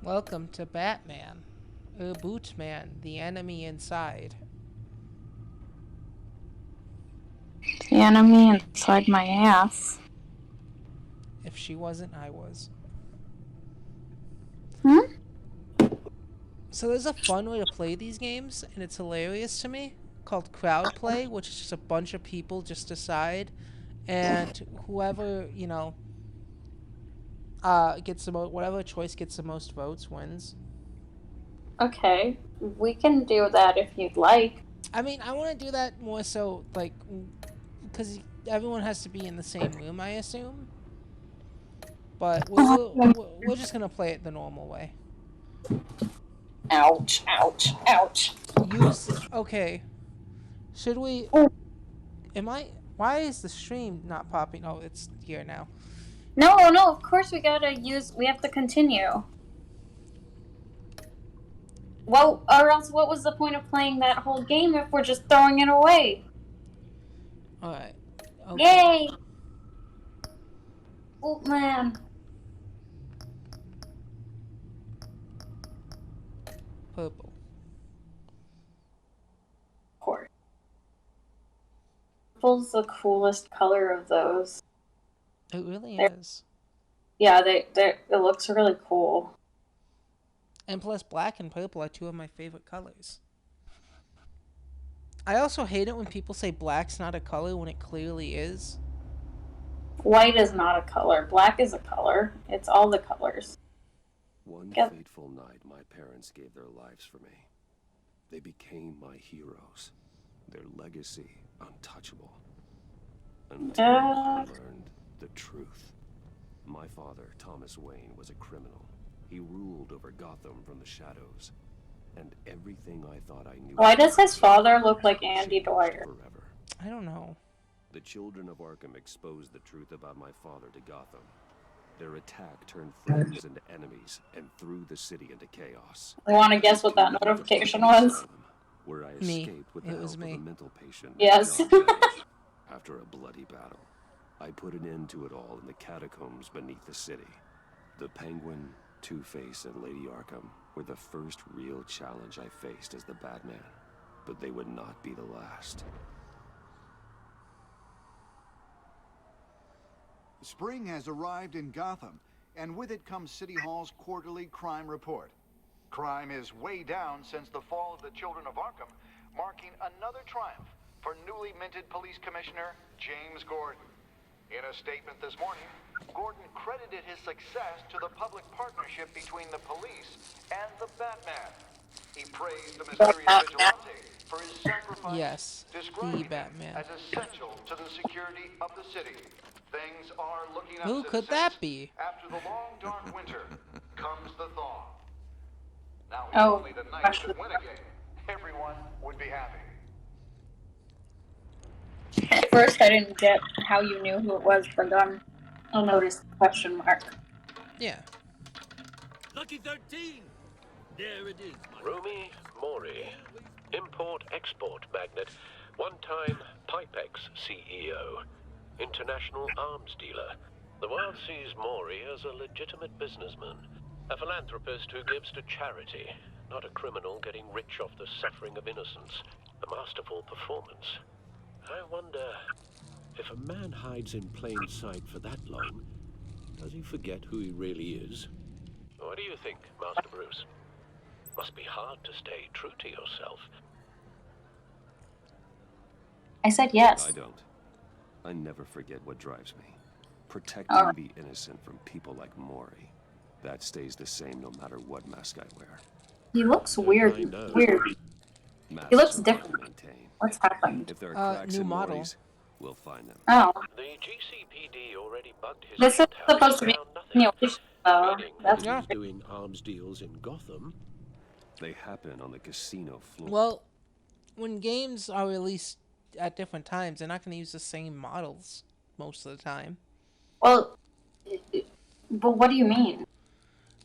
Welcome to Batman. Bootman, the enemy inside. The enemy inside my ass. If she wasn't, I was. Hmm? So there's a fun way to play these games, and it's hilarious to me, called crowd play, which is just a bunch of people just decide, and whoever, gets the whatever choice gets the most votes wins. Okay, we can do that if you'd like. I mean, I want to do that more so, like, because everyone has to be in the same room, I assume. But we're just gonna play it the normal way. Ouch, ouch, ouch. Use okay. Should we? Oh. Am I? Why is the stream not popping? Oh, it's here now. No, of course we have to continue. Well, or else what was the point of playing that whole game if we're just throwing it away? All right. Okay. Yay! Bootman. Purple. Of course. Purple's the coolest color of those. It really is. Yeah, it looks really cool. And plus, black and purple are two of my favorite colors. I also hate it when people say black's not a color when it clearly is. White is not a color. Black is a color. It's all the colors. One Yep. fateful night, my parents gave their lives for me. They became my heroes. Their legacy untouchable. Until I learned the truth. My father, Thomas Wayne, was a criminal. He ruled over Gotham from the shadows. And everything I thought I knew... Why does his father look like Andy Dwyer? Forever. I don't know. The children of Arkham exposed the truth about my father to Gotham. Their attack turned friends into enemies and threw the city into chaos. I want to guess what that notification was. Where I Me. escaped with the It was help me. of a mental patient. Yes. After a bloody battle, I put an end to it all in the catacombs beneath the city. The Penguin, Two-Face, and Lady Arkham were the first real challenge I faced as the Batman. But they would not be the last. Spring has arrived in Gotham, and with it comes City Hall's quarterly crime report. Crime is way down since the fall of the Children of Arkham, marking another triumph for newly minted Police Commissioner James Gordon. In a statement this morning, Gordon credited his success to the public partnership between the police and the Batman. He praised the mysterious vigilante for his sacrifice, Yes, describing the Batman. him as essential to the security of the city. Things are looking up. Who could that be? After the long, dark winter comes the thaw. Now, if Oh, only the Knights could win a game, everyone would be happy. At first, I didn't get how you knew who it was, but then I noticed the question mark. Yeah. Lucky 13! There it is. Rumi Mori, import-export magnate, one-time Pipex CEO, international arms dealer. The world sees Mori as a legitimate businessman, a philanthropist who gives to charity, not a criminal getting rich off the suffering of innocence. A masterful performance. I wonder, If a man hides in plain sight for that long, does he forget who he really is? what do you think, Master Bruce? Must be hard to stay true to yourself. I said yes. I don't. I never forget what drives me. Protecting Alright. the innocent from people like Maury. That stays the same no matter what mask I wear. He looks weird. I know. Weird. Masks looks are hard to different. maintain. What's happened? If there are cracks new in model. Maury's, we'll find them. Oh, The GCPD already bugged his this is shit house supposed to and be found nothing. new. Meaning That's Yeah. He's doing arms deals in Gotham. They happen on the casino floor. Well, when games are released at different times, they're not going to use the same models most of the time. well. But what do you mean?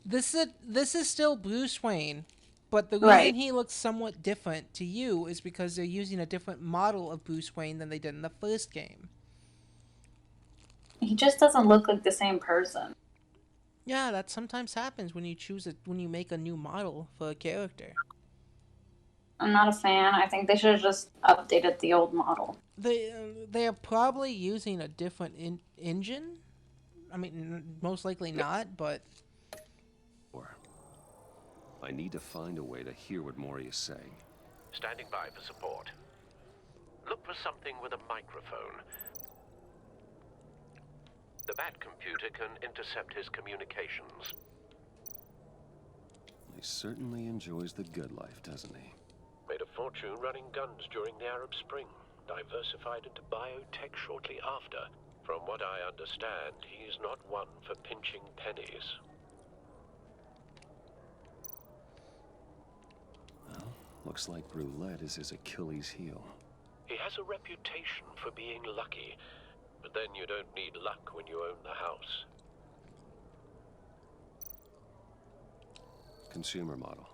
This is still Bruce Wayne, but the reason Right. he looks somewhat different to you is because they're using a different model of Bruce Wayne than they did in the first game. He just doesn't look like the same person. Yeah, that sometimes happens when when you make a new model for a character. I'm not a fan. I think they should have just updated the old model. They are probably using a different engine. I mean, most likely not, but Or I need to find a way to hear what Mori is saying. Standing by for support. Look for something with a microphone. The Bat computer can intercept his communications. He certainly enjoys the good life, doesn't he? Made a fortune running guns during the Arab Spring. Diversified into biotech shortly after. From what I understand, he's not one for pinching pennies. Well, looks like roulette is his Achilles heel. He has a reputation for being lucky, but then you don't need luck when you own the house. Consumer model.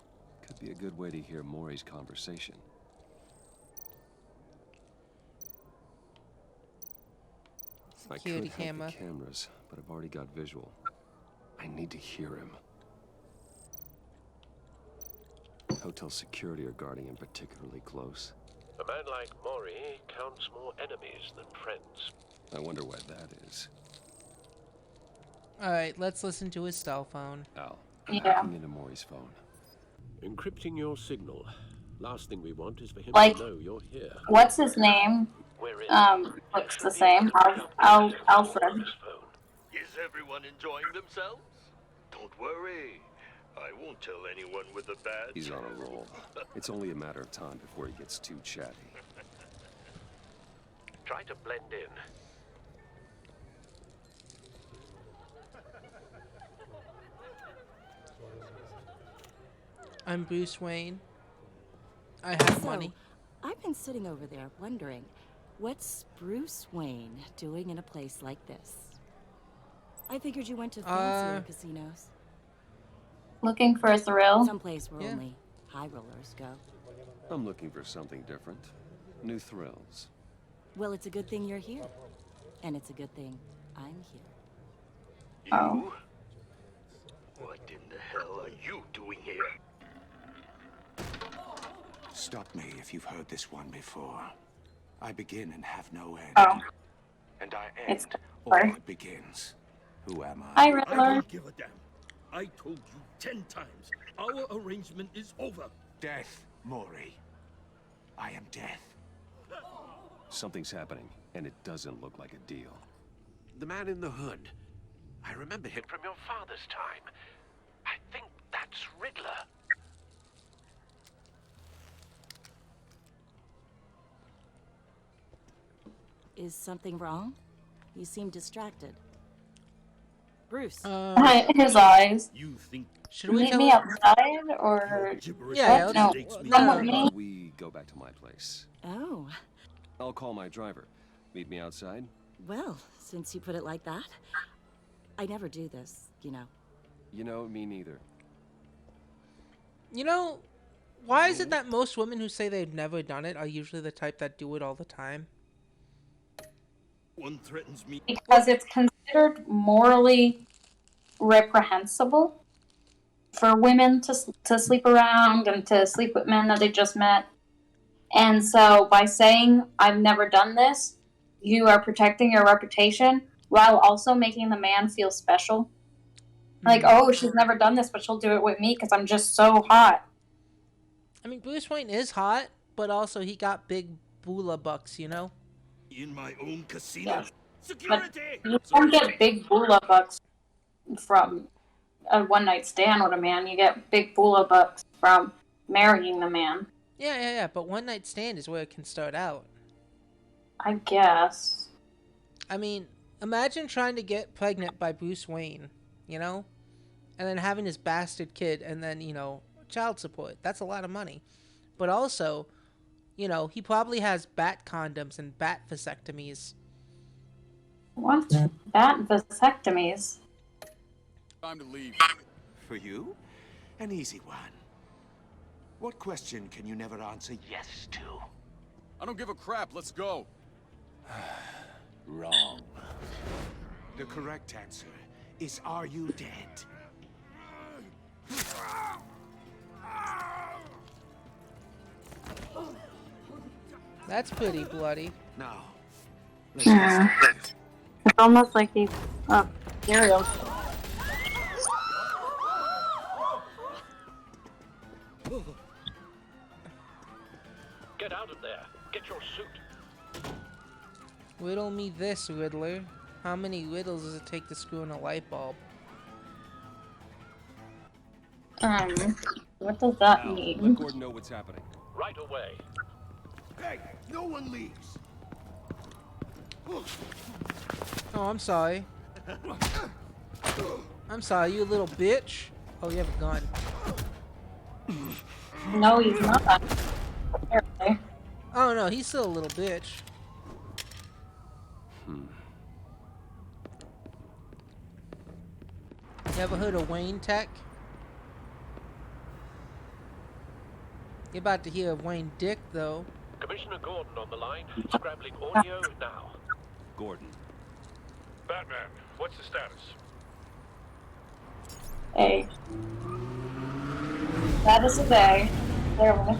Could be a good way to hear Mori's conversation. I security could camera. hack the cameras, but I've already got visual. I need to hear him. Hotel security are guarding him particularly close. A man like Mori counts more enemies than friends. I wonder why that is. All right, let's listen to his cell phone. Al, Yeah. hacking into Mori's phone. Encrypting your signal. Last thing we want is for him Like- to know you're here. What's his name? We're in. Looks the same. Alfred. Is everyone enjoying themselves? Don't worry. I won't tell anyone with a badge. He's on a roll. It's only a matter of time before he gets too chatty. Try to blend in. I'm Bruce Wayne. I have So, money. I've been sitting over there wondering, what's Bruce Wayne doing in a place like this? I figured you went to fancier casinos. Looking for a thrill. Someplace where Yeah. only high rollers go. I'm looking for something different. New thrills. Well, it's a good thing you're here. And it's a good thing I'm here. Oh. What in the hell are you doing here? Stop me if you've heard this one before. I begin and have no end. Oh. And I It's end all Riddler. that begins. Who am I? Hi, I Riddler. don't give a damn. I told you 10 times. Our arrangement is over. Death, Mori. I am death. Something's happening, and it doesn't look like a deal. The man in the hood. I remember him from your father's time. I think that's Riddler. Is something wrong? You seem distracted. Bruce, His eyes. You think Should we Meet tell me him? outside, or gibberish Yeah, no, makes me come no. with How me. about we go back to my place? oh, I'll call my driver. Meet me outside? well, since you put it like that, I never do this, you know. You know, me neither. You know, why is it that most women who say they've never done it are usually the type that do it all the time? one threatens me. Because it's considered morally reprehensible for women to sleep around and to sleep with men that they just met. And so by saying, I've never done this, you are protecting your reputation while also making the man feel special. Like, oh, she's never done this, but she'll do it with me because I'm just so hot. I mean, Bruce Wayne is hot, but also he got big boola bucks, you know? In my own casino. Yeah. Security! You don't get big boola bucks from a one-night stand with a man. You get big boola bucks from marrying the man. Yeah, but one night stand is where it can start out. I guess. I mean, imagine trying to get pregnant by Bruce Wayne, you know? And then having his bastard kid and then, you know, child support. That's a lot of money. But also, you know, he probably has bat condoms and bat vasectomies. What? Bat vasectomies? Time to leave. For you? An easy one. What question can you never answer yes to? I don't give a crap. Let's go. Wrong. The correct answer is, are you dead? That's pretty bloody. Now, Yeah. It's almost like he's a serial killer. Get out of there. Get your suit. Riddle me this, Riddler. How many riddles does it take to screw in a light bulb? What does that Now, mean? let Gordon know what's happening. Right away. hey, no one leaves. Oh, I'm sorry. I'm sorry, you little bitch. Oh, you have a gun. No, he's not. Apparently. Oh no, he's still a little bitch. You ever heard of Wayne Tech? You're about to hear of Wayne Dick, though. Commissioner Gordon on the line. Scrambling audio now. Gordon. Batman, what's the status? A. That is a day. There we go.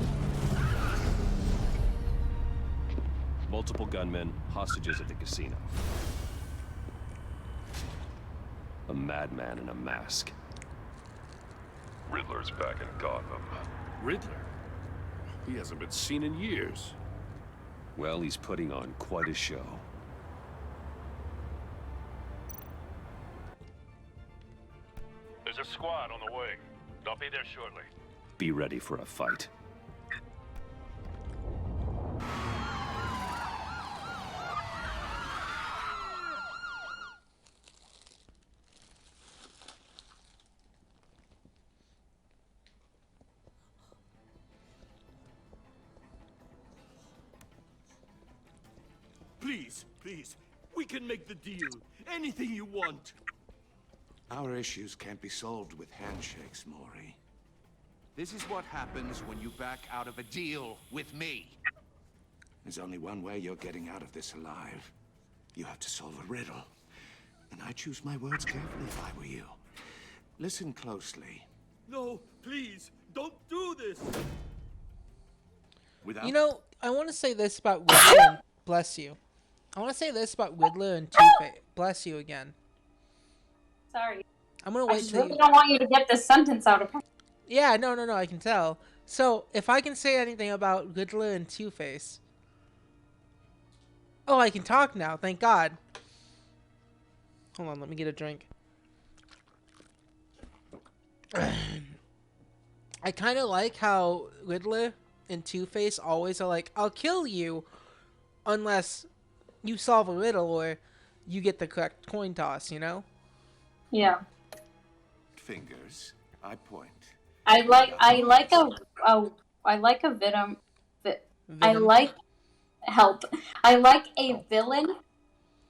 Multiple gunmen, hostages at the casino. A madman in a mask. Riddler's back in Gotham. Riddler? He hasn't been seen in years. Well, he's putting on quite a show. There's a squad on the way. I'll be there shortly. Be ready for a fight. Please, please, we can make the deal. Anything you want. Our issues can't be solved with handshakes, Maury. This is what happens when you back out of a deal with me. There's only one way you're getting out of this alive. You have to solve a riddle. And I choose my words carefully if I were you. Listen closely. No, please, don't do this! Without You know, I want to say this about Riddler and... Bless you. I want to say this about Riddler and Two-Face. Bless you again. Sorry. I'm going to I wait just till really you... don't want you to get this sentence out of my... Yeah, no, I can tell. So, if I can say anything about Riddler and Two-Face... Oh, I can talk now, thank God. Hold on, let me get a drink. I kind of like how Riddler and Two-Face always are like, I'll kill you unless you solve a riddle or you get the correct coin toss, you know? Yeah. fingers, I point. I like a venom. I like help. I like a villain.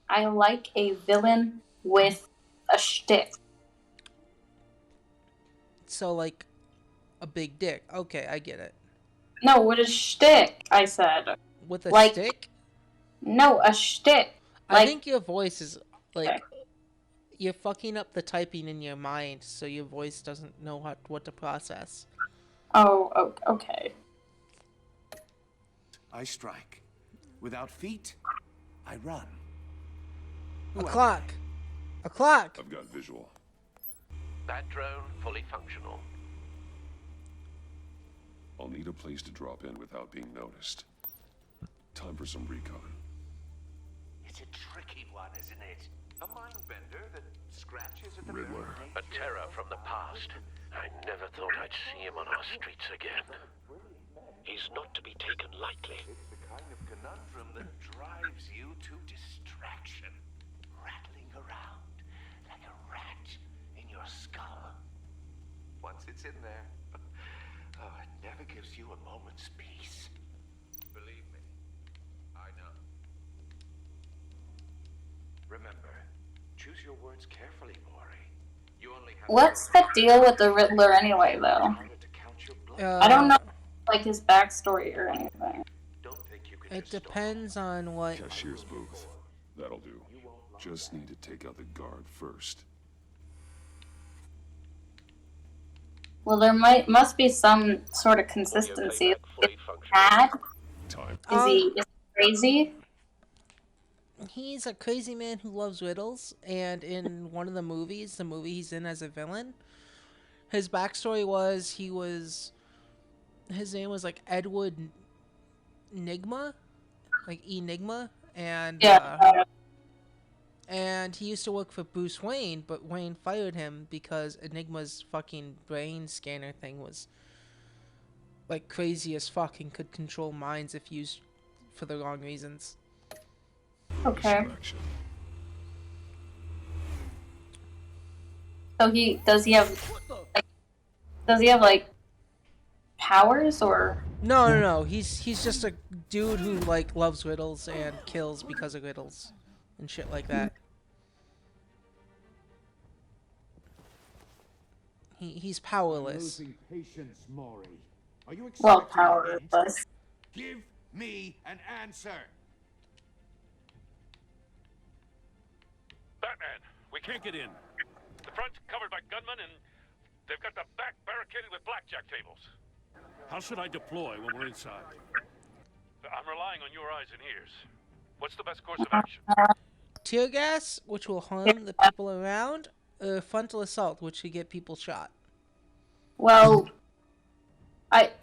I like a villain with a shtick. So like a big dick. Okay, I get it. No, with a shtick. I said. With a like, stick? No, a shtick. I think your voice is like you're fucking up the typing in your mind, so your voice doesn't know what to process. Oh, okay. I strike. Without feet, I run. A clock. A clock. I've got visual. That drone fully functional. I'll need a place to drop in without being noticed. Time for some recon. It's a tricky one, isn't it? A mind bender that scratches at the Riddler. A terror from the past. I never thought I'd see him on our streets again. He's not to be taken lightly. It's the kind of conundrum that drives you to distraction. Rattling around like a rat in your skull. Once it's in there, it never gives you a moment's peace. Believe me, I know. Remember, choose your words carefully, Maury. You only have. What's the deal with the Riddler anyway, though? I don't know, like, his backstory or anything. It depends on what... Cashier's booth. That'll do. Just need to take out the guard first. Well, there must be some sort of consistency. Is he mad? Is he crazy? He's a crazy man who loves riddles, and in one of the movies, the movie he's in as a villain, his backstory was his name was like Edward Nigma, like Enigma, and and he used to work for Bruce Wayne, but Wayne fired him because Enigma's fucking brain scanner thing was like crazy as fuck and could control minds if used for the wrong reasons. Okay. So does he have like powers or? No. He's just a dude who like loves riddles and kills because of riddles and shit like that. He's powerless. Patience, Maury. Are you Well, powerless. Give me an answer. Batman, we can't get in. The front's covered by gunmen, and they've got the back barricaded with blackjack tables. How should I deploy when we're inside? I'm relying on your eyes and ears. What's the best course of action? Tear gas, which will harm the people around, or frontal assault, which will get people shot. Well,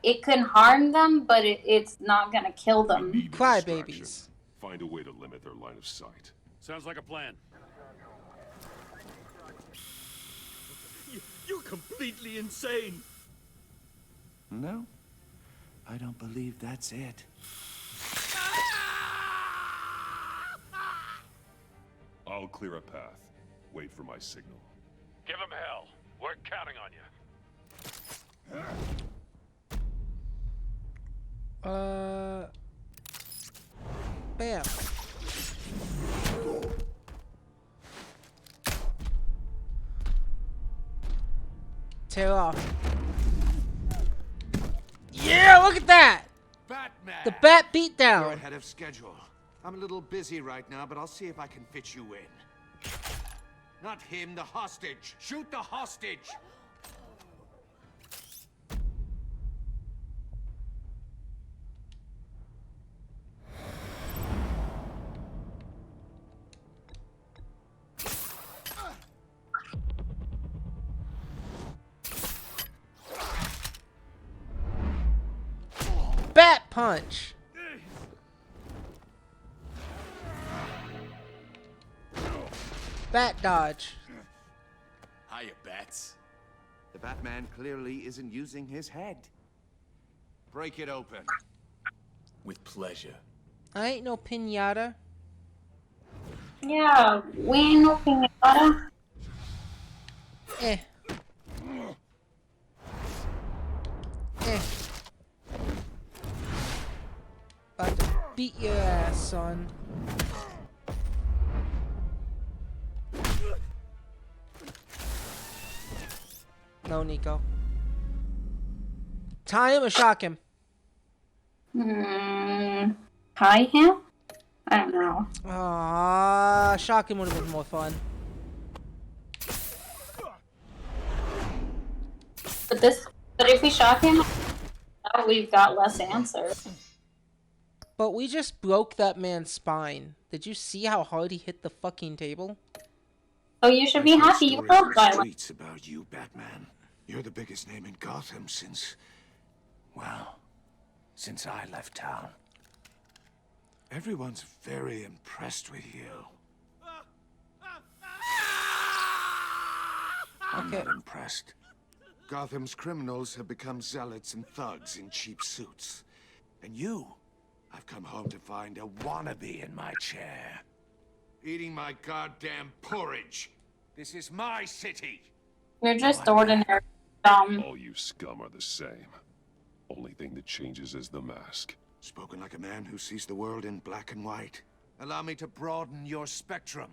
it can harm them, but it's not gonna kill them. Crybabies. Find a way to limit their line of sight. Sounds like a plan. You're completely insane. No, I don't believe that's it. I'll clear a path. Wait for my signal. Give him hell. We're counting on you. Bam. Tear off. Yeah, look at that! Batman! The bat You're beatdown. ahead of schedule. I'm a little busy right now, but I'll see if I can fit you in. Not him, the hostage. Shoot the hostage! Bat punch. Bat dodge. Hiya, Bats. The Batman clearly isn't using his head. Break it open. With pleasure. I ain't no pinata. Yeah, we ain't no pinata. Eh. Eh. About to beat your ass, son. No, Nico. Tie him or shock him? Tie him? I don't know. Ah, shock him would have been more fun. But if we shock him, now we've got less answers. But we just broke that man's spine. Did you see how hard he hit the fucking table? Oh, you should be happy you broke by one. Streets about you, Batman. You're the biggest name in Gotham since I left town. Everyone's very impressed with you. I'm not impressed. Gotham's criminals have become zealots and thugs in cheap suits. And you, I've come home to find a wannabe in my chair. Eating my goddamn porridge. This is my city. You're just ordinary dumb. All you scum are the same. Only thing that changes is the mask. Spoken like a man who sees the world in black and white. Allow me to broaden your spectrum.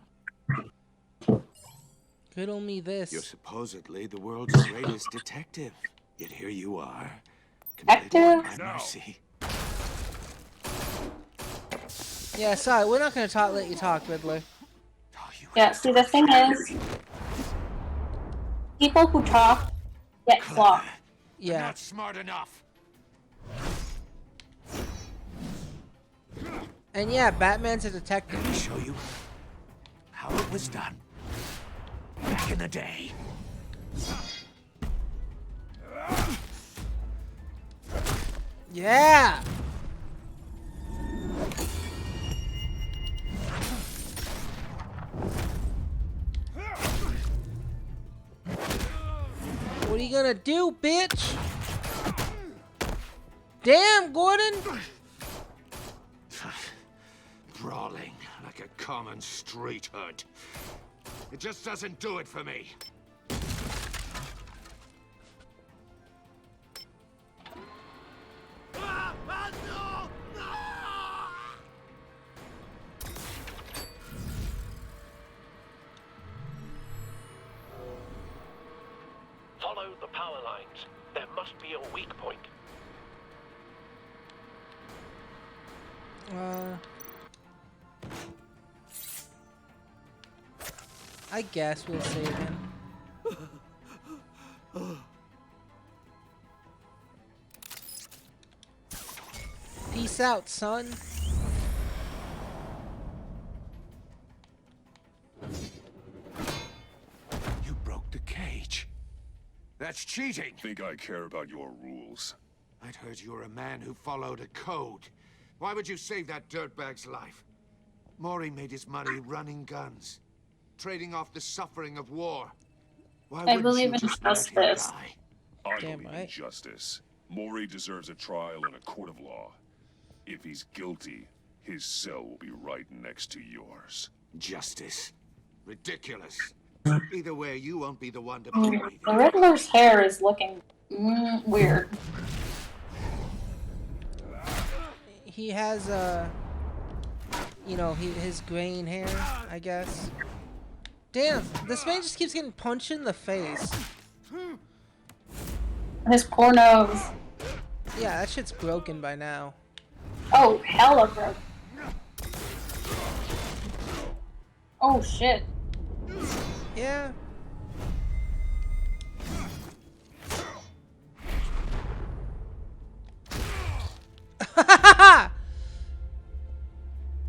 Riddle me this. You're supposedly the world's greatest detective. Yet here you are. Completely at my mercy. Yeah, sorry, we're not gonna let you talk, Riddler. Yeah, see, the thing is, people who talk get clocked. You're Yeah. not smart enough. And yeah, Batman's a detective. Let me show you how it was done back in the day. Yeah. What are you gonna do, bitch? Damn, Gordon! Brawling like a common street hood. It just doesn't do it for me. Follow the power lines. There must be a weak point. I guess we'll save him. Peace out, son. You broke the cage. That's cheating. Think I care about your rules? I'd heard you were a man who followed a code. Why would you save that dirtbag's life? Maury made his money running guns, trading off the suffering of war. Why I wouldn't believe you in just let him justice. die? I Damn believe in right. justice. Maury deserves a trial in a court of law. If he's guilty, his cell will be right next to yours. Justice. Ridiculous. Either way, you won't be the one to put me The there. Riddler's hair is looking weird. He has his graying hair, I guess. Damn, this man just keeps getting punched in the face. His poor nose. Yeah, that shit's broken by now. Oh, hella broke. Oh shit. Yeah.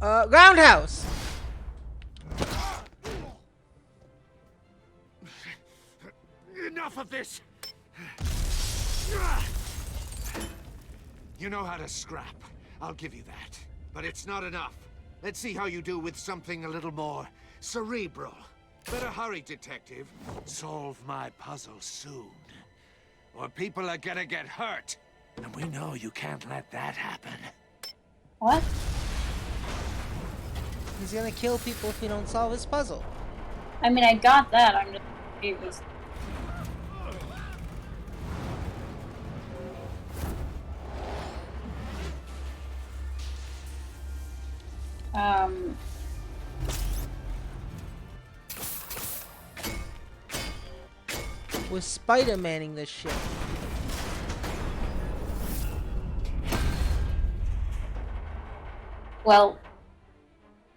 Roundhouse. Enough of this! You know how to scrap. I'll give you that. But it's not enough. Let's see how you do with something a little more cerebral. Better hurry, detective. Solve my puzzle soon. Or people are gonna get hurt. And we know you can't let that happen. What? He's gonna kill people if we don't solve his puzzle. I mean, I got that. I'm just confused. We're Spider-Manning this shit. Well,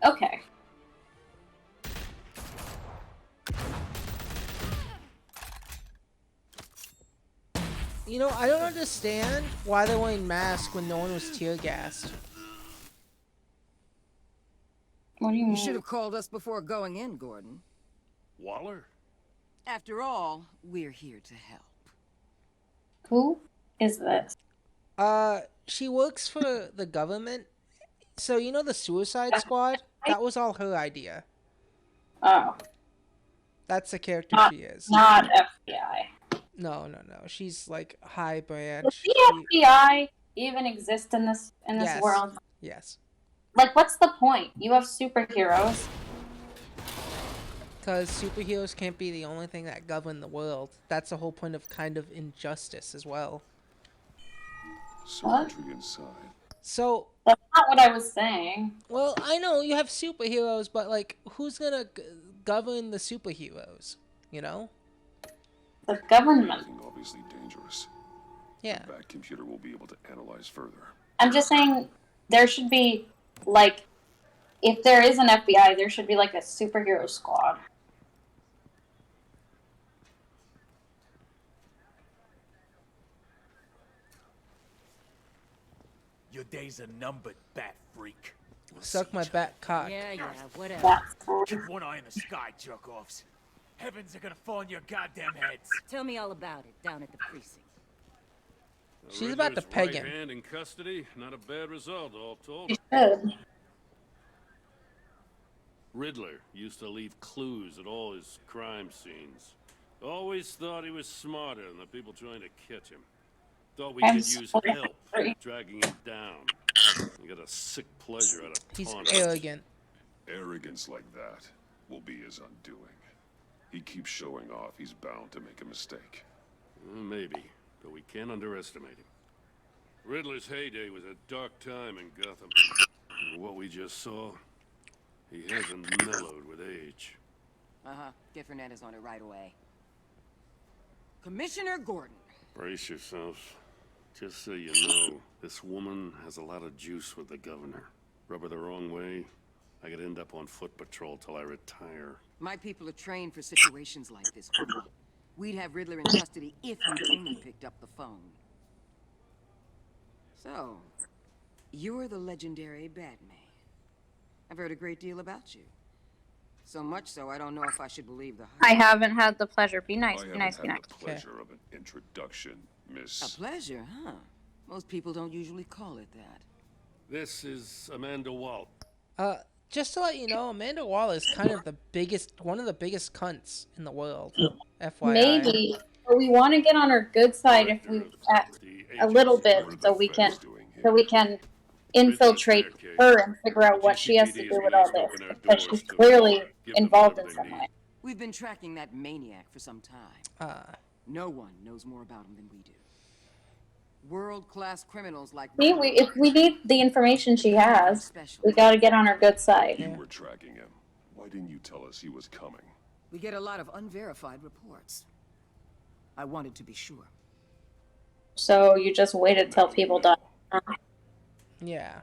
okay. You know, I don't understand why they're wearing masks when no one was tear gassed. What do you mean? You should have called us before going in, Gordon. Waller? After all, we're here to help. Who is this? She works for the government. So, you know the Suicide Squad? That was all her idea. Oh. That's the character she is. Not FBI. No. She's like high Does branch. the FBI even exist in this Yes. world? Yes. Like, what's the point? You have superheroes. Because superheroes can't be the only thing that govern the world. That's the whole point of kind of injustice as well. Circuitry inside. So... That's not what I was saying. Well, I know you have superheroes, but like, who's gonna govern the superheroes? You know? The government. Something obviously dangerous. Yeah. The Bat computer will be able to analyze further. I'm just saying there should be, like, if there is an FBI, there should be, like, a superhero squad. Your days are numbered, bat freak. Suck my back cock. Yeah, whatever. Keep one eye in the sky, jerk-offs. Heavens are gonna fall on your goddamn heads. Tell me all about it down at the precinct. She's about to peg him. Right hand in custody, not a bad result, all told. She should. Riddler used to leave clues at all his crime scenes. Always thought he was smarter than the people trying to catch him. Thought we could use help dragging him down. He got a sick pleasure out of He's taunting. arrogant. Arrogance like that will be his undoing. He keeps showing off, he's bound to make a mistake. Maybe, but we can't underestimate him. Riddler's heyday was a dark time in Gotham. And what we just saw, he hasn't mellowed with age. Get Fernandez on it right away. Commissioner Gordon. Brace yourselves. Just so you know, this woman has a lot of juice with the governor. Rub her the wrong way, I could end up on foot patrol till I retire. My people are trained for situations like this, Gordon. We'd have Riddler in custody if you'd only picked up the phone. So, you're the legendary Batman. I've heard a great deal about you. So much so, I don't know if I should believe the hype. I haven't had the pleasure. Be nice, be nice, be I nice. haven't had the pleasure of an introduction, Miss... A pleasure, huh? Most people don't usually call it that. This is Amanda Walt. Just to let you know, Amanda Waller is kind of one of the biggest cunts in the world. FYI. Maybe, but we want to get on her good side if we a little bit, so we can infiltrate her and figure out what she has to do with all this, because she's clearly involved in some way. We've been tracking that maniac for some time. No one knows more about him than we do. World-class criminals like... See, if we need the information she has, we gotta get on her good side. You were tracking him. Why didn't you tell us he was coming? We get a lot of unverified reports. I wanted to be sure. So you just waited till people died. Yeah.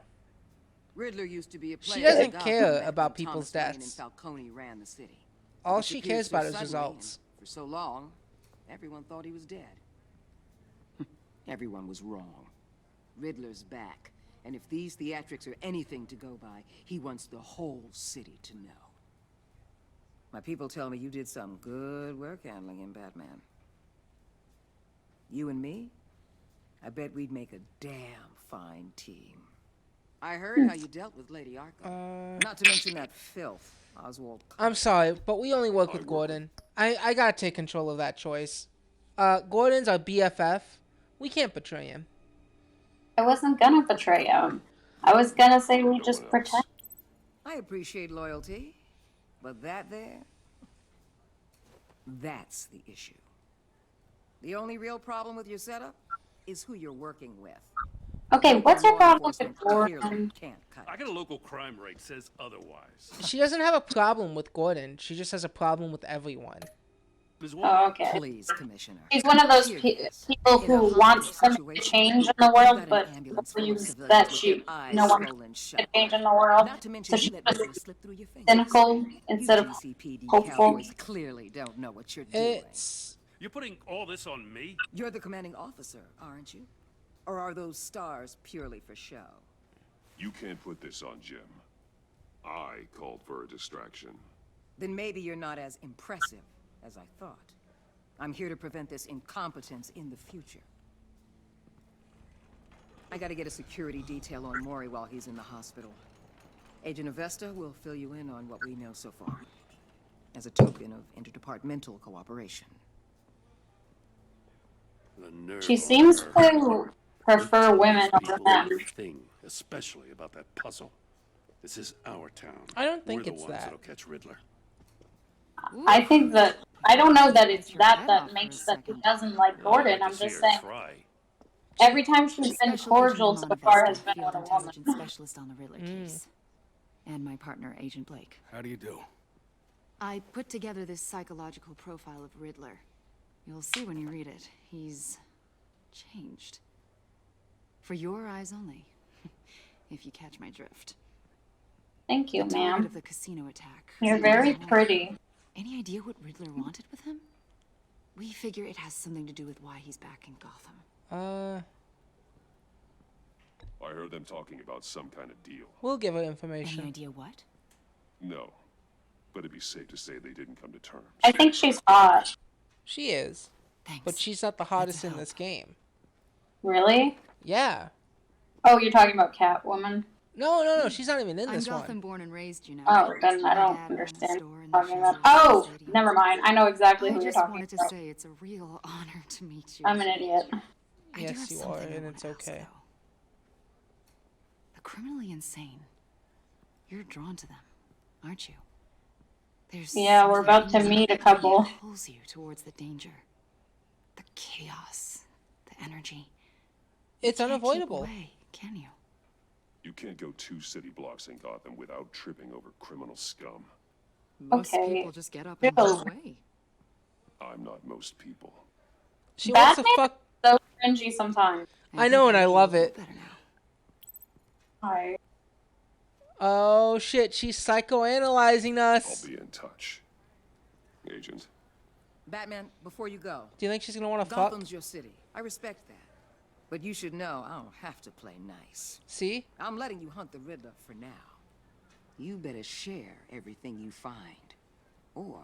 Riddler used to be a player. She doesn't care about people's deaths. Falcone ran the city. All she cares about is results. For so long, everyone thought he was dead. Everyone was wrong. Riddler's back, and if these theatrics are anything to go by, he wants the whole city to know. My people tell me you did some good work handling him, Batman. You and me? I bet we'd make a damn fine team. I heard how you dealt with Lady Arkham. Not to mention that filth, Oswald. I'm sorry, but we only work with Gordon. I gotta take control of that choice. Gordon's our BFF. We can't betray him. I wasn't gonna betray him. I was gonna say we just pretend. I appreciate loyalty, but that's the issue. The only real problem with your setup is who you're working with. Okay, what's your problem with Gordon? I got a local crime rate says otherwise. She doesn't have a problem with Gordon. She just has a problem with everyone. Oh, okay. Please, Commissioner. He's one of those people who wants something to change in the world, but believes that no one can change in the world. So she's just cynical instead of hopeful. Clearly don't know what you're doing. You're putting all this on me? You're the commanding officer, aren't you? Or are those stars purely for show? You can't put this on Jim. I called for a distraction. Then maybe you're not as impressive as I thought. I'm here to prevent this incompetence in the future. I gotta get a security detail on Maury while he's in the hospital. Agent Avesta will fill you in on what we know so far, as a token of interdepartmental cooperation. She seems to prefer women over men. Especially about that puzzle. This is our town. I don't think We're it's the ones that. that'll catch Riddler. I think that I don't know that it's that makes that he doesn't like Gordon. I'm just saying. Every time she's been cordial so far has been with a woman. Specialist on the Riddler case, and my partner, Agent Blake. How do you do? I put together this psychological profile of Riddler. You'll see when you read it. He's changed. For your eyes only, if you catch my drift. Thank you, The target ma'am. of the casino attack. You're very pretty. Any idea what Riddler wanted with him? We figure it has something to do with why he's back in Gotham. I I heard them talking about some kind of deal. We'll give her information. Any idea what? No, but it'd be safe to say they didn't come to terms. I think she's hot. She is. Thanks. But she's not the hottest in this game. Really? Yeah. Oh, you're talking about Catwoman? No, she's not even in I'm this Gotham one. born and raised, you know. Oh, then I don't understand what you're talking about. Oh, never mind. I know exactly who you're talking wanted about. to say it's a real honor to meet you. I'm an idiot. Yes, you are, and it's okay. The criminally insane. You're drawn to them, aren't you? There's Yeah, we're about to meet a couple. It pulls you towards the danger, the chaos, the energy. It's You can't unavoidable. keep away, can you? You can't go 2 city blocks in Gotham without tripping over criminal scum. Most Okay. people just get up and Chill. run away. I'm not most people. She wants to Batman fuck. is so cringy sometimes. I know, and I love it. Hi. Oh shit, she's psychoanalyzing us. I'll be in touch. Agent. Batman, before you go. Do you think she's gonna want to fuck? Gotham's your city. I respect that. But you should know I don't have to play nice. See? I'm letting you hunt the Riddler for now. You better share everything you find. Or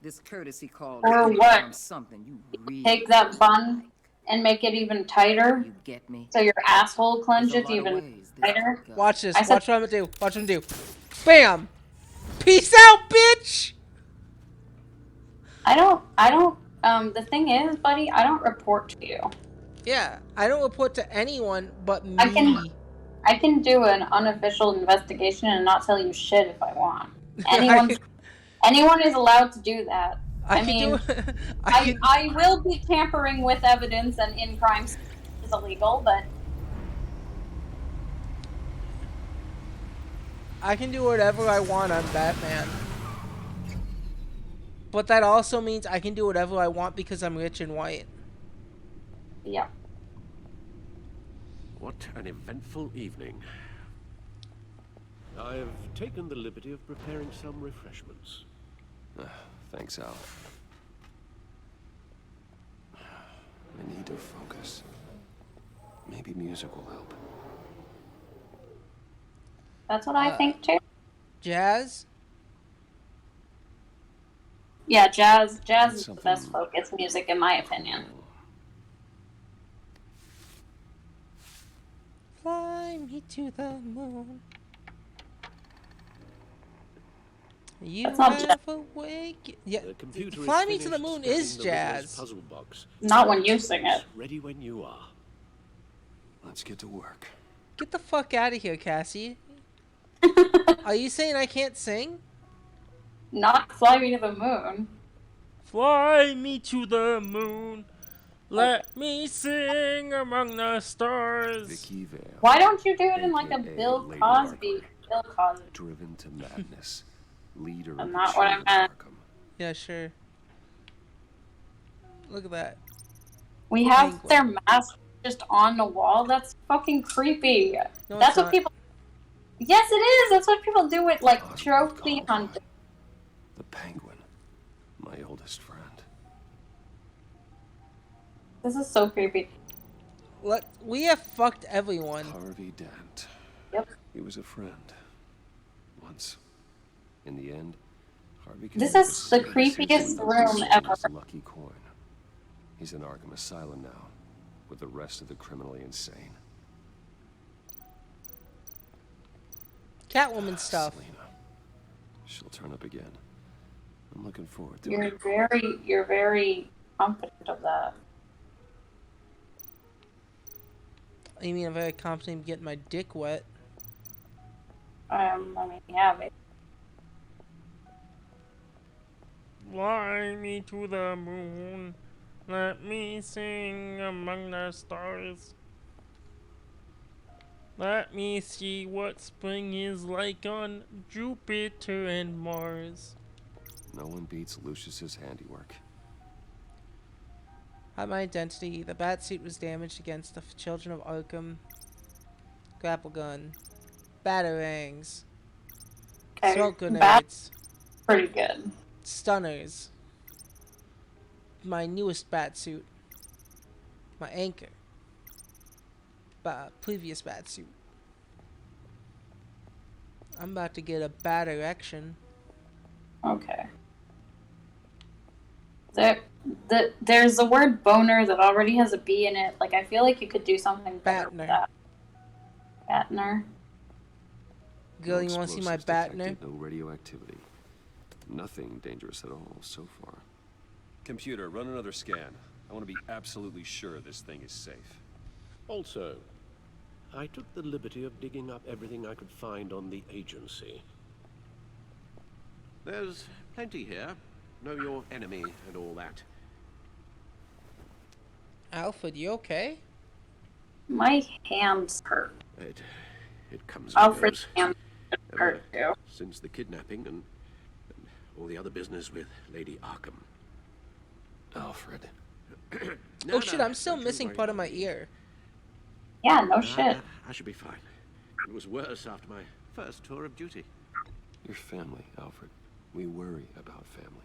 this courtesy call Or will what? become something you really Take that bun and make it even tighter. You get me? So your asshole There's a clenches lot of even ways this tighter. could go. Watch this. I said- Watch what I'm gonna do. Watch what I'm gonna do. Bam! Peace out, bitch! I don't, the thing is, buddy, I don't report to you. Yeah, I don't report to anyone but me. I can do an unofficial investigation and not tell you shit if I want. Anyone is allowed to do that. I mean, I will be tampering with evidence and in crimes is illegal, but I can do whatever I want on Batman. But that also means I can do whatever I want because I'm rich and white. yeah. What an eventful evening. I've taken the liberty of preparing some refreshments. Thanks, Al. I need to focus. Maybe music will help. That's what I think too. Jazz? Yeah, jazz is the best focus music in my opinion. Fly me to the moon. You That's not jazz. have awake. Yeah, The computer Fly is Me to the finished Moon studying is the Riddler's jazz. puzzle box. Not when you sing it. Ready when you are. Let's get to work. Get the fuck out of here, Cassie. Are you saying I can't sing? Not Fly Me to the Moon. Fly me to the moon. Let me sing among the stars. Vicky Vale. Why don't you do it in like a AKA Bill Lady Cosby? Bill Cosby. Driven to madness. Leader That's of not the what I Children of meant. Arkham. Yeah, sure. Look at that. We have their masks just on the wall. That's fucking creepy. No, That's it's what not. people. Yes, it is. That's what people do with like trophy hunting. The Penguin. My oldest friend. This is so creepy. We have fucked everyone. Harvey Dent. Yep. He was a friend. Once. In the end, Harvey This could make is a the silly creepiest decision room to ever. his lucky coin. He's in Arkham Asylum now, with the rest of the criminally insane. Catwoman stuff. Selena. She'll turn up again. I'm looking forward to You're it. very confident of that. You mean I'm very confident in getting my dick wet? I mean, yeah, maybe. Fly me to the moon. Let me sing among the stars. Let me see what spring is like on Jupiter and Mars. No one beats Lucius's handiwork. Hide my identity. The Batsuit was damaged against the children of Arkham. Grapple gun. Batarangs. Okay, Smoke grenades. Pretty good. Stunners. My newest Batsuit. My anchor. previous bat suit. I'm about to get a bad erection. Okay. There's the word boner that already has a B in it. Like, I feel like you could do something better with that. Batner. Girl, you want to see my Batner? No radioactivity. Nothing dangerous at all so far. Computer, run another scan. I want to be absolutely sure this thing is safe. Also, I took the liberty of digging up everything I could find on the agency. There's plenty here. Know your enemy and all that. Alfred, you okay? My hands hurt. It comes and Alfred's goes. hands hurt too. Since the kidnapping and all the other business with Lady Arkham. Alfred. Oh shit, I'm still missing part of my ear. Yeah, no shit. I should be fine. It was worse after my first tour of duty. Your family, Alfred. We worry about family.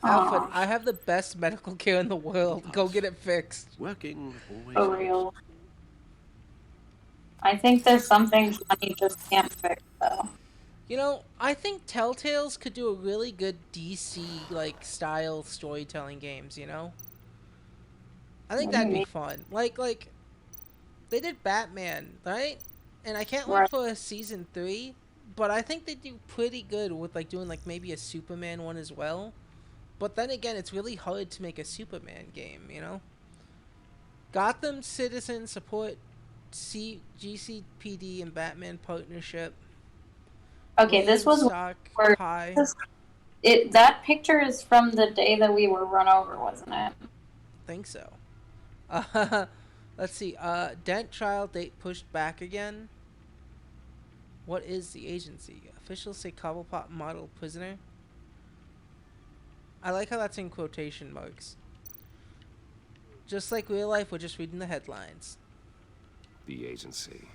Alfred, I have the best medical care in the world. Go get it fixed. Working always. For real. I think there's some things money just can't fix, though. You know, I think Telltales could do a really good DC like style storytelling games. You know, I think that'd be fun. Like they did Batman, right? And I can't wait for a season 3, but I think they do pretty good with like doing like maybe a Superman one as well. But then again, it's really hard to make a Superman game, you know? Gotham Citizen support GCPD and Batman partnership. Okay, this was high. That picture is from the day that we were run over, wasn't it? Think so. Let's see. Dent trial date pushed back again. What is the agency? Officials say Cobblepot model prisoner. I like how that's in quotation marks. Just like real life, we're just reading the headlines. The agency.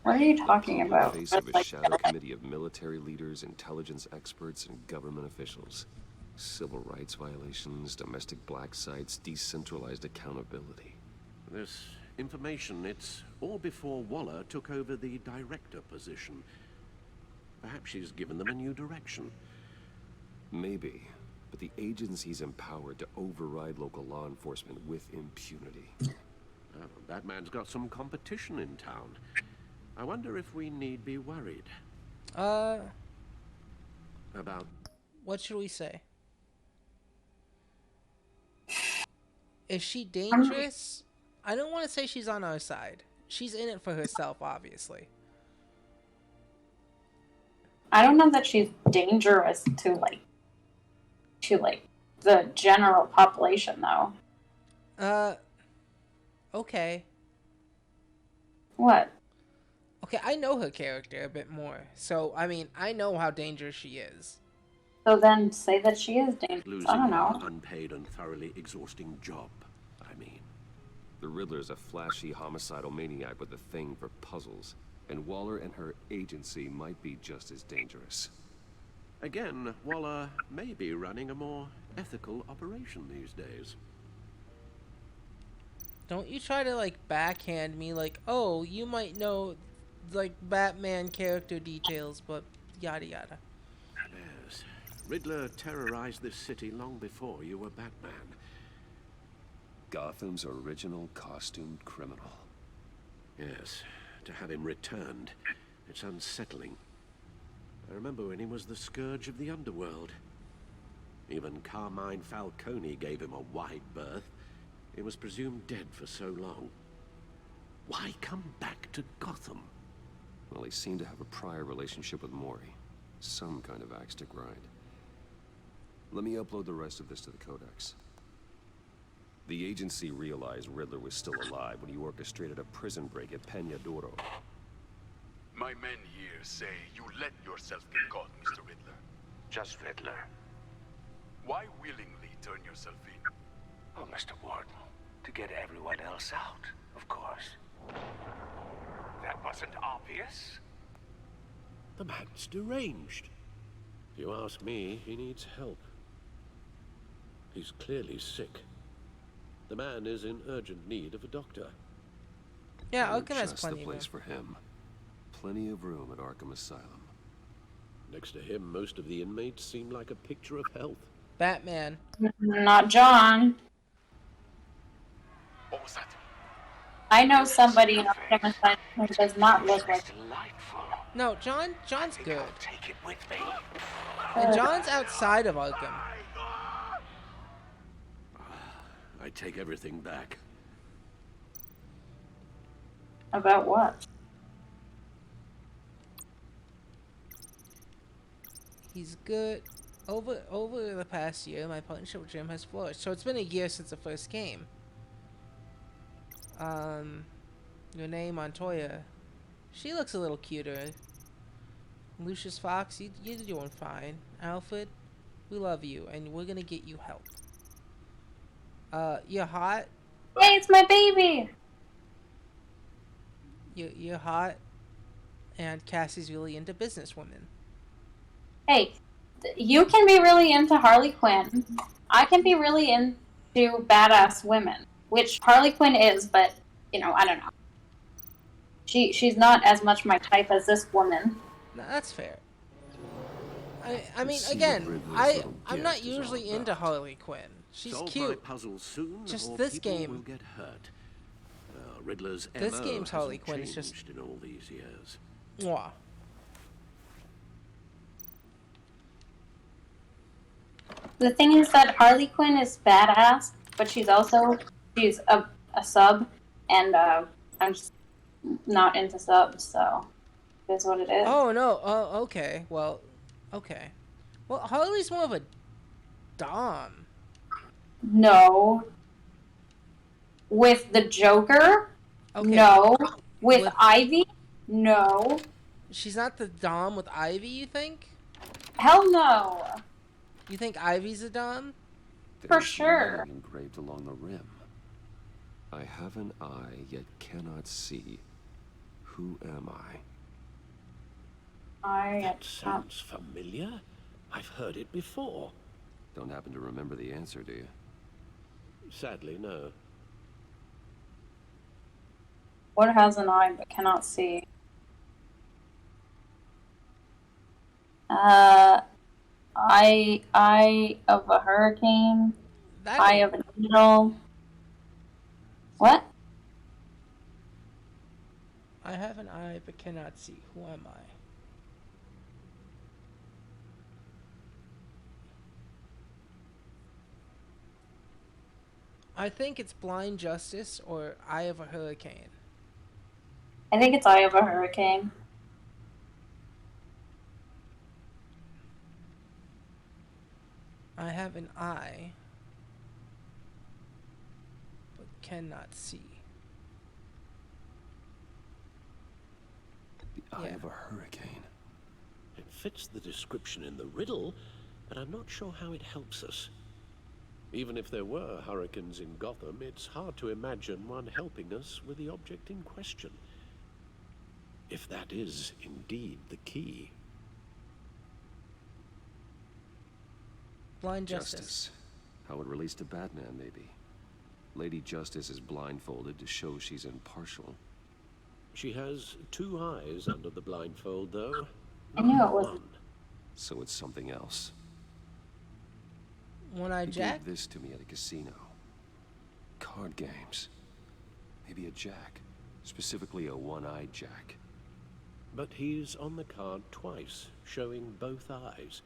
What are you talking about? The face of a shadow committee of military leaders, intelligence experts, and government officials. Civil rights violations, domestic black sites, decentralized accountability. This information, it's all before Waller took over the director position. Perhaps she's given them a new direction. Maybe. But the agency's empowered to override local law enforcement with impunity. Oh, Batman's got some competition in town. I wonder if we need be worried. About... What should we say? Is she dangerous? I don't want to say she's on our side. She's in it for herself, obviously. I don't know that she's dangerous to the general population, though. Okay. What? Okay, I know her character a bit more. So, I mean, I know how dangerous she is. So then say that she is dangerous. Losing I don't know. an unpaid and thoroughly exhausting job, I mean. The Riddler's a flashy homicidal maniac with a thing for puzzles. And Waller and her agency might be just as dangerous. Again, Waller may be running a more ethical operation these days. Don't you try to, like, backhand me, like, oh, you might know, like, Batman character details, but yada yada. Yes. Riddler terrorized this city long before you were Batman. Gotham's original costumed criminal. Yes. To have him returned, it's unsettling. I remember when he was the scourge of the underworld. Even Carmine Falcone gave him a wide berth. He was presumed dead for so long. Why come back to Gotham? Well, he seemed to have a prior relationship with Mori. Some kind of axe to grind. Let me upload the rest of this to the Codex. The agency realized Riddler was still alive when he orchestrated a prison break at Peñadoro. My men here say you let yourself get caught, Mr. Riddler. Just Riddler. Why willingly turn yourself in? Oh, Mr. Warden, to get everyone else out, of course. That wasn't obvious. The man's deranged. If you ask me, he needs help. He's clearly sick. The man is in urgent need of a doctor. Yeah, I know Arkham has just plenty the of place room. for him. Plenty of room at Arkham Asylum. Next to him, most of the inmates seem like a picture of health. Batman. Not John. What was that? I know somebody in Arkham Asylum who does not look like. No, John's good. Take it with me. And John's outside of Arkham. I take everything back. About what? He's good. Over the past year, my partnership with Jim has flourished. So it's been a year since the first game. Your name, Montoya. She looks a little cuter. Lucius Fox, you're doing fine. Alfred, we love you, and we're gonna get you help. You're hot. Hey, it's my baby! You're hot, and Cassie's really into businesswomen. Hey, you can be really into Harley Quinn. I can be really into badass women, which Harley Quinn is, but, you know, I don't know. She's not as much my type as this woman. No, that's fair. I mean, again, I'm not usually into Harley Quinn. She's cute. My puzzle soon, just or this people game. will get hurt. Riddler's This MO game's Harley hasn't Quinn is just. changed in all these years. Mwah. The thing is that Harley Quinn is badass, but she's a sub, and I'm just not into subs, so it is what it is. Oh no. Oh, okay. Well, okay. Well, Harley's more of a dom. No. With the Joker? Okay. No. With Ivy? No. She's not the dom with Ivy, you think? Hell no. You think Ivy's a dom? For sure. Engraved along the rim. I have an eye, yet cannot see. Who am I? That sounds familiar. I've heard it before. Don't happen to remember the answer, do you? Sadly, no. What has an eye but cannot see? Eye of a hurricane. Eye of a needle. What? I have an eye but cannot see. Who am I? I think it's Blind Justice or Eye of a Hurricane. I think it's Eye of a Hurricane. I have an eye but cannot see. The eye of a hurricane. It fits the description in the riddle, but I'm not sure how it helps us. Even if there were hurricanes in Gotham, it's hard to imagine one helping us with the object in question. If that is indeed the key. Blind Justice. How it relates to Batman, maybe. Lady Justice is blindfolded to show she's impartial. She has two eyes under the blindfold, though. I knew it was. One. So it's something else. One-Eyed He Jack? gave this to me at a casino. Card games. Maybe a jack. Specifically a one-eyed jack. But he's on the card twice, showing both eyes.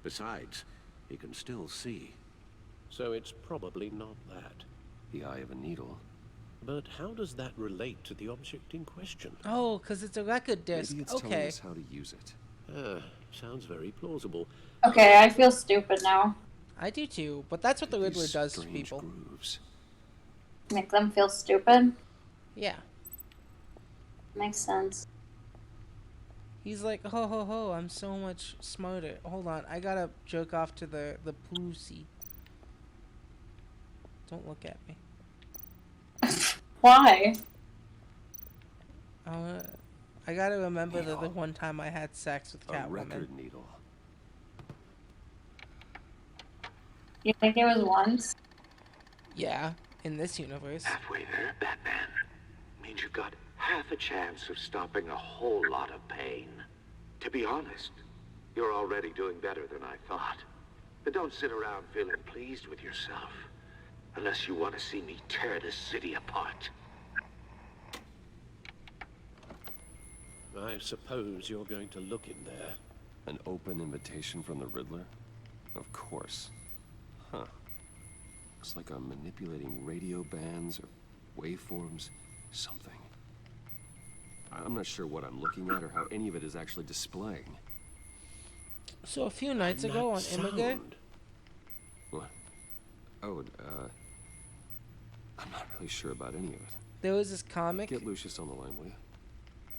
Besides, he can still see. So it's probably not that. The eye of a needle. But how does that relate to the object in question? Oh, because it's a record disc. Maybe it's telling Okay. us how to use it. Sounds very plausible. Okay, I feel stupid now. I do too, but that's what the Riddler does to people. Grooves. Make them feel stupid? Yeah. Makes sense. He's like, ho ho ho, I'm so much smarter. Hold on, I gotta jerk off to the pussy. Don't look at me. Why? I gotta remember the one time I had sex with A Catwoman. record needle. You think it was once? Yeah, in this universe. Halfway there, Batman. Means you've got half a chance of stopping a whole lot of pain. To be honest, you're already doing better than I thought. But don't sit around feeling pleased with yourself, unless you want to see me tear this city apart. I suppose you're going to look in there. An open invitation from the Riddler? Of course. Huh. Looks like I'm manipulating radio bands or waveforms, something. I'm not sure what I'm looking at or how any of it is actually displaying. So a few nights ago on Immigrant. What? Oh, I'm not really sure about any of it. There was this comic. Get Lucius on the line, will you?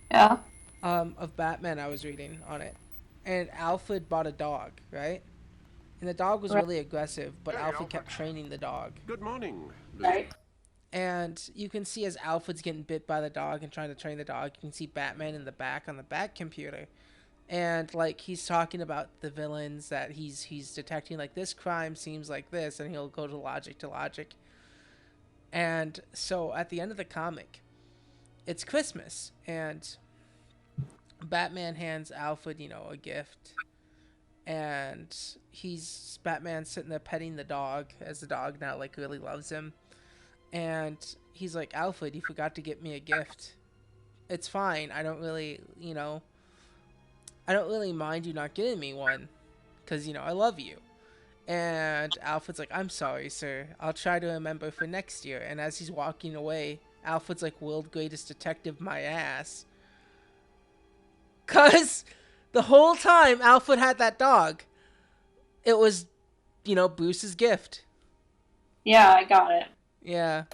Yeah. Of Batman I was reading on it. And Alfred bought a dog, right? And the dog was really aggressive, but Alfred kept training the dog. Good morning. Right. And you can see as Alfred's getting bit by the dog and trying to train the dog, you can see Batman in the back on the back computer. And like he's talking about the villains that he's detecting, like this crime seems like this, and he'll go to logic. And so at the end of the comic, it's Christmas, and Batman hands Alfred, a gift. And Batman sitting there petting the dog, as the dog now like really loves him. And he's like, Alfred, you forgot to get me a gift. It's fine. I don't really mind you not getting me one, because, I love you. And Alfred's like, I'm sorry, sir. I'll try to remember for next year. And as he's walking away, Alfred's like, world greatest detective, my ass. Because the whole time Alfred had that dog, it was, Bruce's gift. Yeah, I got it. Yeah.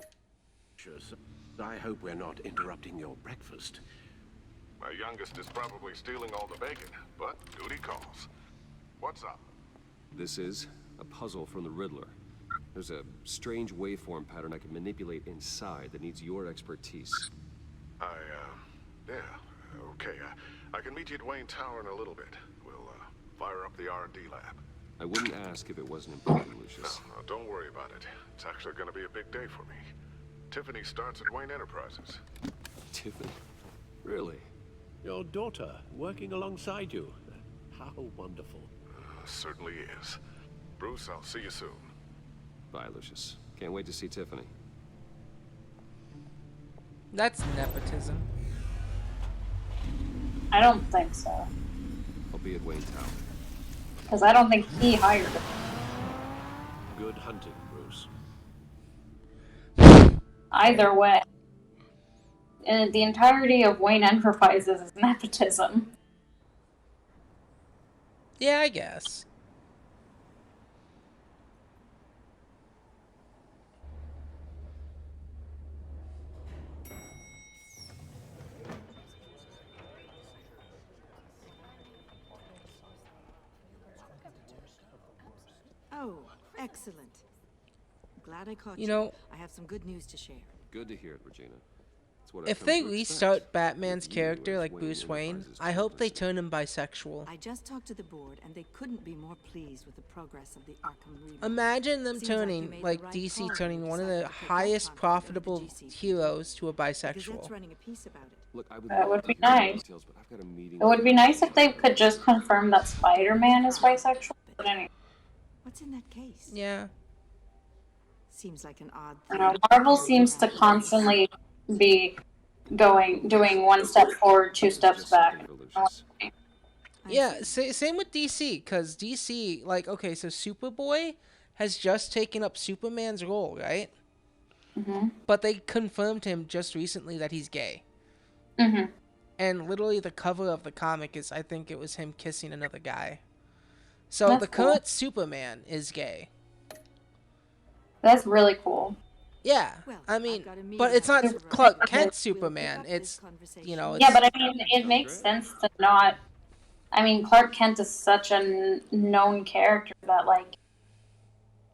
I hope we're not interrupting your breakfast. My youngest is probably stealing all the bacon, but duty calls. What's up? This is a puzzle from the Riddler. There's a strange waveform pattern I can manipulate inside that needs your expertise. Yeah, okay. I can meet you at Wayne Tower in a little bit. We'll fire up the R&D lab. I wouldn't ask if it wasn't important, Lucius. No, don't worry about it. It's actually going to be a big day for me. Tiffany starts at Wayne Enterprises. Tiffany? Really? Your daughter working alongside you. How wonderful. Certainly is. Bruce, I'll see you soon. Bye, Lucius. Can't wait to see Tiffany. That's nepotism. I don't think so. I'll be at Wayne Tower. Because I don't think he hired him. Good hunting, Bruce. Either way. And the entirety of Wayne Enterprises is nepotism. Yeah, I guess. Oh, excellent. Glad I caught You know, I have some good news to share. Good to hear it, Regina. It's what I've if come they to restart expect. Batman's With you character as like Wayne Bruce Wayne, Enterprises I hope they chairperson. turn him bisexual. I just talked to the board, and they couldn't be more pleased with the progress of the Arkham remake. Imagine them Seems like you turning, made like the right DC call turning when one you of the decided to put that highest conflict over profitable to GC. heroes to a Gazette's bisexual. running a piece about it. Look, I would That love would to be hear more nice. details, but I've got a meeting It would be nice if they could just confirm that Spider-Man is bisexual. But anyway, What's in that case? Yeah. Seems like an odd I thing. don't know, Marvel seems to constantly be doing one step forward, two steps back. Yeah, same with DC, because DC, like, okay, so Superboy has just taken up Superman's role, right? Mm-hmm. But they confirmed him just recently that he's gay. Mm-hmm. And literally the cover of the comic is, I think it was him kissing another guy. So That's the cool. current Superman is gay. That's really cool. Yeah, Well, I mean, got a meeting but it's I not have to run. Clark We'll Kent pick Superman. up It's, this conversation. you know, it's... Yeah, but I mean, it makes sense to not. I mean, Clark Kent is such a known character that, like,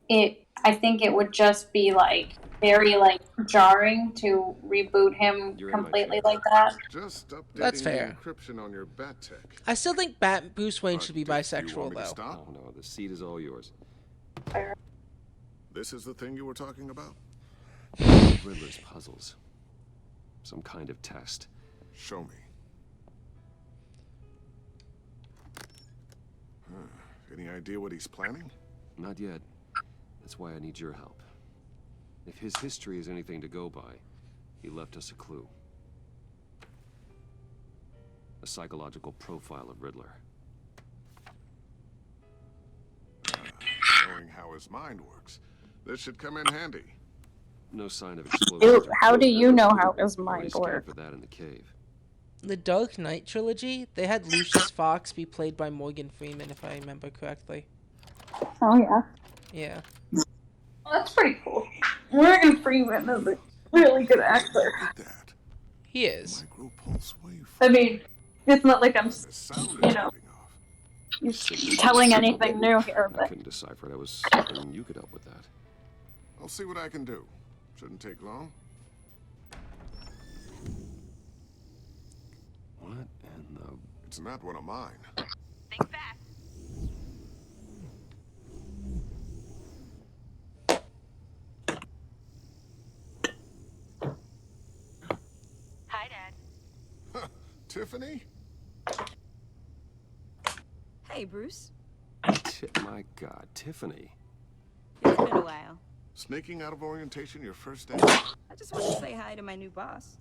I think it would just be, like, very, like, jarring to reboot him completely like that. Just updating That's fair. the encryption on your bat tech. I still think Bruce Wayne should be You want bisexual, me to though. stop? Oh, no, the seat is all yours. This is the thing you were talking about? Riddler's puzzles. Some kind of test. Show me. Any idea what he's planning? Not yet. That's why I need your help. If his history is anything to go by, he left us a clue. A psychological profile of Riddler. Knowing how his mind works. This should come in handy. No sign of explosions. How do you know how his Already mind scanned works? for that in the cave. The Dark Knight trilogy, they had Lucius Fox be played by Morgan Freeman, if I remember correctly. Oh, yeah. Yeah. Well, that's pretty cool. Morgan Freeman is a really good actor. He is. I mean, it's not like I'm, telling anything new here, I but couldn't decipher it. I was hoping you could help with that. I'll see what I can do. Shouldn't take long. What in the... It's not one of mine. Think fast. Hi, Dad. Tiffany? Hey, Bruce. My God, Tiffany. It's been a while. Sneaking out of orientation your first day? I just want to say hi to my new boss.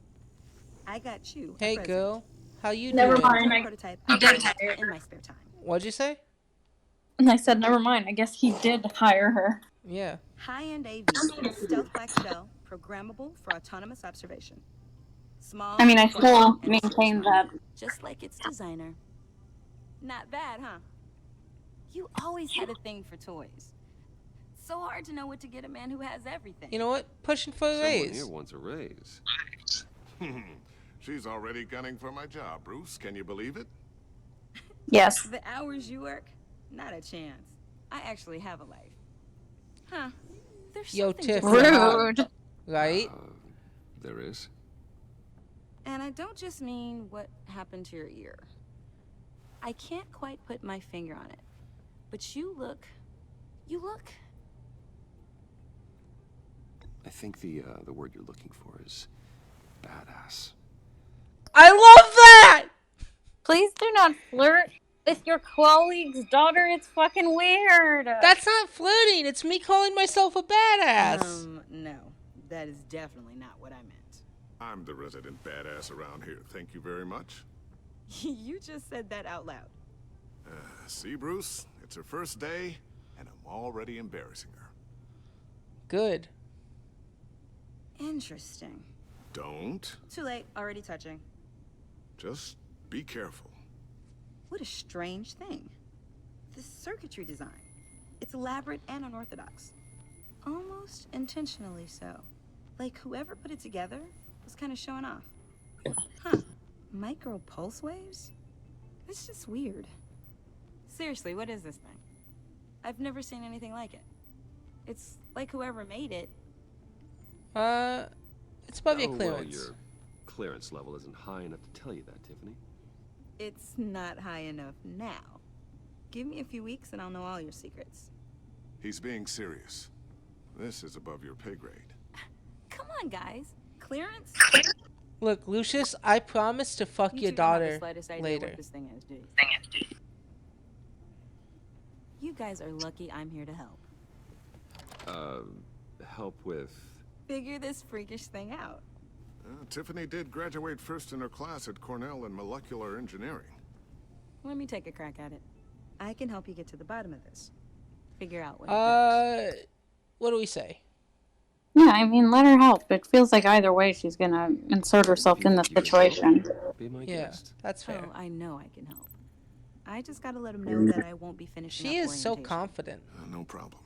I got you. Hey, girl. How you Never doing? mind. Prototype He did hire in her. my spare time. What'd you say? And I said, never mind. I guess he did hire her. Yeah. High-end AV, stealth black shell, programmable for autonomous observation. Small. I mean, I still and maintain that. just like its designer. Not bad, huh? You always had a thing for toys. So hard to know what to get a man who has everything. You know what? Pushing for a Someone raise. here wants a raise. She's already gunning for my job, Bruce. Can you believe it? Yes. The hours you work, not a chance. I actually have a life. Huh. There's Yo, something Tiff. Rude. Right? There is. And I don't just mean what happened to your ear. I can't quite put my finger on it. But you look... I think the word you're looking for is badass. I love that! Please do not flirt with your colleague's daughter. It's fucking weird. That's not flirting. It's me calling myself a badass. No. That is definitely not what I meant. I'm the resident badass around here. Thank you very much. You just said that out loud. See, Bruce? It's her first day, and I'm already embarrassing her. Good. Interesting. Don't. Too late. Already touching. Just be careful. What a strange thing. The circuitry design. It's elaborate and unorthodox. Almost intentionally so. Like whoever put it together was kind of showing off. Huh. Micro pulse waves? It's just weird. Seriously, what is this thing? I've never seen anything like it. It's like whoever made it. It's above your Well, clearance. your clearance level isn't high enough to tell you that, Tiffany. It's not high enough now. Give me a few weeks and I'll know all your secrets. He's being serious. This is above your pay grade. Come on, guys. Clearance? Look, Lucius, I promise to fuck your two don't have the daughter slightest idea later. What this thing is, do you? You guys are lucky I'm here to help. Help with... Figure this freakish thing out. Tiffany did graduate first in her class at Cornell in molecular engineering. Let me take a crack at it. I can help you get to the bottom of this. Figure out what What do we say? Yeah, I mean, let her help. It feels like either way she's gonna insert herself in the situation. Be my Yeah, guest. that's fair. Oh, I know I can help. I just gotta let him know that I won't be finishing She up is so orientation. confident. No problem.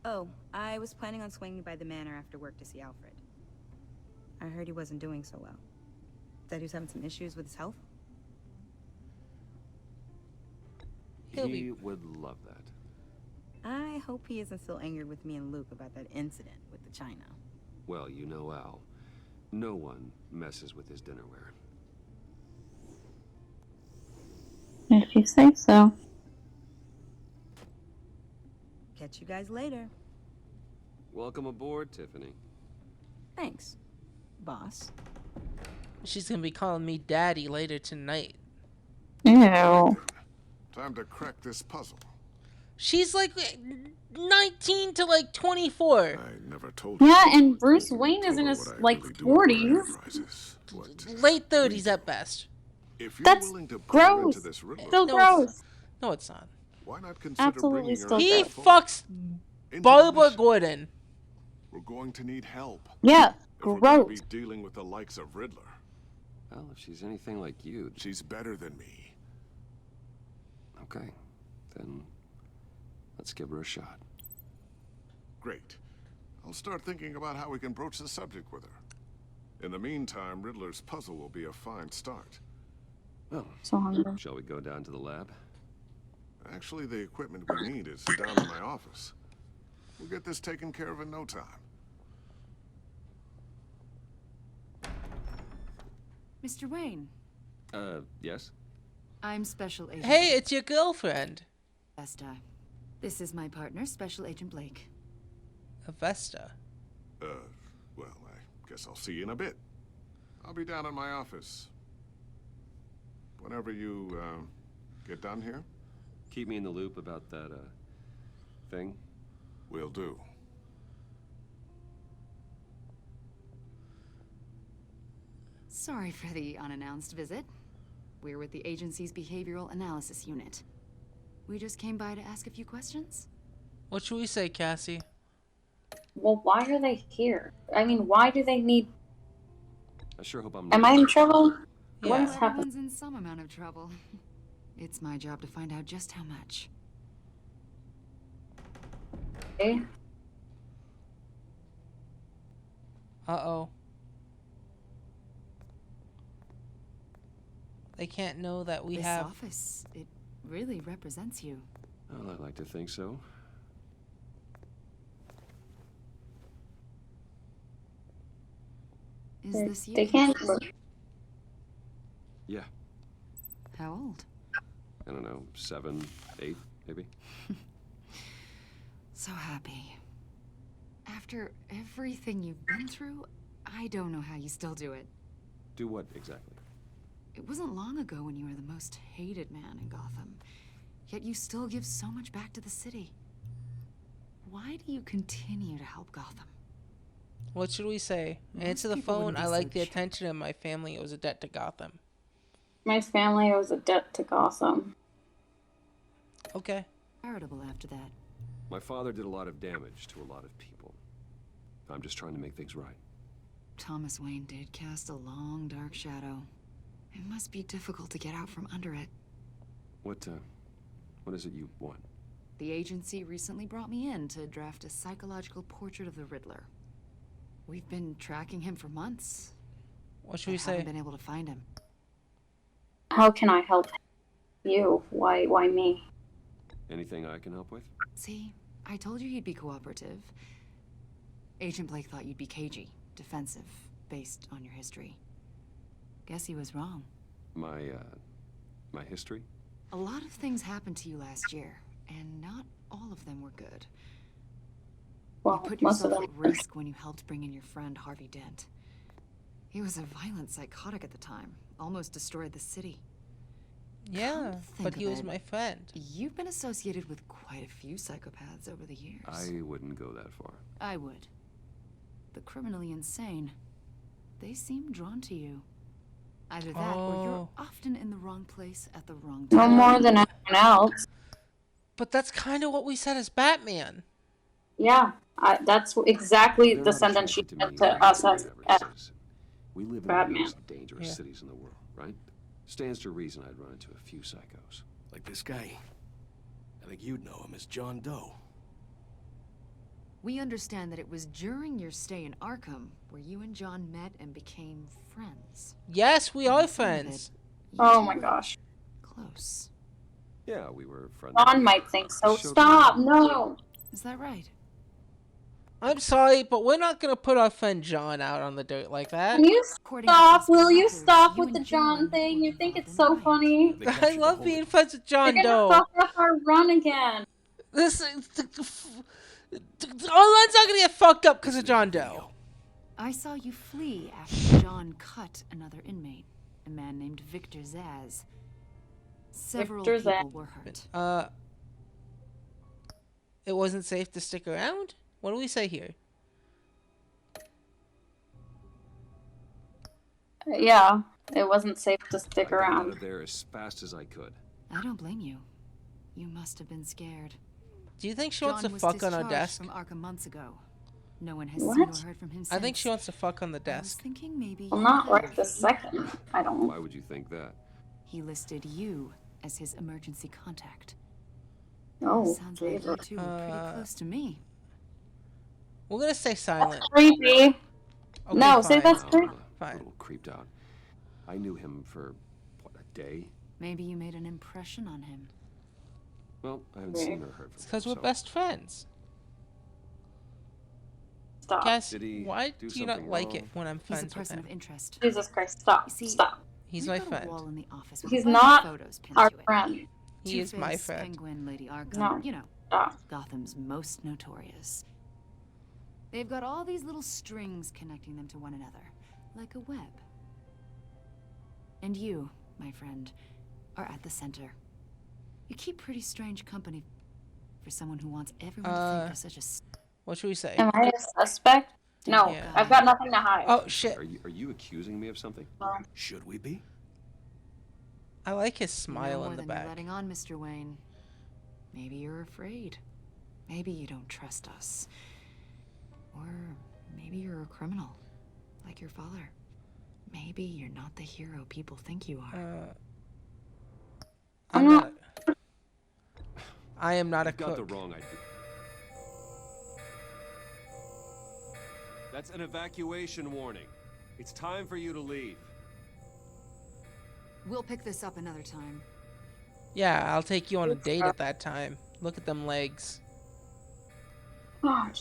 Oh, I was planning on swinging by the manor after work to see Alfred. I heard he wasn't doing so well. Said he was having some issues with his health. He would love that. I hope he isn't still angered with me and Luke about that incident with the china. Well, you know Al. No one messes with his dinnerware. If you say so. Catch you guys later. Welcome aboard, Tiffany. Thanks, boss. She's gonna be calling me daddy later tonight. Ew. Time to crack this puzzle. She's like 19 to like 24. I never told you. Yeah, and Bruce Wayne is in his like 40s. Late 30s at best. If you're That's willing to put her gross. into this Riddler, Still No, gross. No, it's not. why not consider Absolutely bringing her still He gross. fucks into Barbara the mission? Gordon. We're going to need help. Yeah, If we're going to gross. be dealing with the likes of Riddler. Well, if she's anything like you, She's better than me. okay. Then let's give her a shot. Great. I'll start thinking about how we can broach the subject with her. In the meantime, Riddler's puzzle will be a fine start. Well, So hungry. shall we go down to the lab? Actually, the equipment we need is down in my office. We'll get this taken care of in no time. Mr. Wayne, Yes? I'm Special Agent. Hey, it's your girlfriend. Vesta. This is my partner, Special Agent Blake. Vesta. Well, I guess I'll see you in a bit. I'll be down in my office. Whenever you, get done here? Keep me in the loop about that, thing. Will do. Sorry for the unannounced visit. We're with the agency's behavioral analysis unit. We just came by to ask a few questions. What should we say, Cassie? Well, why are they here? I mean, why do they need... I sure hope I'm Am I in trouble? Yeah. What has happened? Everyone's in some amount of trouble. It's my job to find out just how much. Okay. Uh-oh. They can't know that we This have... office, it really represents you. Well, I like to think so. Is this you? They can't... Yeah. How old? I don't know, 7, 8, maybe? So happy. After everything you've been through, I don't know how you still do it. Do what exactly? It wasn't long ago when you were the most hated man in Gotham. Yet you still give so much back to the city. Why do you continue to help Gotham? What should we say? Most Answer the people phone. wouldn't be I so like the attention of my family. It was a debt to Gotham. My family owes a debt to Gotham. Okay. Charitable after that. My father did a lot of damage to a lot of people. I'm just trying to make things right. Thomas Wayne did cast a long, dark shadow. It must be difficult to get out from under it. What is it you want? The agency recently brought me in to draft a psychological portrait of the Riddler. We've been tracking him for months. What should we Haven't say? been able to find him. How can I help you? Why me? Anything I can help with? See, I told you you'd be cooperative. Agent Blake thought you'd be cagey, defensive, based on your history. Guess he was wrong. My history? A lot of things happened to you last year, and not all of them were good. Well, You put most of yourself them. at risk when you helped bring in your friend Harvey Dent. He was a violent psychotic at the time, almost destroyed the city. Yeah, but think he of was it, my friend. You've been associated with quite a few psychopaths over the years. I wouldn't go that far. I would. The criminally insane, they seem drawn to you. Either that, or you're Oh. often in the wrong place at the wrong time. No more than anyone else. But that's kind of what we said as Batman. Yeah, that's exactly They're the not sentence she attracted to said me to us like as every citizen. We live in one of the Batman. most dangerous cities in the world, right? Stands to reason I'd run into a few psychos. Like this guy. I think you'd know him as John Doe. We understand that it was during your stay in Arkham where you and John met and became friends. Yes, we are By the sound of friends. it, you Oh two my were gosh. Close. Yeah, we were friends. John might think so. Showed Stop! me- No! Is that right? I'm sorry, but we're not going to put our friend John out on the dirt like that. Can you According to stop? possible Will you records, stop you with the and John thing? were You think it's involved so in riots. funny? I love being friends with John You're Doe. gonna fuck up our run again. This our line's not going to get fucked up because of John Doe. I saw you flee after John cut another inmate, a man named Victor Zaz. Several people were hurt. It wasn't safe to stick around? What do we say here? Yeah, it wasn't safe to stick I got out around. of there as fast as I could. I don't blame you. You must have been scared. Do you think she John wants to was fuck on our discharged desk? from Arkham months ago. No one has What? seen or heard from him since. I think she wants to fuck on the I was desk. thinking maybe Well, you not had. right this second. I don't. Why would you think that? He listed you as his emergency contact. Oh, Sounds like you two were pretty close to me. We're gonna stay silent. Creepy. Okay, No, say fine. that's I'm creepy. a little creeped out. I knew him for, what, a day? Maybe you made an impression on him. Well, I haven't seen or heard It's from because him, we're so- best friends. Stop. Cass, Did he why do do you not something like wrong? it when I'm He's a friends with person him? of interest. Jesus Christ, stop. See, Stop. He's we've my got a friend. wall in the office with He's a bunch not of photos pinned our to it. friend. He is my Two-Face, friend. Penguin, Lady Arkham. No. You know, Stop. Gotham's most notorious. They've got all these little strings connecting them to one another, like a web. And you, my friend, are at the center. You keep pretty strange company for someone who wants everyone to think you're such a... What should we say? Am I a suspect? No, Yeah. I've got nothing to hide. Oh shit! Are you accusing me of something? Should we be? I like his You know smile more in the than you're back. letting on, Mr. Wayne. Maybe you're afraid. Maybe you don't trust us. Or maybe you're a criminal, like your father. Maybe you're not the hero people think you are. I'm not. I am not a You've got cook. the wrong idea. That's an evacuation warning. It's time for you to leave. We'll pick this up another time. Yeah, I'll take you on a date at that time. Look at them legs. God.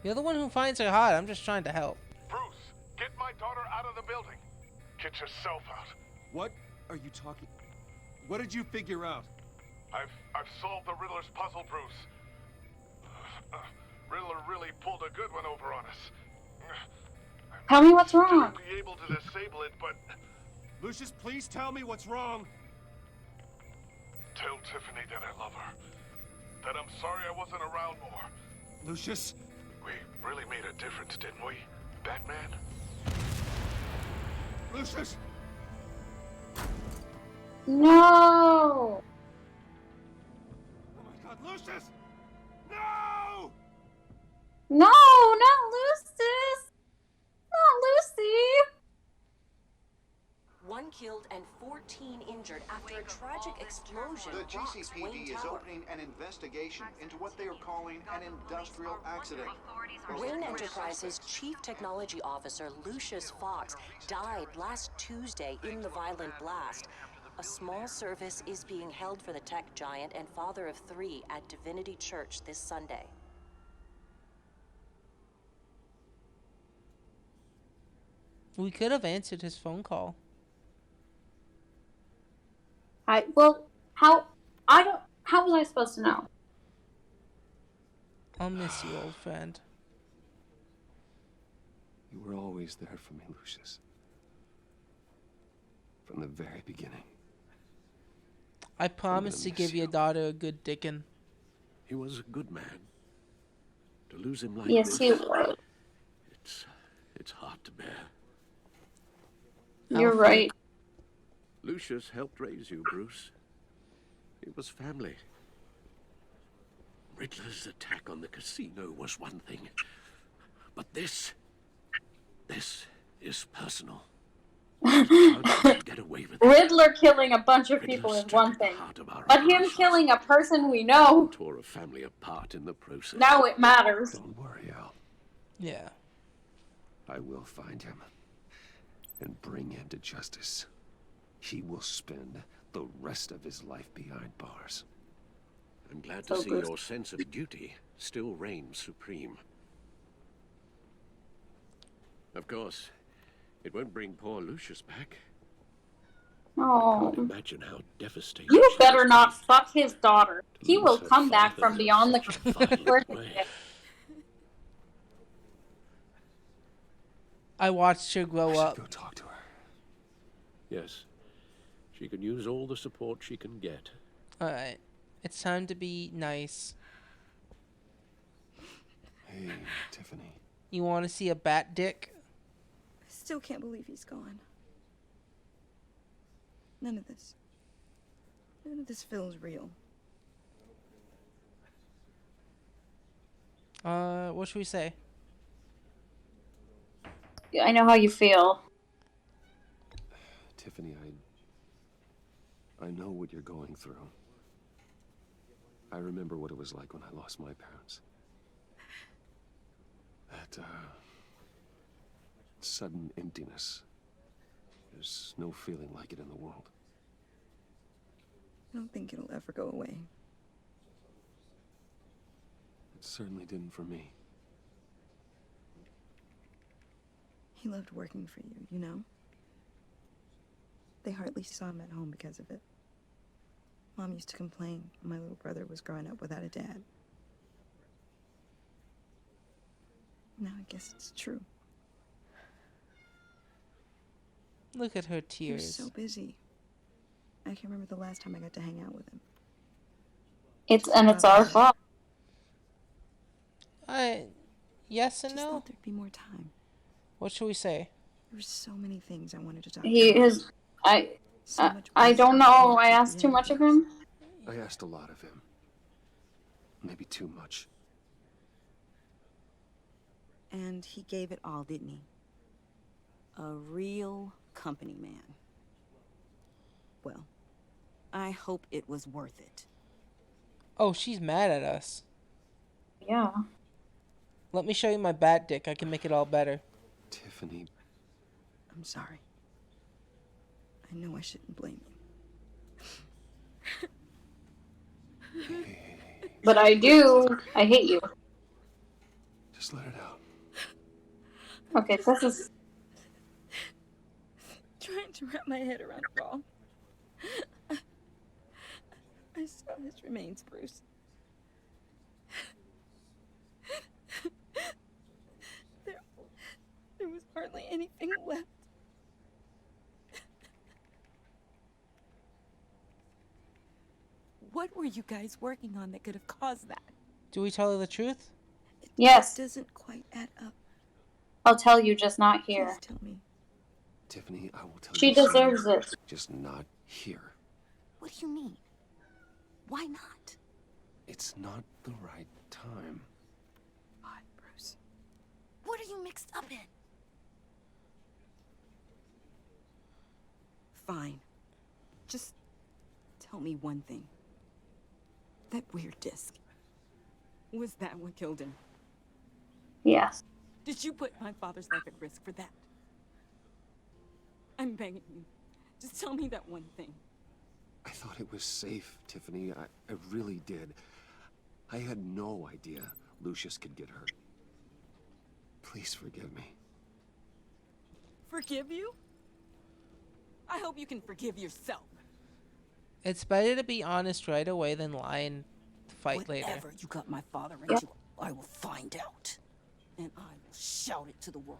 You're the one who finds her hot. I'm just trying to help. Bruce, get my daughter out of the building. Get yourself out. What are you talking? What did you figure out? I've solved the Riddler's puzzle, Bruce. Riddler really pulled a good one over on us. Tell me what's wrong. Be able to disable it, but Lucius, please tell me what's wrong. tell Tiffany that I love her. That I'm sorry I wasn't around more. Lucius? We really made a difference, didn't we, Batman? Lucius! No. Oh my God, Lucius! No! No, not Lucis. Not Lucy. 1 killed and 14 injured after a tragic explosion The rocks Wayne GCPD is Tower. opening an investigation into what they are calling an industrial accident. Wayne Enterprises Chief Technology Officer Lucius Fox died last Tuesday in the violent blast. A small service is being held for the tech giant and father of 3 at Divinity Church this Sunday. We could have answered his phone call. How was I supposed to know? I'll miss you, old friend. You were always there for me, Lucius. From the very beginning. I promise to give your daughter a good dickin'. He was a good man. To lose him like Yes, this, he was. it's hard to bear. You're right. Lucius helped raise you, Bruce. It was family. Riddler's attack on the casino was one thing. But this is personal. How did you get away with it? Riddler killing a bunch of people is one thing, but him killing a person we know, Tore a family apart in the process. now it matters. Don't worry, Al. Yeah. I will find him and bring him to justice. He will spend the rest of his life behind bars. I'm glad to see your sense of duty still reigns supreme. Of course, it won't bring poor Lucius back. Oh. I can't imagine how devastating. You better not fuck his daughter. He will come back from beyond the I watched her grow up. Go talk to her. Yes. She can use all the support she can get. Alright. It's time to be nice. Hey, Tiffany. You want to see a bat dick? I still can't believe he's gone. None of this feels real. What should we say? I know how you feel. Tiffany, I know what you're going through. I remember what it was like when I lost my parents. That, sudden emptiness. There's no feeling like it in the world. I don't think it'll ever go away. It certainly didn't for me. He loved working for you, you know? They hardly saw him at home because of it. Mom used to complain my little brother was growing up without a dad. Now I guess it's true. Look at her He was tears. so busy. I can't remember the last time I got to hang out with him. It's our fault. Yes and Just no. thought there'd be more time. What should we say? There were so many things I wanted to talk I don't know. I asked too much of him. I asked a lot of him. Maybe too much. And he gave it all, didn't he? A real company man. Well, I hope it was worth it. Oh, she's mad at us. Yeah. Let me show you my bat dick. I can make it all better. Tiffany. I'm sorry. I know I shouldn't blame you. But I do. I hate you. Just let it out. Okay, this is... Trying to wrap my head around it all. I saw his remains, Bruce. There was hardly anything left. What were you guys working on that could have caused that? Do we tell her the truth? Yes. It doesn't quite add up. I'll tell you, just not here. Please tell me. Tiffany, I will tell She you. She deserves it. Just not here. What do you mean? Why not? It's not the right time. God, Bruce. What are you mixed up in? Fine. Just tell me one thing. That weird disc. Was that what killed him? Yes. Did you put my father's life at risk for that? I'm begging you. Just tell me that one thing. I thought it was safe, Tiffany. I really did. I had no idea Lucius could get hurt. Please forgive me. Forgive you? I hope you can forgive yourself. It's better to be honest right away than lie and fight later. Whatever you got my father into, I will find out. And I will shout it to the world.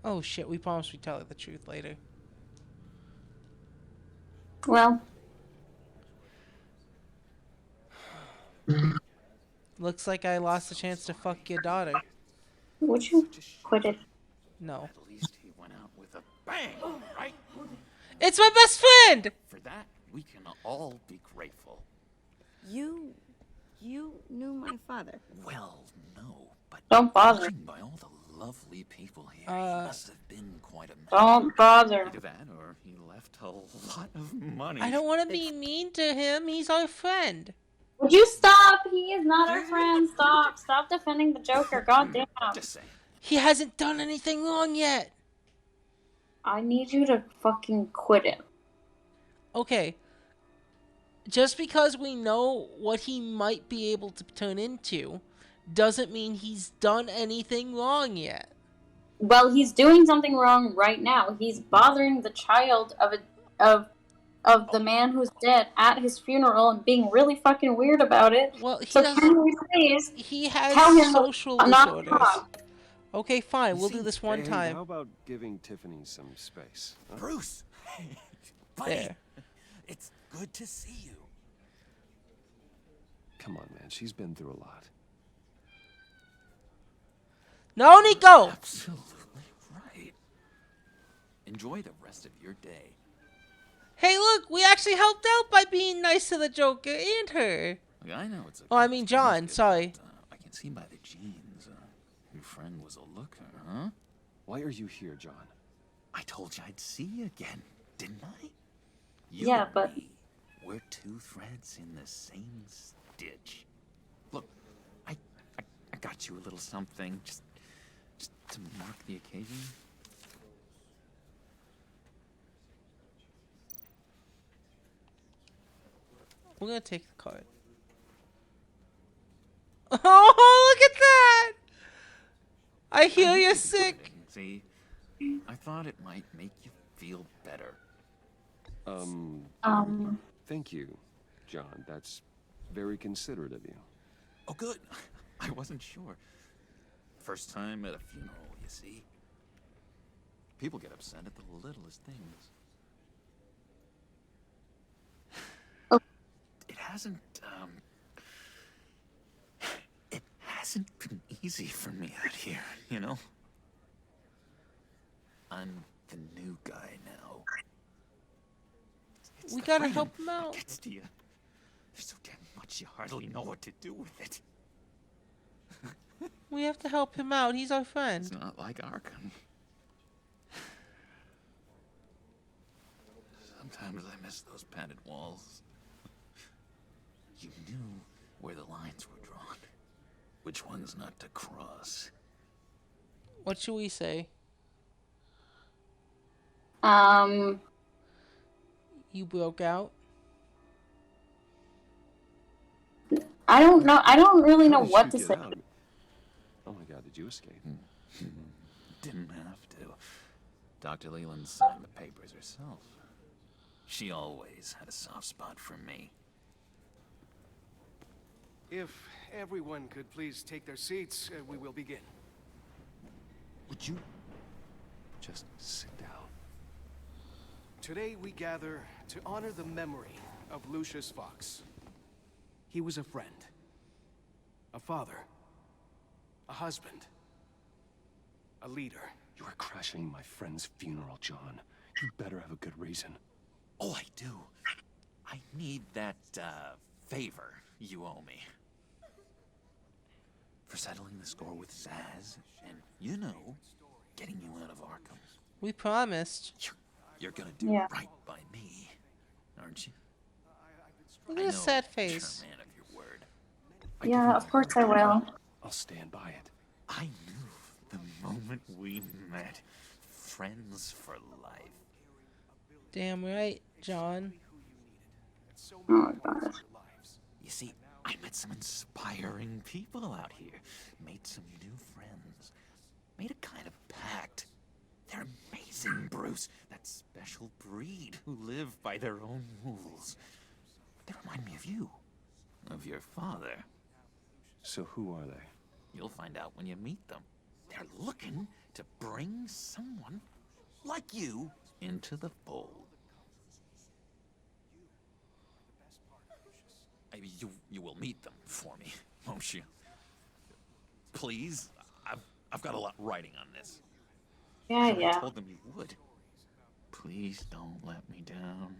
Oh shit, we promised we'd tell her the truth later. Well. Looks like I lost the chance to fuck your daughter. Would you quit it? No. At least he went out with a bang, right? It's my best friend! For that, we can all be grateful. You knew my father. Well, no, but Don't bother. judging by all the lovely people here, he must have been quite a man. Don't bother. Either that or he left a lot of money. I don't want to be mean to him. He's our friend. Would you stop? He is not our friend. Stop. Stop defending the Joker. God damn. Just saying. He hasn't done anything wrong yet. I need you to fucking quit it. Okay. Just because we know what he might be able to turn into doesn't mean he's done anything wrong yet. Well, he's doing something wrong right now. He's bothering the child of the man who's dead at his funeral and being really fucking weird about it. Well, so can we please he has tell him social not disorders. talk? Okay, fine. We'll do this one Hey, time. how about giving Tiffany some space? Huh? Bruce! Buddy! There. It's good to see you. Come on, man. She's been through a lot. No, Nico! Absolutely right. Enjoy the rest of your day. Hey, look, we actually helped out by being nice to the Joker and her. Look, I know it's a Oh, I mean John, sorry. I can see by the jeans. Your friend was a looker, huh? Why are you here, John? I told you I'd see you again, didn't I? Yeah, but We're two threads in the same stitch. Look, I got you a little something, just to mark the occasion. We're gonna take the card. Oh, look at that! I hear you're sick. See, I thought it might make you feel better. Thank you, John. That's very considerate of you. Oh, good. I wasn't sure. First time at a funeral, you see. People get upset at the littlest things. It hasn't been easy for me out here, you know? I'm the new guy now. It's We the gotta freedom help him out. that gets to you. There's so damn much you hardly know what to do with it. We have to help him out. He's our friend. It's not like Arkham. Sometimes I miss those padded walls. You knew where the lines were drawn. Which ones not to cross. What should we say? You broke out? I don't know. I don't really know How did what you to get say. out? Oh my God, did you escape? Didn't have to. Dr. Leland signed the papers herself. She always had a soft spot for me. If everyone could please take their seats, we will begin. Would you just sit down? Today we gather to honor the memory of Lucius Fox. He was a friend, a father, a husband, a leader. You are crashing my friend's funeral, John. You better have a good reason. Oh, I do. I need that, favor you owe me. For settling the score with Zaz, and, you know, getting you out of Arkham. We promised. You're gonna do right by me, aren't you? Look at his sad face. You're a man of your word. Yeah, of course I will. I'll stand by it. I knew the moment we met. Friends for life. Damn right, John. Oh, God. You see, I met some inspiring people out here. Made some new friends. Made a kind of pact. They're amazing, Bruce. That special breed who live by their own rules. They remind me of you. Of your father. So who are they? You'll find out when you meet them. They're looking to bring someone like you into the fold. You will meet them for me, won't you? Please? I've got a lot writing on this. Yeah, I told them you would. Please don't let me down.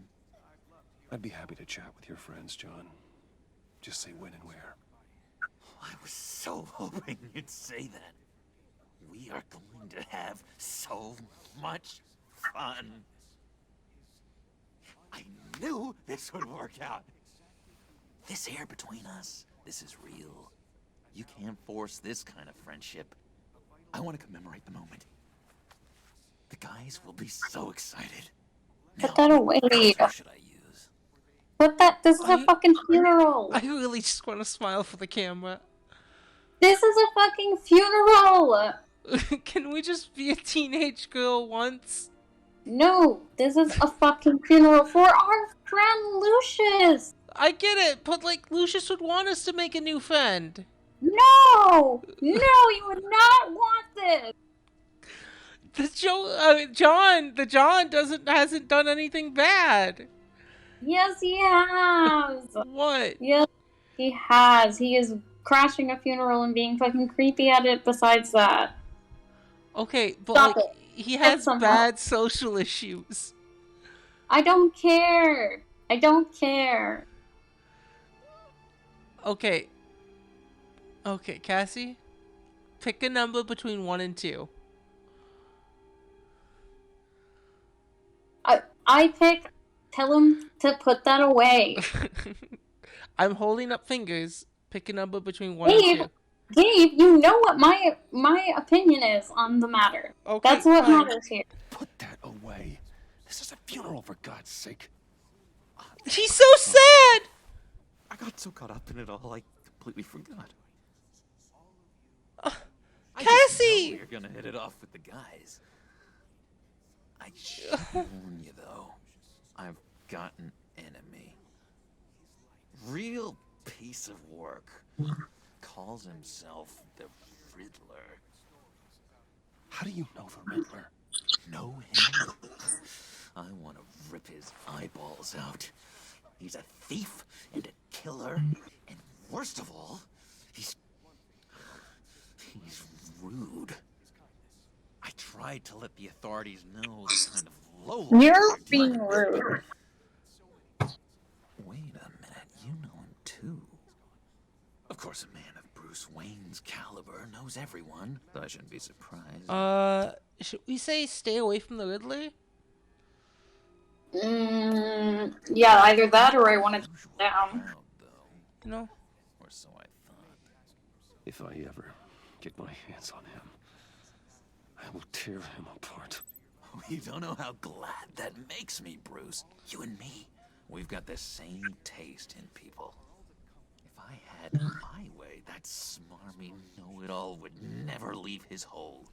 I'd be happy to chat with your friends, John. Just say when and where. I was so hoping you'd say that. We are going to have so much fun. I knew this would work out. This air between us, this is real. You can't force this kind of friendship. I want to commemorate the moment. The guys will be so excited. Put that away. What should I use? Put that. This is a fucking funeral. I really just want to smile for the camera. This is a fucking funeral. Can we just be a teenage girl once? No, this is a fucking funeral for our friend Lucius. I get it, but like Lucius would want us to make a new friend. No! No, you would not want this! The John hasn't done anything bad. Yes, he has! What? Yes, he has. He is crashing a funeral and being fucking creepy at it besides that. Okay, but Stop like, it. he Get has some bad help. social issues. I don't care. I don't care. Okay. Okay, Cassie, pick a number between 1 and 2. I pick, tell him to put that away. I'm holding up fingers. Pick a number between 1 and 2. Gabe, you know what my opinion is on the matter. Okay, that's what fine. matters here. Put that away. This is a funeral, for God's sake. He's so sad! I got so caught up in it all, I completely forgot. Cassie! You're gonna hit it off with the guys. I should warn you, though. I've got an enemy. Real piece of work. Calls himself the Riddler. How do you know the Riddler? Know him? I want to rip his eyeballs out. He's a thief and a killer, and worst of all, he's rude. I tried to let the authorities know the kind of lowlife You're they're being dealing with, rude. Wait a minute, you know him too. Of course, a man of Bruce Wayne's caliber knows everyone, so I shouldn't be surprised. Should we say stay away from the Riddler? Yeah, either that or I want to down. No. Or so I thought. If I ever get my hands on him, I will tear him apart. You don't know how glad that makes me, Bruce. You and me, we've got the same taste in people. If I had my way, that smarmy know-it-all would never leave his hole.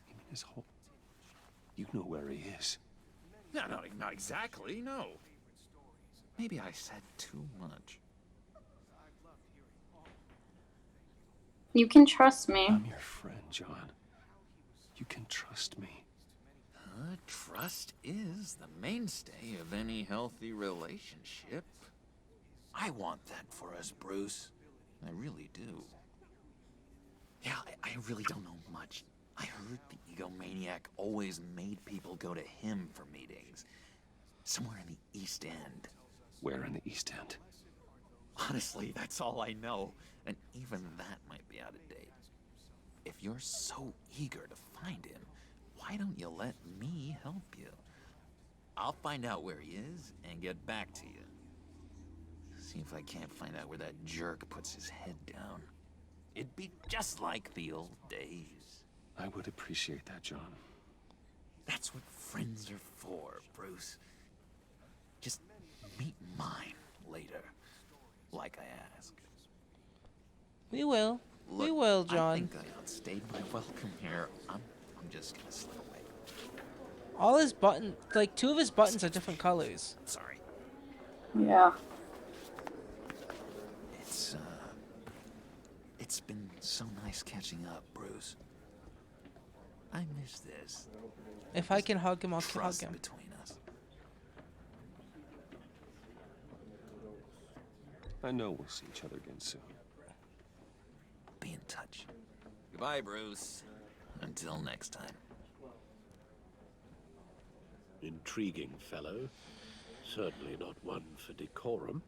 You mean his hole? You know where he is. No, not exactly, no. Maybe I said too much. You can trust me. I'm your friend, John. You can trust me. Trust is the mainstay of any healthy relationship. I want that for us, Bruce. I really do. Yeah, I really don't know much. I heard the egomaniac always made people go to him for meetings. Somewhere in the East End. Where in the East End? Honestly, that's all I know. And even that might be out of date. If you're so eager to find him, why don't you let me help you? I'll find out where he is and get back to you. See if I can't find out where that jerk puts his head down. It'd be just like the old days. I would appreciate that, John. That's what friends are for, Bruce. Just meet mine later, like I asked. We will. Look, we will, John. I think I outstayed my welcome here. I'm just gonna slip away. All his buttons, like 2 of his buttons are different colors. Sorry. Yeah. It's been so nice catching up, Bruce. I miss this. If I can hug him, I'll hug Trust him. between us. I know we'll see each other again soon. Be in touch. Goodbye, Bruce. Until next time. Intriguing fellow. Certainly not one for decorum.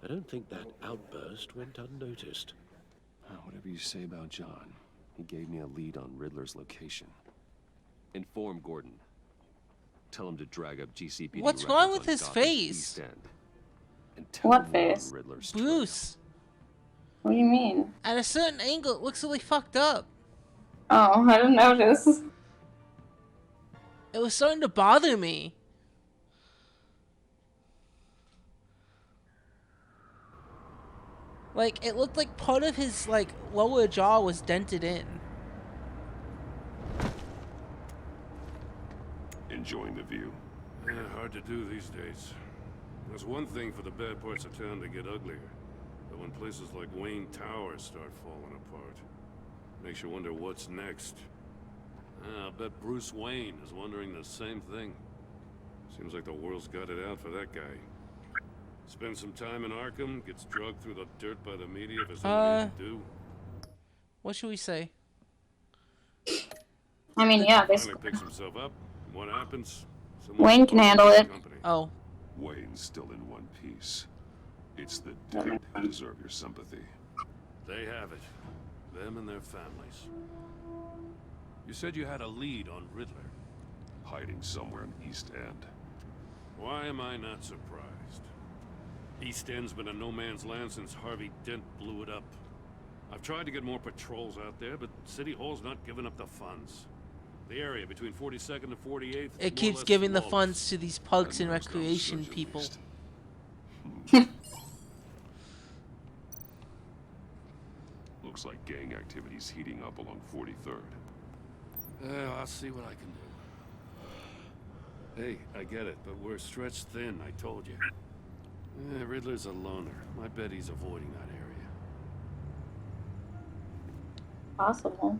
I don't think that outburst went unnoticed. Whatever you say about John, he gave me a lead on Riddler's location. Inform Gordon. Tell him to drag up GCPD. What's wrong with his face? And tell What him we're on face? Riddler's Bruce. What do you mean? At a certain angle, it looks really fucked up. Oh, I didn't notice. It was starting to bother me. Like, it looked like part of his, like, lower jaw was dented in. Enjoying the view. Hard to do these days. There's one thing for the bad parts of town to get uglier, but when places like Wayne Tower start falling apart, makes you wonder what's next. I bet Bruce Wayne is wondering the same thing. Seems like the world's got it out for that guy. Spends some time in Arkham, gets drugged through the dirt by the media for something he didn't do. What should we say? I mean, yeah, Finally basically. picks himself up. What happens? Wayne can handle it. Oh. Wayne's still in one piece. It's the dead who deserve your sympathy. They have it. Them and their families. You said you had a lead on Riddler. Hiding somewhere in East End. Why am I not surprised? East End's been a no man's land since Harvey Dent blew it up. I've tried to get more patrols out there, but City Hall's not giving up the funds. The area between 42nd and 48th... It keeps giving the funds to these parks and recreation people. Looks like gang activity's heating up along 43rd. Yeah, I'll see what I can do. Hey, I get it, but we're stretched thin, I told you. Riddler's a loner. I bet he's avoiding that area. Possible.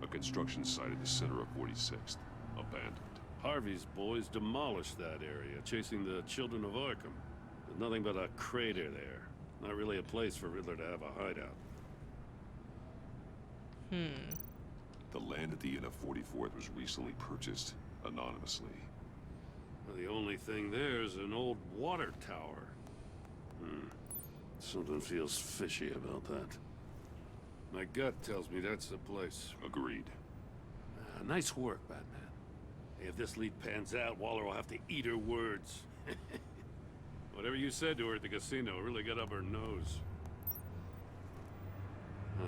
A construction site at the center of 46th. Abandoned. Harvey's boys demolished that area, chasing the children of Arkham. There's nothing but a crater there. Not really a place for Riddler to have a hideout. The land at the end of 44th was recently purchased anonymously. Well, the only thing there is an old water tower. Something feels fishy about that. My gut tells me that's the place. Agreed. Nice work, Batman. If this lead pans out, Waller will have to eat her words. Whatever you said to her at the casino really got up her nose.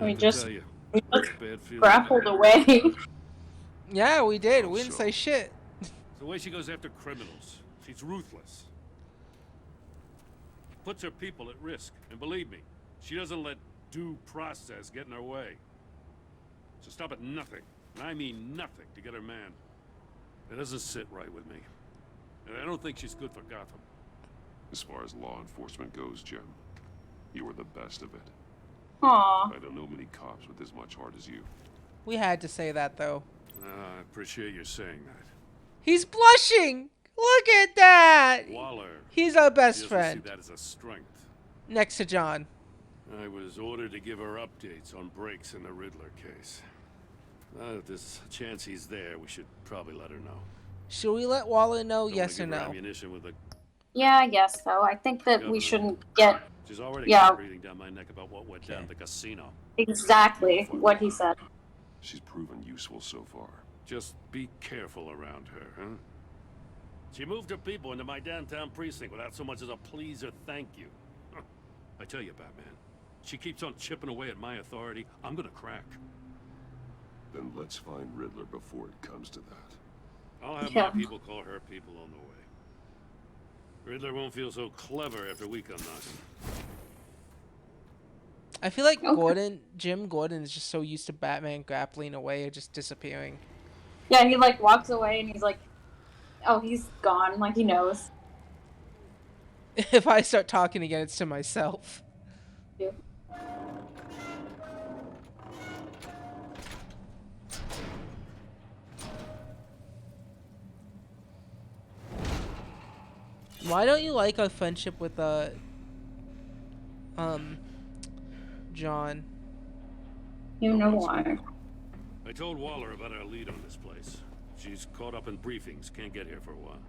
We just grappled away. Yeah, we did. We didn't say shit. It's the way she goes after criminals. She's ruthless. Puts her people at risk. And believe me, she doesn't let due process get in her way. So stop at nothing, and I mean nothing, to get her man. It doesn't sit right with me. And I don't think she's good for Gotham. As far as law enforcement goes, Jim, you were the best of it. Aww. I don't know many cops with as much heart as you. We had to say that, though. I appreciate you saying that. He's blushing! Look at that! Waller. He's our best She friend. doesn't see that as a strength. Next to John. I was ordered to give her updates on breaks in the Riddler case. If there's a chance he's there, we should probably let her know. Should we let Waller know, Don't yes or wanna give her no? ammunition with the Yeah, I guess so. I think that we shouldn't get... She's already Yeah. breathing down my neck about what went down at the casino. Exactly what he said. She's proven useful so far. Just be careful around her, huh? She moved her people into my downtown precinct without so much as a please or thank you. I tell you, Batman, she keeps on chipping away at my authority, I'm gonna crack. Then let's find Riddler before it comes to that. I'll have my people call her people on the way. Riddler won't feel so clever after we come knocking. I feel like Jim Gordon is just so used to Batman grappling away or just disappearing. Yeah, he like walks away and he's like, oh, he's gone. Like he knows. If I start talking again, it's to myself. Yeah. Why don't you like our friendship with John? You know why. I told Waller about our lead on this place. She's caught up in briefings, can't get here for a while.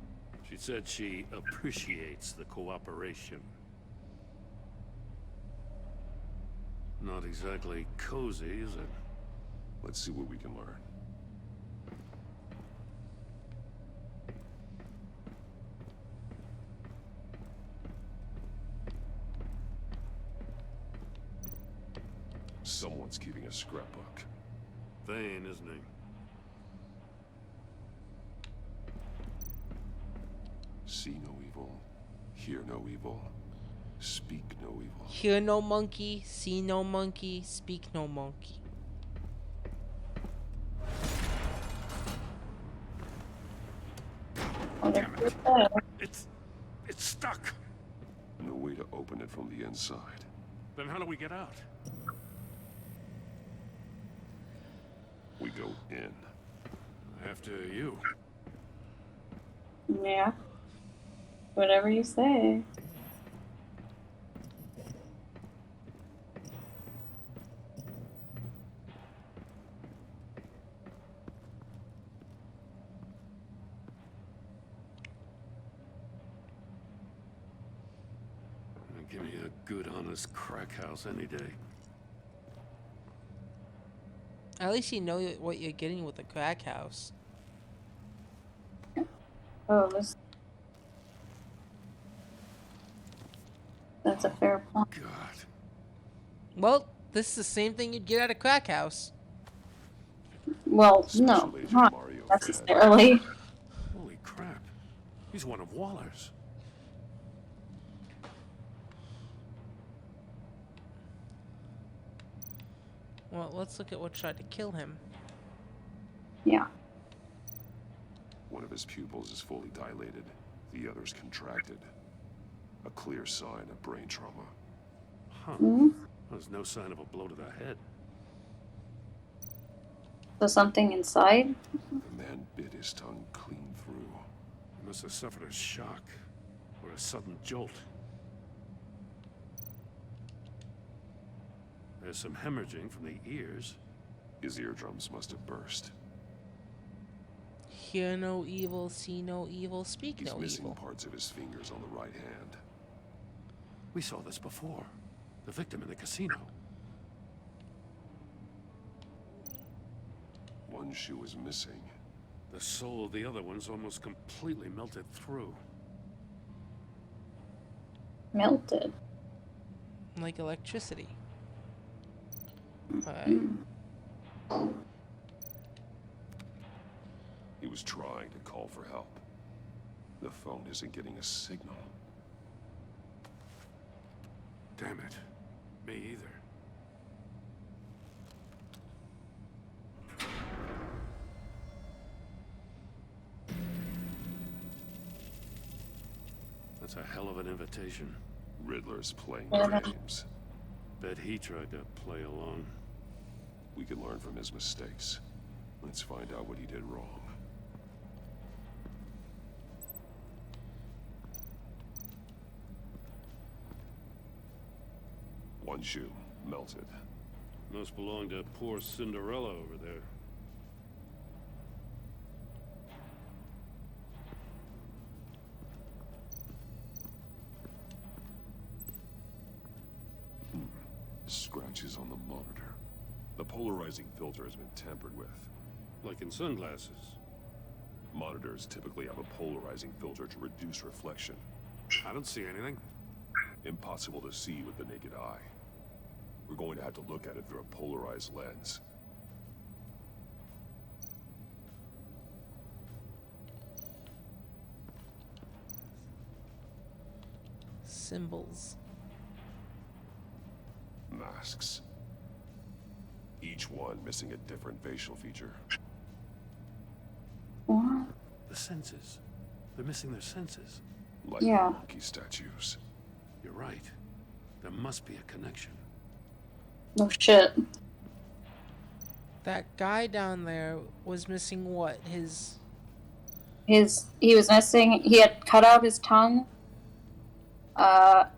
She said she appreciates the cooperation. Not exactly cozy, is it? Let's see what we can learn. Someone's keeping a scrapbook. Vain, isn't he? See no evil, hear no evil, speak no evil. Hear no monkey, see no monkey, speak no monkey. It's stuck. No way to open it from the inside. Then how do we get out? We go in. After you. Yeah. Whatever you say. Give me a good, honest crack house any day. At least you know what you're getting with the crack house. Oh, that's a fair point. God. Well, this is the same thing you'd get at a crack house. Well, no, not necessarily. Holy crap. He's one of Waller's. Well, let's look at what tried to kill him. Yeah. One of his pupils is fully dilated. The other's contracted. A clear sign of brain trauma. Huh. Mm-hmm. There's no sign of a blow to the head. So something inside? The man bit his tongue clean through. He must have suffered a shock or a sudden jolt. There's some hemorrhaging from the ears. His eardrums must have burst. Hear no evil, see no evil, speak He's no missing evil. parts of his fingers on the right hand. We saw this before. The victim in the casino. One shoe is missing. The sole of the other one's almost completely melted through. Melted. Like electricity. Alright. He was trying to call for help. The phone isn't getting a signal. Damn it. Me either. That's a hell of an invitation. Riddler's playing games. Bet he tried to play along. We can learn from his mistakes. Let's find out what he did wrong. One shoe, melted. Must belong to poor Cinderella over there. Scratches on the monitor. The polarizing filter has been tampered with. Like in sunglasses. Monitors typically have a polarizing filter to reduce reflection. I don't see anything. Impossible to see with the naked eye. We're going to have to look at it through a polarized lens. Symbols. Masks. Each one missing a different facial feature. What? The senses. They're missing their senses. Like Yeah. monkey statues. You're right. There must be a connection. No shit. That guy down there was missing what? He was missing, he had cut out his tongue.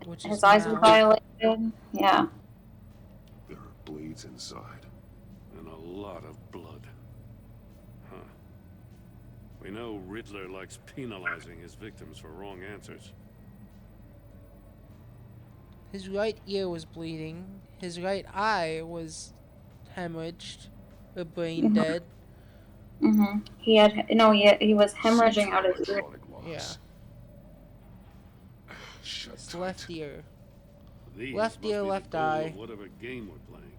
Which his is eyes were mouth. dilated. Yeah. There are blades inside. And a lot of blood. Huh. We know Riddler likes penalizing his victims for wrong answers. His right ear was bleeding. His right eye was hemorrhaged. Or brain dead. Mm-hmm. He was hemorrhaging out his ear. Yeah. His left ear. These Left must ear, be left the goal eye. of whatever game we're playing.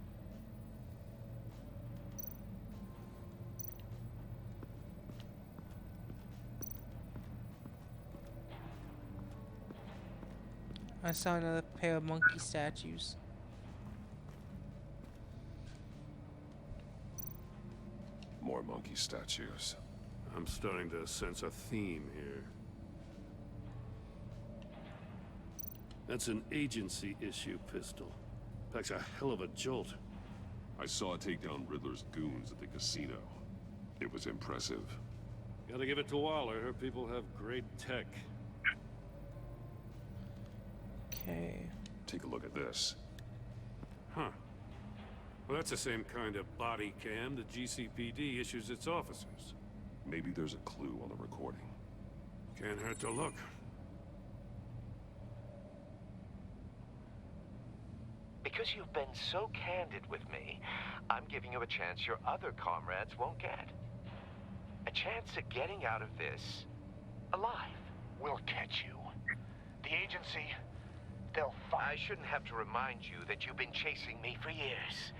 I saw another pair of monkey statues. More monkey statues. I'm starting to sense a theme here. That's an agency-issue pistol. Packs a hell of a jolt. I saw it take down Riddler's goons at the casino. It was impressive. Gotta give it to Waller. Her people have great tech. Okay. Take a look at this. Huh. Well, that's the same kind of body cam the GCPD issues its officers. Maybe there's a clue on the recording. Can't hurt to look. Because you've been so candid with me, I'm giving you a chance your other comrades won't get. A chance at getting out of this alive. We'll catch you. The agency, they'll find... I shouldn't have to remind you that you've been chasing me for years.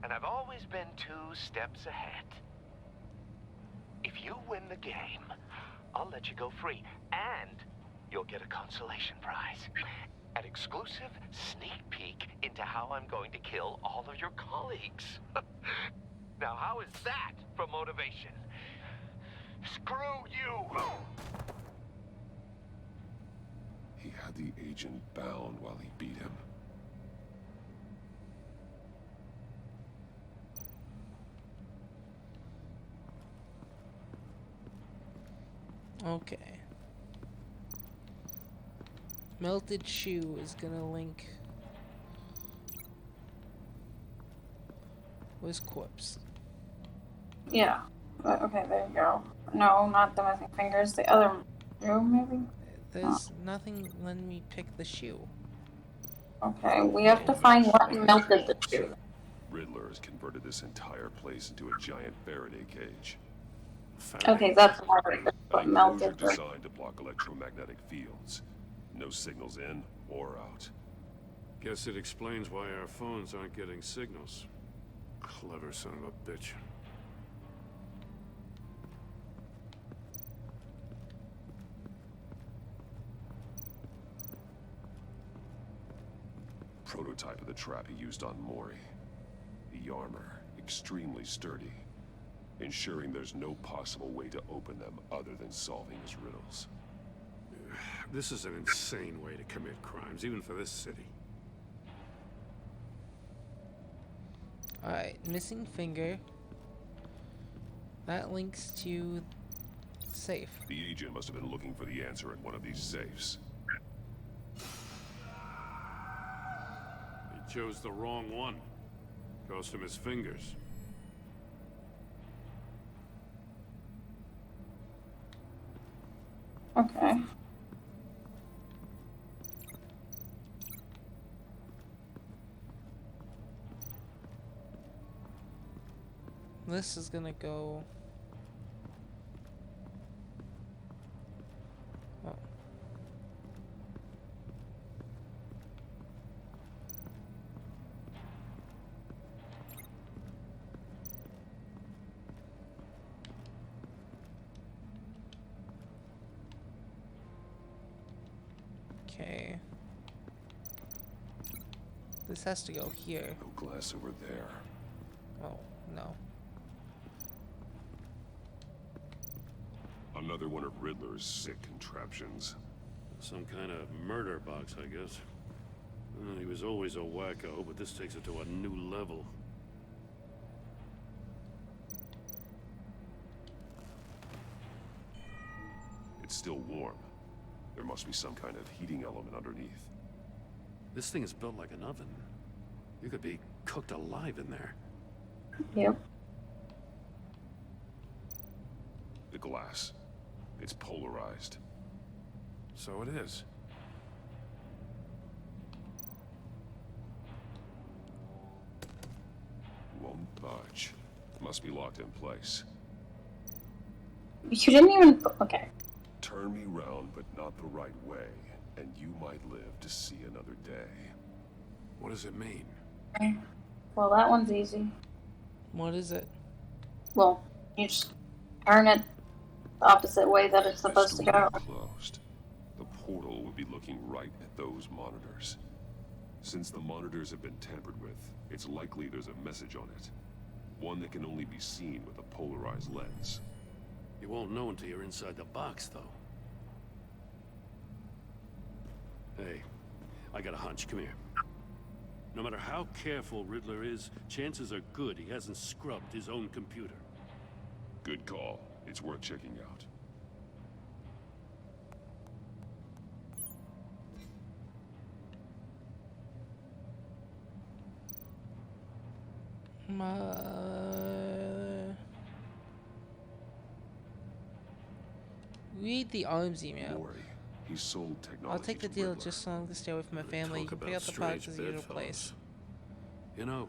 And I've always been 2 steps ahead. If you win the game, I'll let you go free. And you'll get a consolation prize. An exclusive sneak peek into how I'm going to kill all of your colleagues. Now, how is that for motivation? Screw you! He had the agent bound while he beat him. Okay. Melted shoe is gonna link with corpse. Yeah. Okay, there you go. No, not the missing fingers. The other room, maybe? There's nothing letting me pick the shoe. Okay, we have to find what melted the shoe. Riddler has converted this entire place into a giant Faraday cage. Okay, that's what An melted enclosure the... designed to block electromagnetic fields. No signals in or out. Guess it explains why our phones aren't getting signals. Clever son of a bitch. Prototype of the trap he used on Mori. The armor, extremely sturdy, ensuring there's no possible way to open them other than solving his riddles. This is an insane way to commit crimes, even for this city. Alright, missing finger. That links to safe. The agent must have been looking for the answer in one of these safes. He chose the wrong one. Cost him his fingers. Okay. This is gonna go... Oh. Okay. This has to go here. No glass over there. Oh, no. Another one of Riddler's sick contraptions. Some kind of murder box, I guess. He was always a wacko, but this takes it to a new level. It's still warm. There must be some kind of heating element underneath. This thing is built like an oven. You could be cooked alive in there. Yep. The glass. It's polarized. So it is. Won't budge. Must be locked in place. You didn't even... Okay. Turn me round, but not the right way, and you might live to see another day. What does it mean? Okay. Well, that one's easy. What is it? Well, you just turn it the opposite way that it's supposed to go. Closed. The portal would be looking right at those monitors. Since the monitors have been tampered with, it's likely there's a message on it. One that can only be seen with a polarized lens. You won't know until you're inside the box, though. Hey, I got a hunch. Come here. No matter how careful Riddler is, chances are good he hasn't scrubbed his own computer. Good call. It's worth checking out. Read the arms email. Mori, he sold technology. I'll take the to deal Riddler. just so long to stay away from my family. You can pick up the products at the usual place. You know,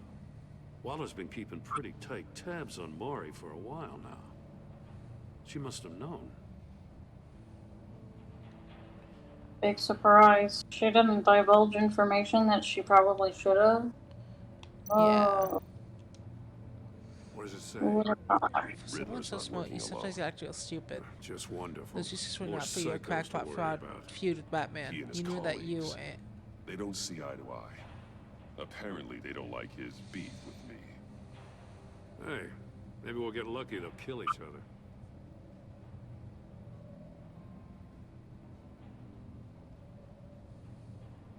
Waller's been keeping pretty tight tabs on Mori for a while now. She must have known. Big surprise. She didn't divulge information that she probably should have. Oh. What does it say? Someone so smart, you sometimes act real stupid. Just wonderful. Those uses were More not for your psychos to crackpot worry fraud about. feud with Batman. He and his You knew that you colleagues. and... They don't see eye to eye. Apparently, they don't like his beef with me. Hey, maybe we'll get lucky. They'll kill each other.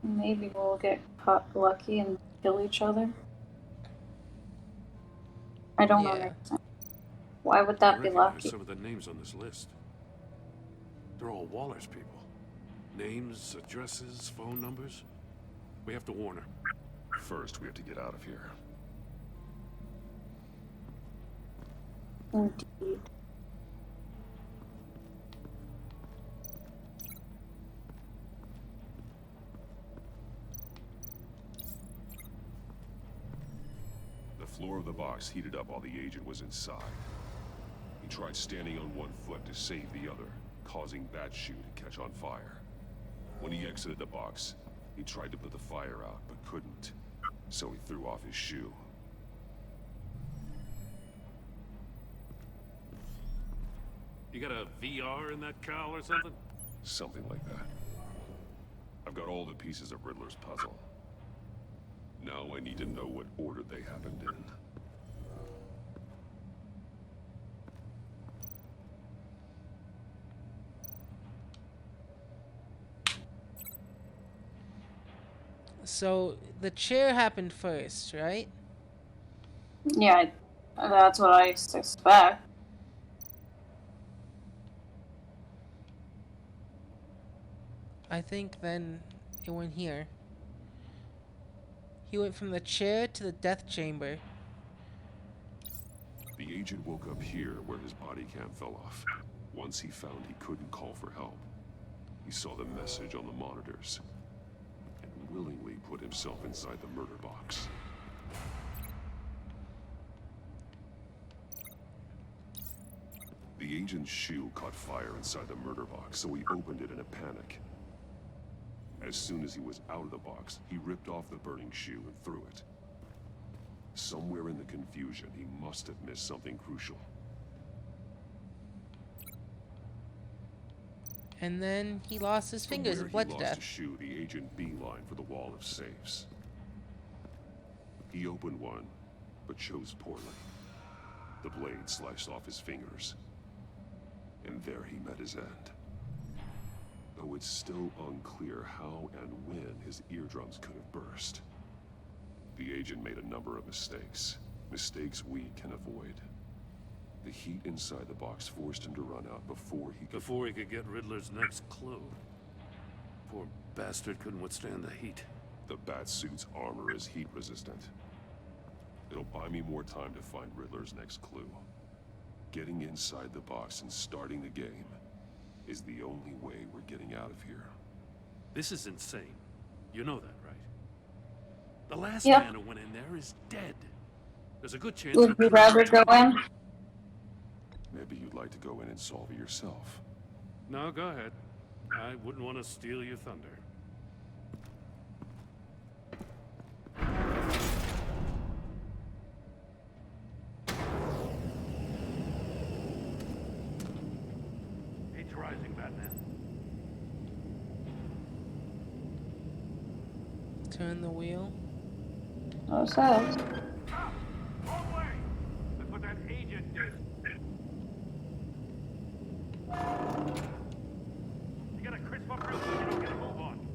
Maybe we'll get caught lucky and kill each other. I don't understand. Why would that be Recognize lucky? some of the names on this list. They're all Waller's people. Names, addresses, phone numbers. We have to warn her. First, we have to get out of here. Indeed. The floor of the box heated up while the agent was inside. He tried standing on one foot to save the other, causing that shoe to catch on fire. When he exited the box, he tried to put the fire out, but couldn't. So he threw off his shoe. You got a VR in that cowl or something? Something like that. I've got all the pieces of Riddler's puzzle. Now I need to know what order they happened in. So, the chair happened first, right? Yeah, that's what I suspect. I think then it went here. He went from the chair to the death chamber. The agent woke up here where his body cam fell off. Once he found he couldn't call for help, he saw the message on the monitors and willingly put himself inside the murder box. The agent's shoe caught fire inside the murder box, so he opened it in a panic. As soon as he was out of the box, he ripped off the burning shoe and threw it. Somewhere in the confusion, he must have missed something crucial. And then he lost his fingers and bled to He lost death. a shoe, the agent beeline for the wall of safes. He opened one, but chose poorly. The blade sliced off his fingers. And there he met his end. Though it's still unclear how and when his eardrums could have burst. The agent made a number of mistakes. Mistakes we can avoid. The heat inside the box forced him to run out before he could get Riddler's next clue. Poor bastard couldn't withstand the heat. The Batsuit's armor is heat resistant. It'll buy me more time to find Riddler's next clue. Getting inside the box and starting the game is the only way we're getting out of here. This is insane. You know that, right? The last Yep. man who went in there is dead. There's a good chance. Would you rather go in? Maybe you'd like to go in and solve it yourself. No, go ahead. I wouldn't want to steal your thunder. Heat's rising, Batman. Turn the wheel. No sense. Wrong way! That's what that agent did. You gotta crisp up real quick, you don't get a move on.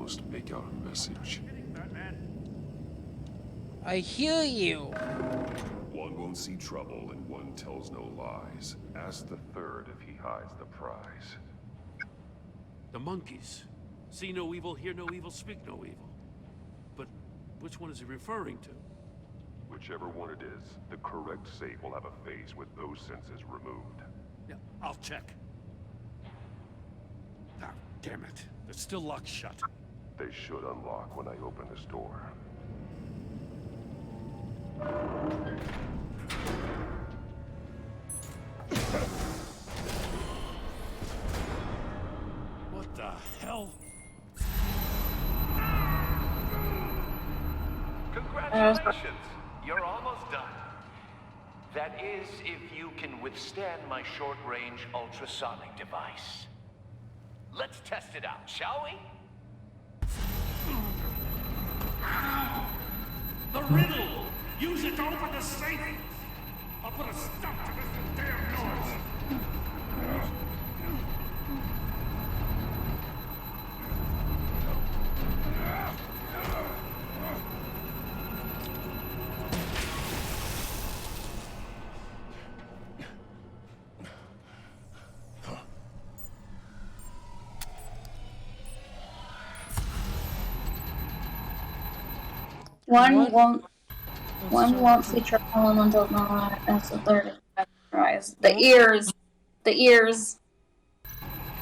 almost make out a message. I hear you. One won't see trouble and one tells no lies. Ask the third if he hides the prize. The monkeys. See no evil, hear no evil, speak no evil. But which one is he referring to? Whichever one it is, the correct safe will have a face with those senses removed. Yeah, I'll check. Ah, damn it. They're still locked shut. They should unlock when I open this door. What the hell? Congratulations! You're almost done. That is, if you can withstand my short-range ultrasonic device. Let's test it out, shall we? The riddle! Use it to open the safe! I'll put a stop to this damn noise! One won't see trouble until not as the third tries. The ears.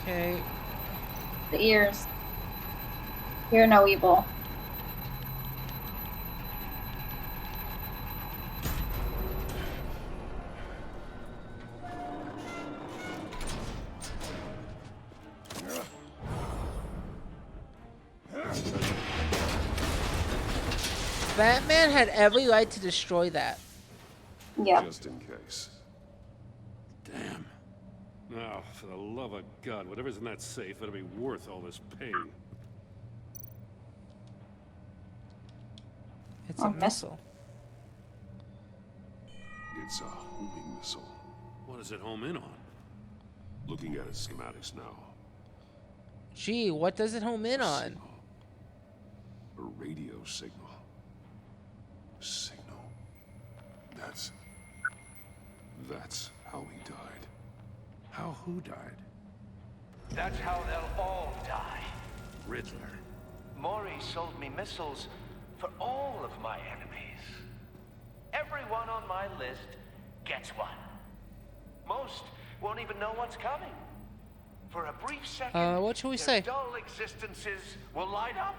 Okay. The ears. Hear no evil. Batman had every right to destroy that. Yeah. Just in case. Damn. Now, for the love of God, whatever's in that safe better be worth all this pain. It's a missile. It's a homing missile. What does it home in on? Looking at its schematics now. Gee, what does it home in on? A radio signal. That's how he died. How who died? That's how they'll all die. Riddler. Mori sold me missiles for all of my enemies. Everyone on my list gets one. Most won't even know what's coming. For a brief second, what should we their say? dull existences will light up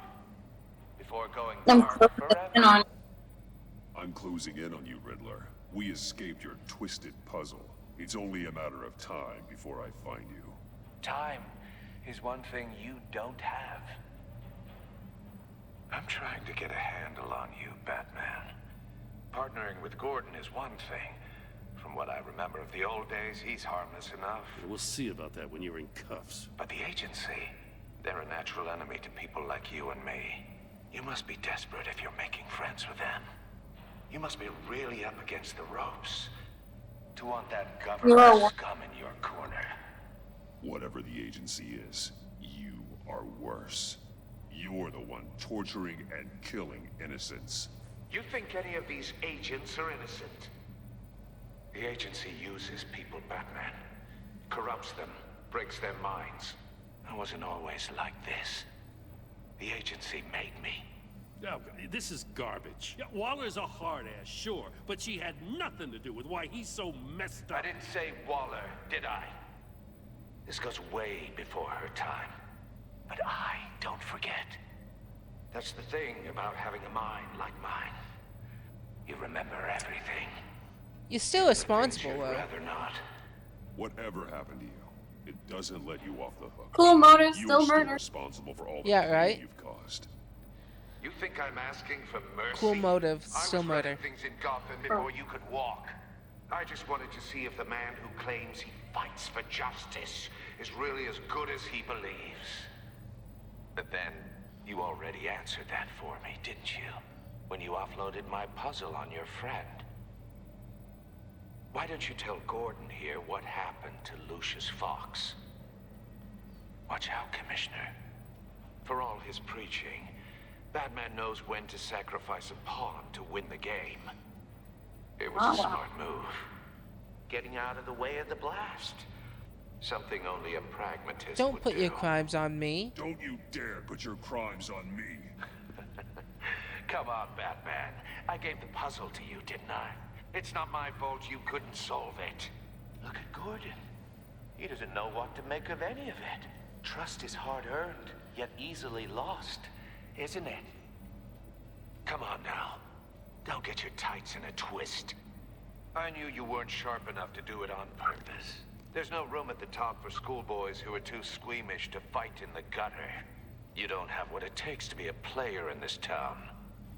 before going I'm dark forever. I'm closing in on you, Riddler. We escaped your twisted puzzle. It's only a matter of time before I find you. Time is one thing you don't have. I'm trying to get a handle on you, Batman. Partnering with Gordon is one thing. From what I remember of the old days, he's harmless enough. We'll see about that when you're in cuffs. But the agency, they're a natural enemy to people like you and me. You must be desperate if you're making friends with them. You must be really up against the ropes to want that government scum in your corner. Whatever the agency is, you are worse. You're the one torturing and killing innocents. You think any of these agents are innocent? The agency uses people, Batman. Corrupts them, breaks their minds. I wasn't always like this. The agency made me. Oh, this is garbage. Yeah, Waller's a hard-ass, sure, but she had nothing to do with why he's so messed up. I didn't say Waller, did I? This goes way before her time. But I don't forget. That's the thing about having a mind like mine. You remember everything. You're still responsible, You'd though. rather not. Whatever happened to you, it doesn't let you off the hook. Cool motive, You still are murder. responsible for all the Yeah, pain right? you've caused. You think I'm asking for mercy? Cool motive, still I was murder. running things in Gotham before you could walk. I just wanted to see if the man who claims he fights for justice is really as good as he believes. But then, you already answered that for me, didn't you? When you offloaded my puzzle on your friend. Why don't you tell Gordon here what happened to Lucius Fox? Watch out, Commissioner. For all his preaching, Batman knows when to sacrifice a pawn to win the game. It was a smart move. Getting out of the way of the blast. Something only a pragmatist Don't would put do. your crimes on me. Don't you dare put your crimes on me. Come on, Batman. I gave the puzzle to you, didn't I? It's not my fault you couldn't solve it. Look at Gordon. He doesn't know what to make of any of it. Trust is hard-earned, yet easily lost, isn't it? Come on now. Don't get your tights in a twist. I knew you weren't sharp enough to do it on purpose. There's no room at the top for schoolboys who are too squeamish to fight in the gutter. You don't have what it takes to be a player in this town.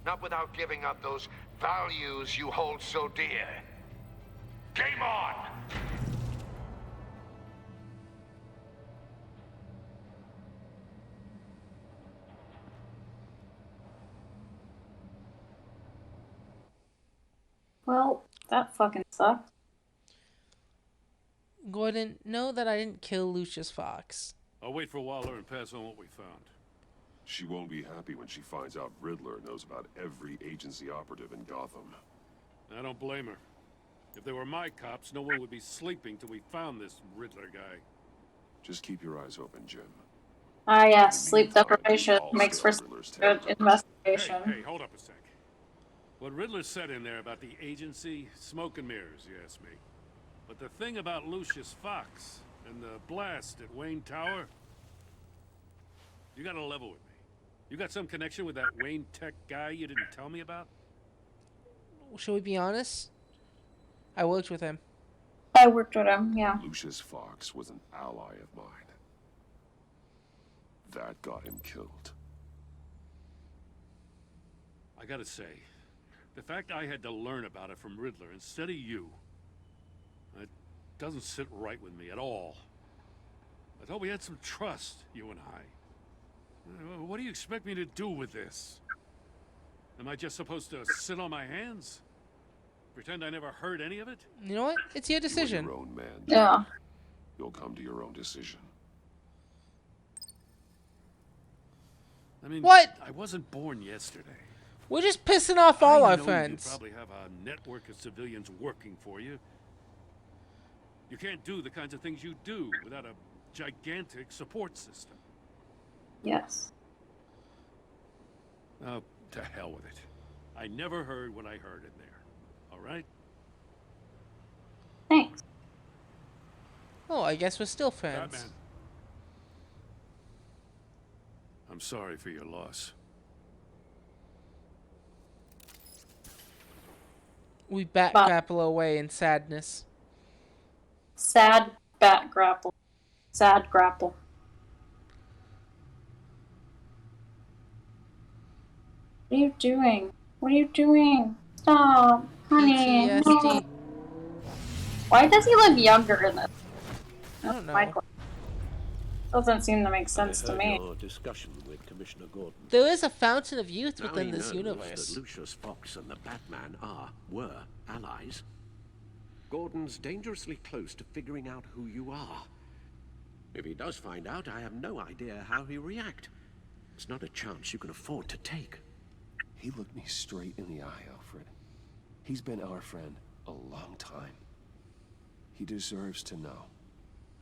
Not without giving up those values you hold so dear. Game on! Well, that fucking sucked. Gordon, know that I didn't kill Lucius Fox. I'll wait for Waller and pass on what we found. She won't be happy when she finds out Riddler knows about every agency operative in Gotham. I don't blame her. If they were my cops, no one would be sleeping till we found this Riddler guy. Just keep your eyes open, Jim. Ah, yes, sleep deprivation makes for good investigation. Hey, hold up a sec. What Riddler said in there about the agency, smoke and mirrors, you ask me. But the thing about Lucius Fox and the blast at Wayne Tower, you gotta level with me. You got some connection with that Wayne Tech guy you didn't tell me about? Should we be honest? I worked with him. I worked with him, yeah. Lucius Fox was an ally of mine. That got him killed. I gotta say, the fact I had to learn about it from Riddler instead of you, it doesn't sit right with me at all. I thought we had some trust, you and I. What do you expect me to do with this? Am I just supposed to sit on my hands? Pretend I never heard any of it? You know what? It's your decision. You're your own man, Jim. Yeah. You'll come to your own decision. I mean, what? I wasn't born yesterday. We're just pissing off all our know friends. You probably have a network of civilians working for you. You can't do the kinds of things you do without a gigantic support system. Yes. Oh, to hell with it. I never heard what I heard in there. All right? Thanks. Oh, I guess we're still friends. Batman. I'm sorry for your loss. We bat grapple away in sadness. Sad bat grapple. Sad grapple. What are you doing? What are you doing? Stop, honey. No. Why does he look younger in this? I don't know. Michael. Doesn't seem to make sense to me. Your discussion with Commissioner Gordon. There is a fountain of youth Now within he this knows universe. that Lucius Fox and the Batman were allies. Gordon's dangerously close to figuring out who you are. If he does find out, I have no idea how he'll react. It's not a chance you can afford to take. He looked me straight in the eye, Alfred. He's been our friend a long time. He deserves to know.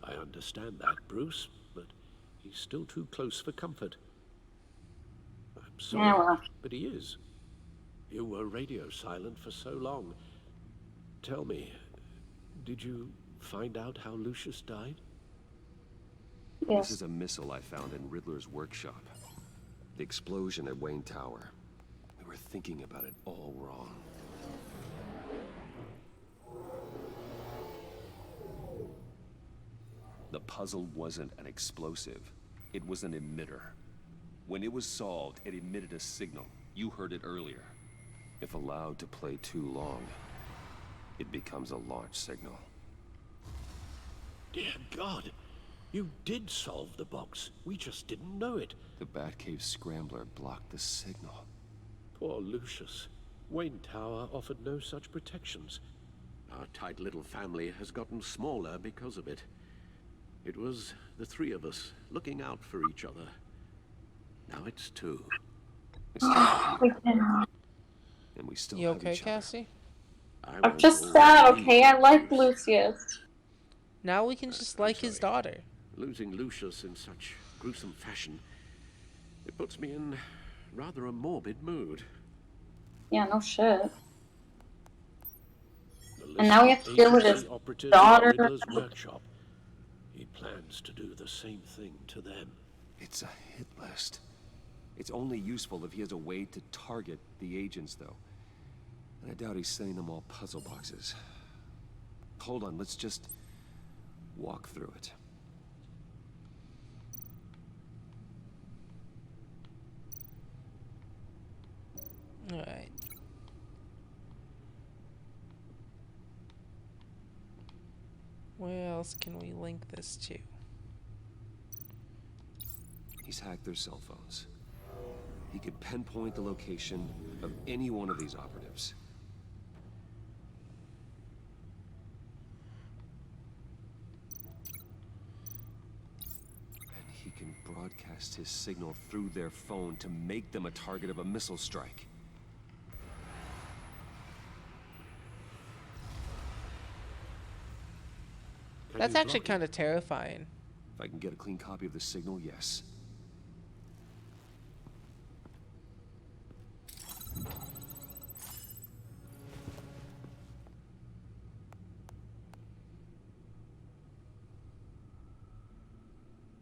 I understand that, Bruce, but he's still too close for comfort. I'm sorry, Yeah, well. but he is. You were radio silent for so long. Tell me, did you find out how Lucius died? This is a missile I found in Riddler's workshop. The explosion at Wayne Tower. We were thinking about it all wrong. The puzzle wasn't an explosive. It was an emitter. When it was solved, it emitted a signal. You heard it earlier. If allowed to play too long, it becomes a launch signal. Dear God, you did solve the box. We just didn't know it. The Batcave Scrambler blocked the signal. Poor Lucius. Wayne Tower offered no such protections. Our tight little family has gotten smaller because of it. It was the three of us looking out for each other. Now it's 2. We can. And we still You have okay, each other. Cassie? I'm just sad, okay? I like Lucius. Now we can just like his daughter. Losing Lucius in such gruesome fashion, it puts me in rather a morbid mood. Yeah, no shit. And now we have to deal with his Operatives daughter. in Riddler's workshop. He plans to do the same thing to them. It's a hit list. It's only useful if he has a way to target the agents, though. And I doubt he's sending them all puzzle boxes. Hold on, let's just walk through it. Alright. Where else can we link this to? He's hacked their cell phones. He could pinpoint the location of any one of these operatives. And he can broadcast his signal through their phone to make them a target of a missile strike. That's actually kind of terrifying. If I can get a clean copy of the signal, yes.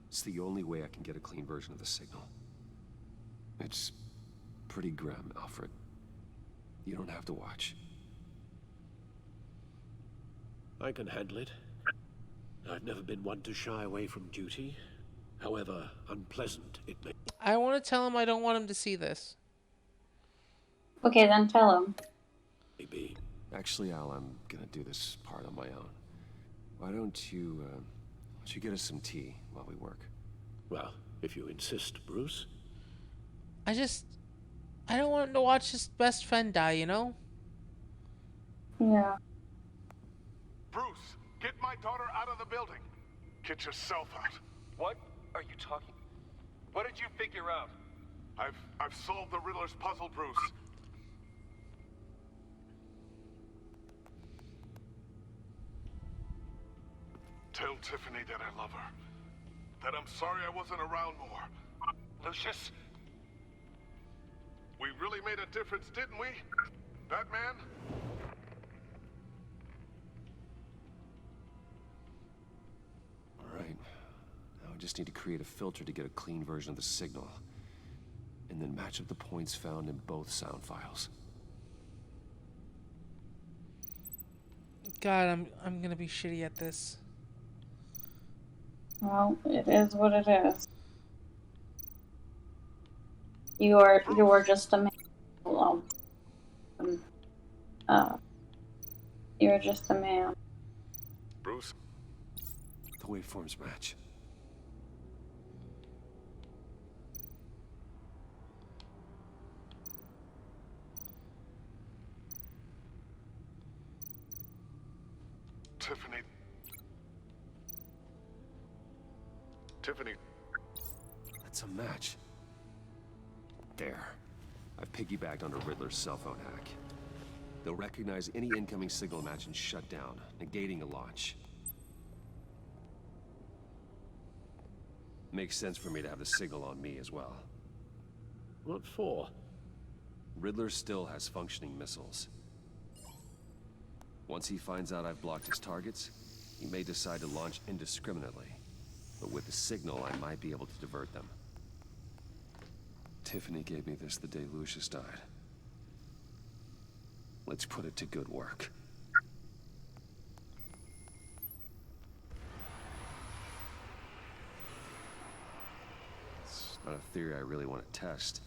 It's the only way I can get a clean version of the signal. It's pretty grim, Alfred. You don't have to watch. I can handle it. I've never been one to shy away from duty, however unpleasant it may. I want to tell him I don't want him to see this. Okay, then tell him. Maybe. Actually, Al, I'm gonna do this part on my own. Why don't you get us some tea while we work? Well, if you insist, Bruce. I don't want him to watch his best friend die, you know? Yeah. Bruce, get my daughter out of the building. Get yourself out. What are you talking? What did you figure out? I've solved the Riddler's puzzle, Bruce. Tell Tiffany that I love her. That I'm sorry I wasn't around more. Lucius? We really made a difference, didn't we? Batman? All right. Now I just need to create a filter to get a clean version of the signal. And then match up the points found in both sound files. God, I'm gonna be shitty at this. Well, it is what it is. You are just a man. You're just a man. Bruce? The waveforms match. Tiffany. Tiffany. That's a match. There. I've piggybacked onto Riddler's cell phone hack. They'll recognize any incoming signal match and shut down, negating a launch. Makes sense for me to have the signal on me as well. What for? Riddler still has functioning missiles. Once he finds out I've blocked his targets, he may decide to launch indiscriminately. But with the signal, I might be able to divert them. Tiffany gave me this the day Lucius died. Let's put it to good work. It's not a theory I really want to test.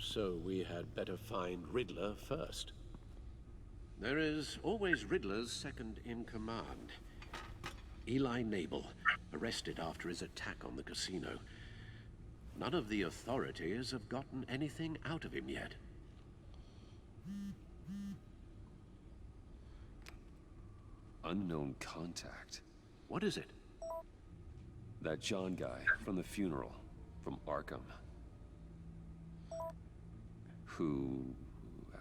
So we had better find Riddler first. There is always Riddler's second in command. Eli Nabel, arrested after his attack on the casino. None of the authorities have gotten anything out of him yet. Unknown contact. What is it? That John guy from the funeral. from Arkham. Who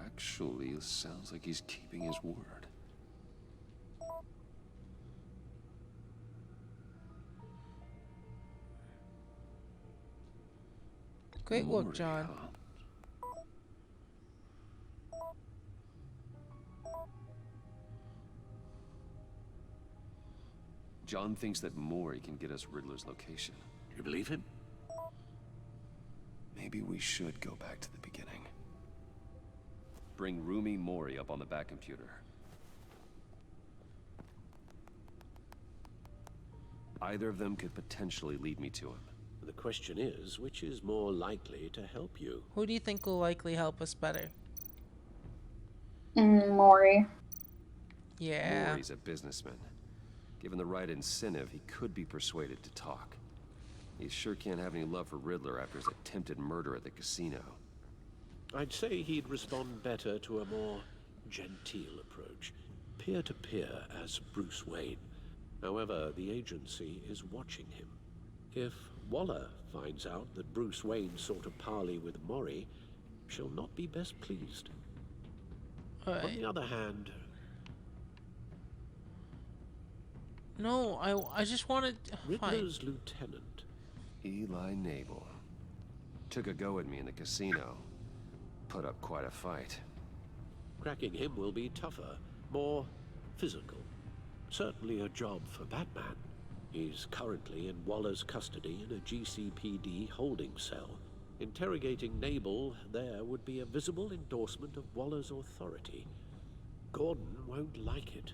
actually sounds like he's keeping his word. Great work, John. Huh? John thinks that Mori can get us Riddler's location. You believe him? Maybe we should go back to the beginning. Bring Rumi Mori up on the back computer. Either of them could potentially lead me to him. The question is, which is more likely to help you? Who do you think will likely help us better? Mori. Yeah. Mori's a businessman. Given the right incentive, he could be persuaded to talk. He sure can't have any love for Riddler after his attempted murder at the casino. I'd say he'd respond better to a more genteel approach. Peer-to-peer as Bruce Wayne. However, the agency is watching him. If Waller finds out that Bruce Wayne sought a parley with Mori, she'll not be best pleased. Right. On the other hand... No, I just wanted... Riddler's lieutenant. Eli Nabel. Took a go at me in the casino. Put up quite a fight. Cracking him will be tougher, more physical. Certainly a job for Batman. He's currently in Waller's custody in a GCPD holding cell. Interrogating Nabel there would be a visible endorsement of Waller's authority. Gordon won't like it.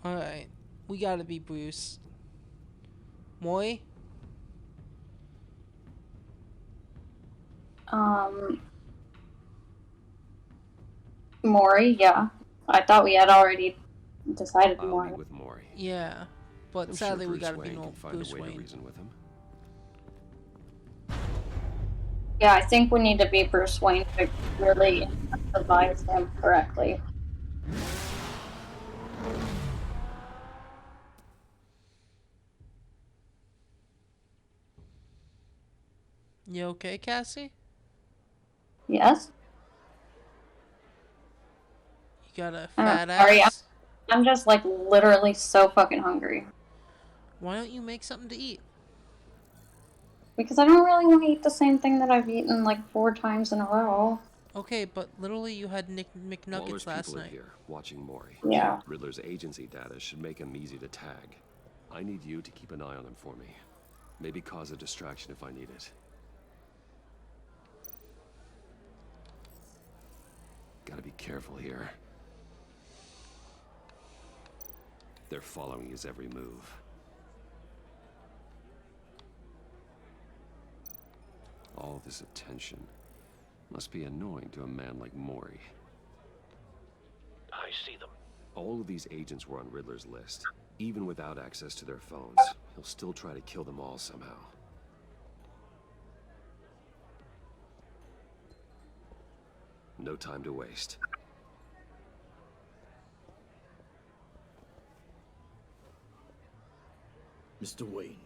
Alright, we gotta be Bruce. Mori? Mori, yeah. I thought we had already decided I'll Mori. meet with Mori. Yeah, but I'm sadly sure we Bruce gotta Wayne be can find Bruce a way Wayne. to reason with him. Yeah, I think we need to be Bruce Wayne to really advise him correctly. You okay, Cassie? Yes? You got a fat Sorry, ass? I'm just like literally so fucking hungry. Why don't you make something to eat? Because I don't really want to eat the same thing that I've eaten like 4 times in a row. Okay, but literally you had Waller's McNuggets last people are night. here, watching Mori. Yeah. Riddler's agency data should make him easy to tag. I need you to keep an eye on him for me. Maybe cause a distraction if I need it. Gotta be careful here. They're following his every move. All this attention must be annoying to a man like Mori. I see them. All of these agents were on Riddler's list. Even without access to their phones, he'll still try to kill them all somehow. No time to waste. Mr. Wayne,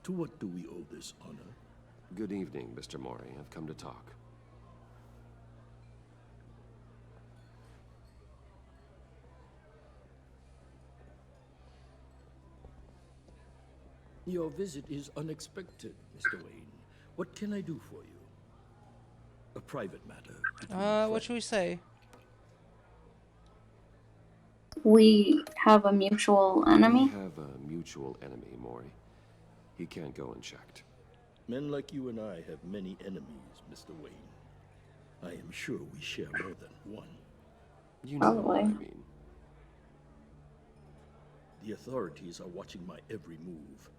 to what do we owe this honor? Good evening, Mr. Mori. I've come to talk. Your visit is unexpected, Mr. Wayne. What can I do for you? A private matter. What should we say? We have a mutual enemy? We have a mutual enemy, Mori. He can't go unchecked. Men like you and I have many enemies, Mr. Wayne. I am sure we share more than one. You know what I mean. The authorities are watching my every move.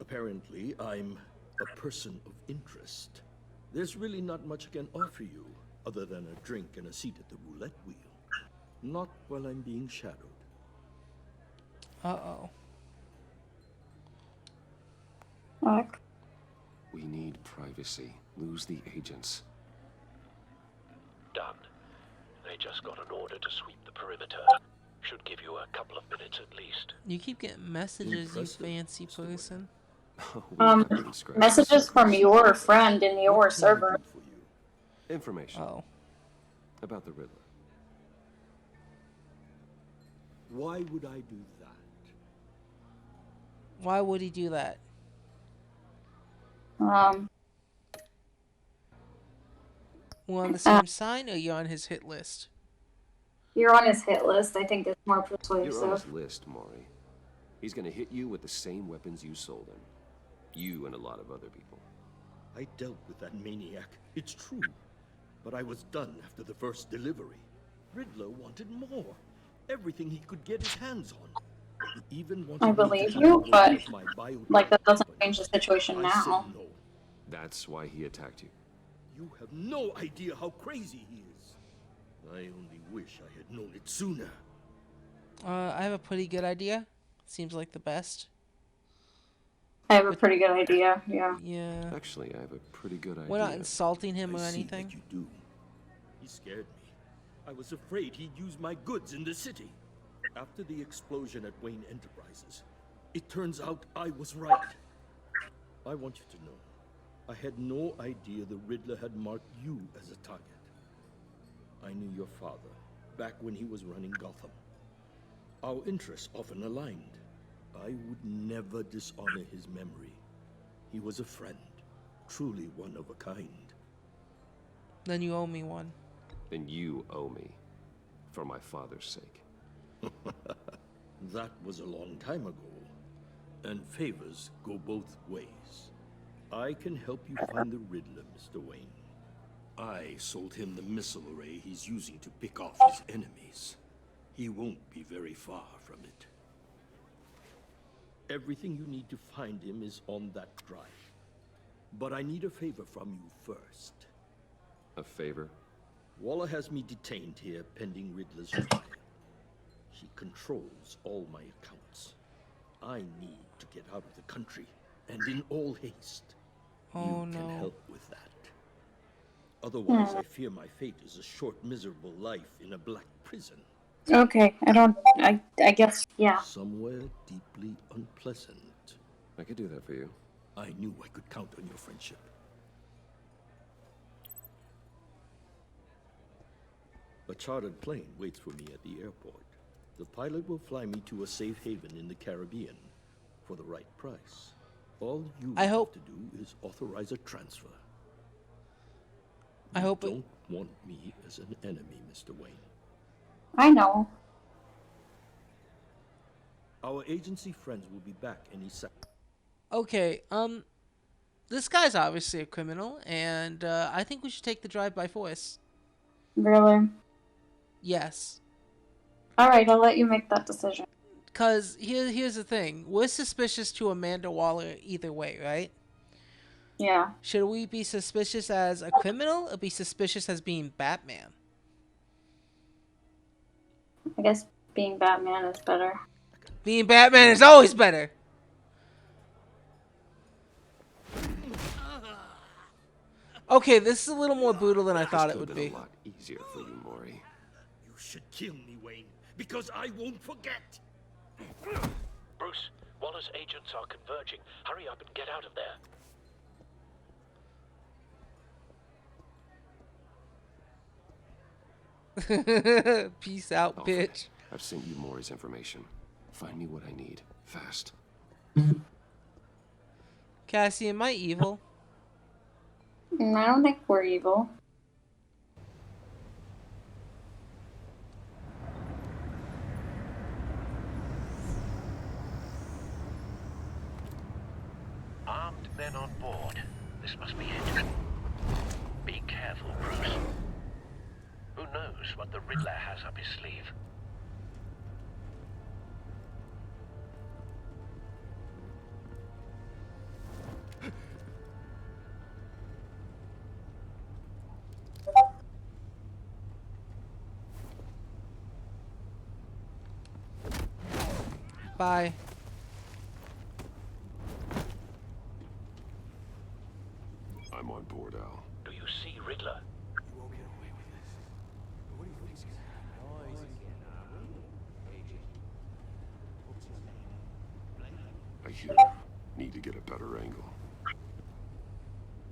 Apparently, I'm a person of interest. There's really not much I can offer you, other than a drink and a seat at the roulette wheel. Not while I'm being shadowed. Uh-oh. Fuck. We need privacy. Lose the agents. Done. just got an order to sweep the perimeter. Should give you a couple of minutes at least. You keep getting messages, you fancy person. Messages from your friend in your server. Information. Oh. About the Riddler. Why would I do that? Why would he do that? We're on the same side, or you're on his hit list? You're on his hit list. I think it's more You're on his persuasive. list, Maury. He's gonna hit you with the same weapons you sold him. You and a lot of other people. I dealt with that maniac, it's true. But I was done after the first delivery. Riddler wanted more. Everything he could get his hands on. He even wanted I me to believe hand you, over but of my biotech like that doesn't company. change the situation I said now. no. That's why he attacked you. You have no idea how crazy he is. I only wish I had known it sooner. I have a pretty good idea. Seems like the best. I have a pretty good idea, yeah. Yeah. Actually, I have a pretty good idea. We're not insulting him or I see anything. what you do. He scared me. I was afraid he'd use my goods in the city. After the explosion at Wayne Enterprises, it turns out I was right. I want you to know, I had no idea the Riddler had marked you as a target. I knew your father back when he was running Gotham. Our interests often aligned. I would never dishonor his memory. He was a friend, truly one of a kind. Then you owe me one. Then you owe me. For my father's sake. That was a long time ago. And favors go both ways. I can help you find the Riddler, Mr. Wayne. I sold him the missile array he's using to pick off his enemies. He won't be very far from it. Everything you need to find him is on that drive. But I need a favor from you first. A favor? Waller has me detained here pending Riddler's trial. She controls all my accounts. I need to get out of the country, and in all haste. Oh, you no. can help with that. Otherwise, I fear my fate is a short, miserable life in a black prison. Okay, I guess, yeah. Somewhere deeply unpleasant. I could do that for you. I knew I could count on your friendship. A chartered plane waits for me at the airport. The pilot will fly me to a safe haven in the Caribbean for the right price. All you have to do is authorize a transfer. I hope you don't want me as an enemy, Mr. Wayne. I know. Our agency friends will be back any second. Okay, this guy's obviously a criminal, and I think we should take the drive by force. Really? Yes. Alright, I'll let you make that decision. Because here's the thing. We're suspicious to Amanda Waller either way, right? Yeah. Should we be suspicious as a criminal or be suspicious as being Batman? I guess being Batman is better. Being Batman is always better. Okay, this is a little more brutal than I thought it would be. A lot easier for you, Maury. You should kill me, Wayne, because I won't forget. Bruce, Waller's agents are converging. Hurry up and get out of there. Peace out, bitch. I've sent you Maury's information. Find me what I need. Fast. Cassie, am I evil? I don't think we're evil. Armed men on board. This must be it. Be careful, Bruce. Who knows what the Riddler has up his sleeve? Bye. I'm on board, Al. Do you see Riddler? You won't get away with this. What do you think he's here. Need to get a better angle.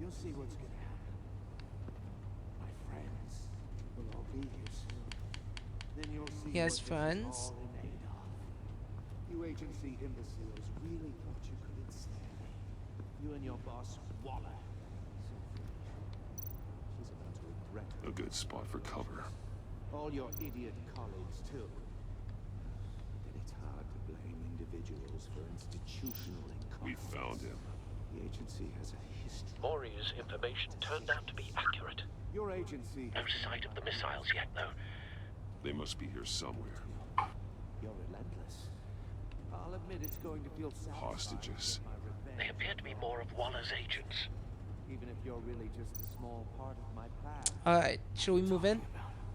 You'll see what's gonna happen. My friends will all be here soon. Then you'll see He has what this is friends? all in aid of. You agency imbeciles really thought you could ensnare me. You and your boss, Waller. She's about to regret A good spot for cover. all your idiot colleagues, too. But it's hard to blame individuals for institutional incompetence. We found him. The agency has a history. Maury's information turned out to be accurate. Your agency No sight of the missiles yet, though. They must be here somewhere. You're relentless. I'll admit it's going to feel satisfying. Hostages. They appear to be more of Waller's agents. Even if you're really just a small part of my plan. Alright, should we move in?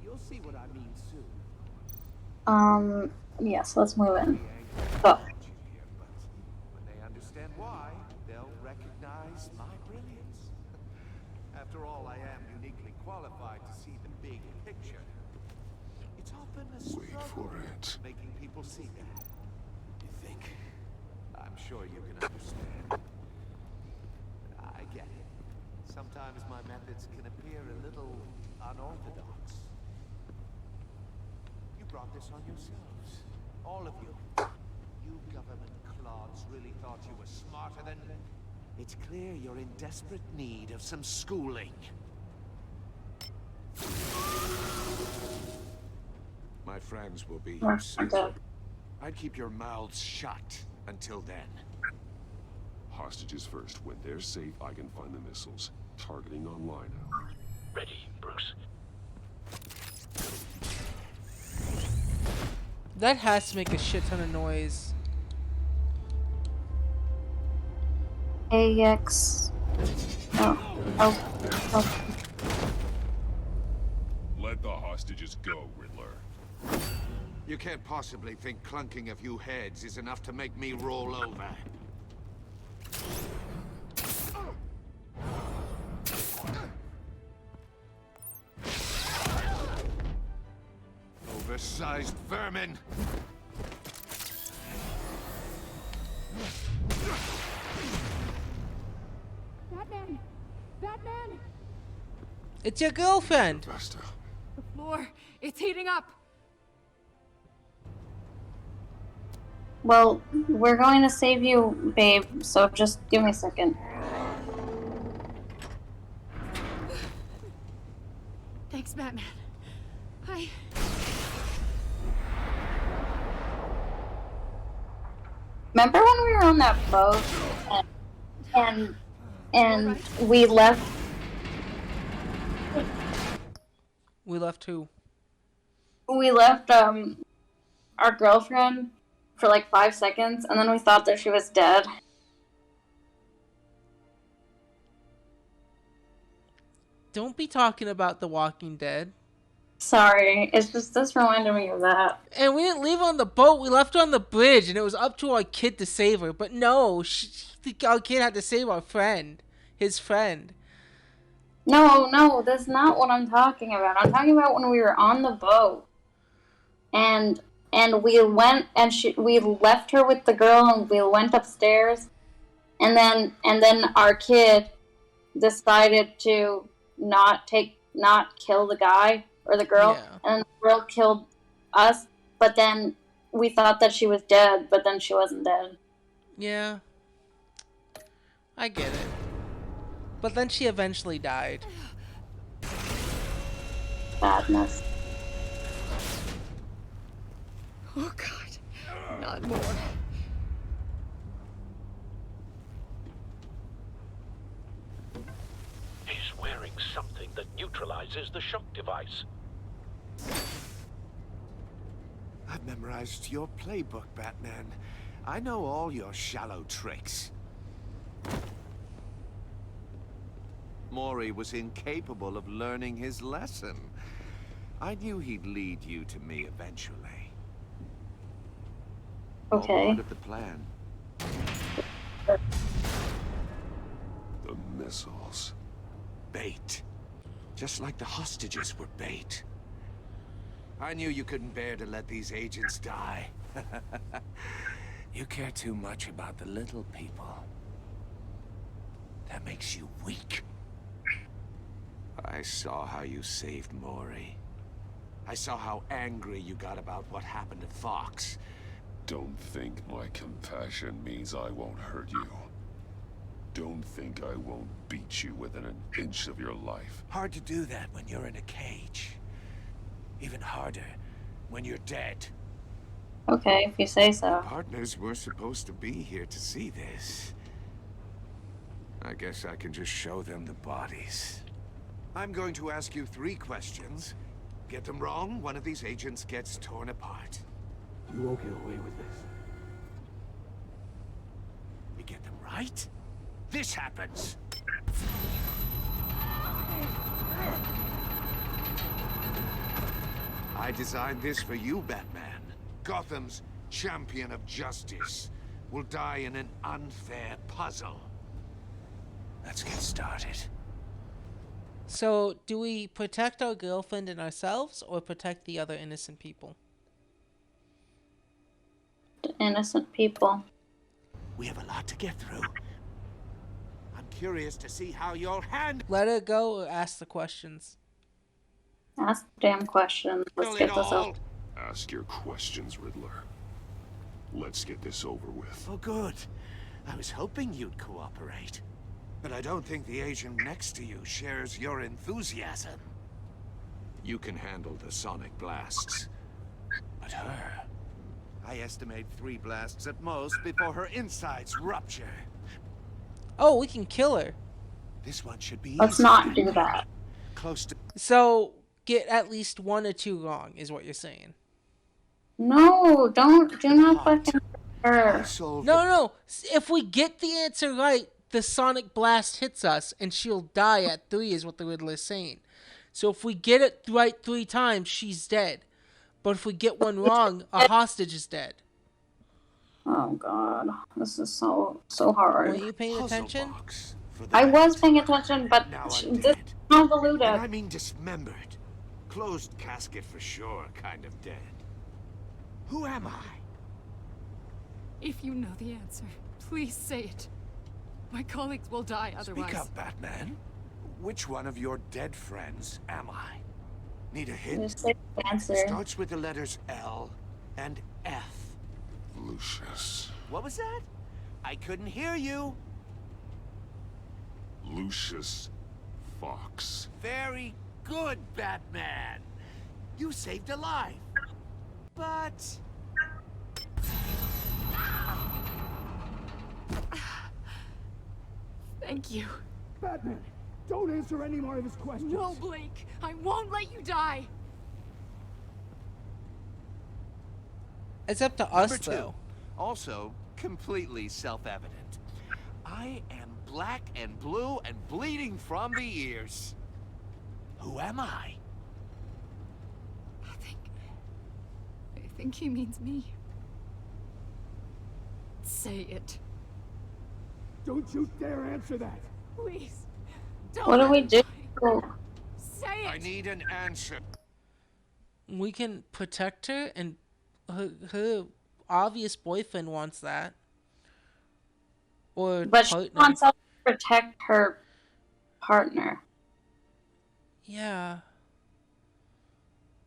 You'll see what I mean soon. Yes, let's move in. Go. When they understand why, they'll recognize my brilliance. After all, I am uniquely qualified to see the big picture. It's often a struggle making people see that. You think? I'm sure you can understand. But I get it. Sometimes my methods can appear a little unorthodox. You brought this on yourselves. All of you. You government clods really thought you were smarter than... It's clear you're in desperate need of some schooling. My friends will be here soon. I'd keep your mouths shut until then. Hostages first. When they're safe, I can find the missiles. Targeting online now. Ready, Bruce. That has to make a shit ton of noise. AX. Oh. Let the hostages go, Riddler. You can't possibly think clunking a few heads is enough to make me roll over. Oversized vermin! Batman! Batman! It's your girlfriend! The floor, it's heating up! Well, we're going to save you, babe, so just give me a second. Thanks, Batman. Remember when we were on that boat and we left? We left who? We left our girlfriend for like 5 seconds, and then we thought that she was dead. Don't be talking about The Walking Dead. Sorry, it's just this reminded me of that. And we didn't leave on the boat. We left her on the bridge, and it was up to our kid to save her. But no, our kid had to save our friend, his friend. No, that's not what I'm talking about. I'm talking about when we were on the boat, and we went and we left her with the girl, and we went upstairs, and then our kid decided to not kill the guy or the girl, and the girl killed us. But then we thought that she was dead, but then she wasn't dead. Yeah, I get it. But then she eventually died. Sadness. Oh God, not more. He's wearing something that neutralizes the shock device. I've memorized your playbook, Batman. I know all your shallow tricks. Maury was incapable of learning his lesson. I knew he'd lead you to me eventually. Okay. All part of the plan. The missiles. Bait. Just like the hostages were bait. I knew you couldn't bear to let these agents die. You care too much about the little people. That makes you weak. I saw how you saved Maury. I saw how angry you got about what happened to Fox. Don't think my compassion means I won't hurt you. Don't think I won't beat you within an inch of your life. Hard to do that when you're in a cage. Even harder when you're dead. Okay, if you say so. Partners were supposed to be here to see this. I guess I can just show them the bodies. I'm going to ask you 3 questions. Get them wrong, one of these agents gets torn apart. You won't get away with this. You get them right, this happens. I designed this for you, Batman. Gotham's champion of justice will die in an unfair puzzle. Let's get started. So, do we protect our girlfriend and ourselves, or protect the other innocent people? The innocent people. We have a lot to get through. I'm curious to see how you'll handle. Let her go or ask the questions? Ask the damn question. Let's get this over. Ask your questions, Riddler. Let's get this over with. Oh, good. I was hoping you'd cooperate. But I don't think the agent next to you shares your enthusiasm. You can handle the sonic blasts. But her... I estimate 3 blasts at most before her insides rupture. Oh, we can kill her. This one should be Let's easy. not do that. Close to... So, get at least 1 or 2 wrong, is what you're saying. No, do not fucking her. No. If we get the answer right, the sonic blast hits us, and she'll die at 3, is what the Riddler's saying. So if we get it right 3 times, she's dead. But if we get one wrong, a hostage is dead. Oh god, this is so hard. Were you paying attention? I was paying attention, but this is convoluted. And I mean dismembered. Closed casket for sure, kind of dead. Who am I? If you know the answer, please say it. My colleagues will die otherwise. Speak up, Batman. Which one of your dead friends am I? Need a hint? Just say the answer. Starts with the letters L and F. Lucius. What was that? I couldn't hear you. Lucius Fox. Very good, Batman. You saved a life. But... Thank you. Batman, don't answer any more of his questions. No, Blake. I won't let you die. It's up to us, Number 2, though. also completely self-evident. I am black and blue and bleeding from the ears. Who am I? I think he means me. Say it. Don't you dare answer that. Please. Don't. What do we do? Say it. I need an answer. We can protect her, and her obvious boyfriend wants that. Or But she partner. wants us to protect her partner. Yeah.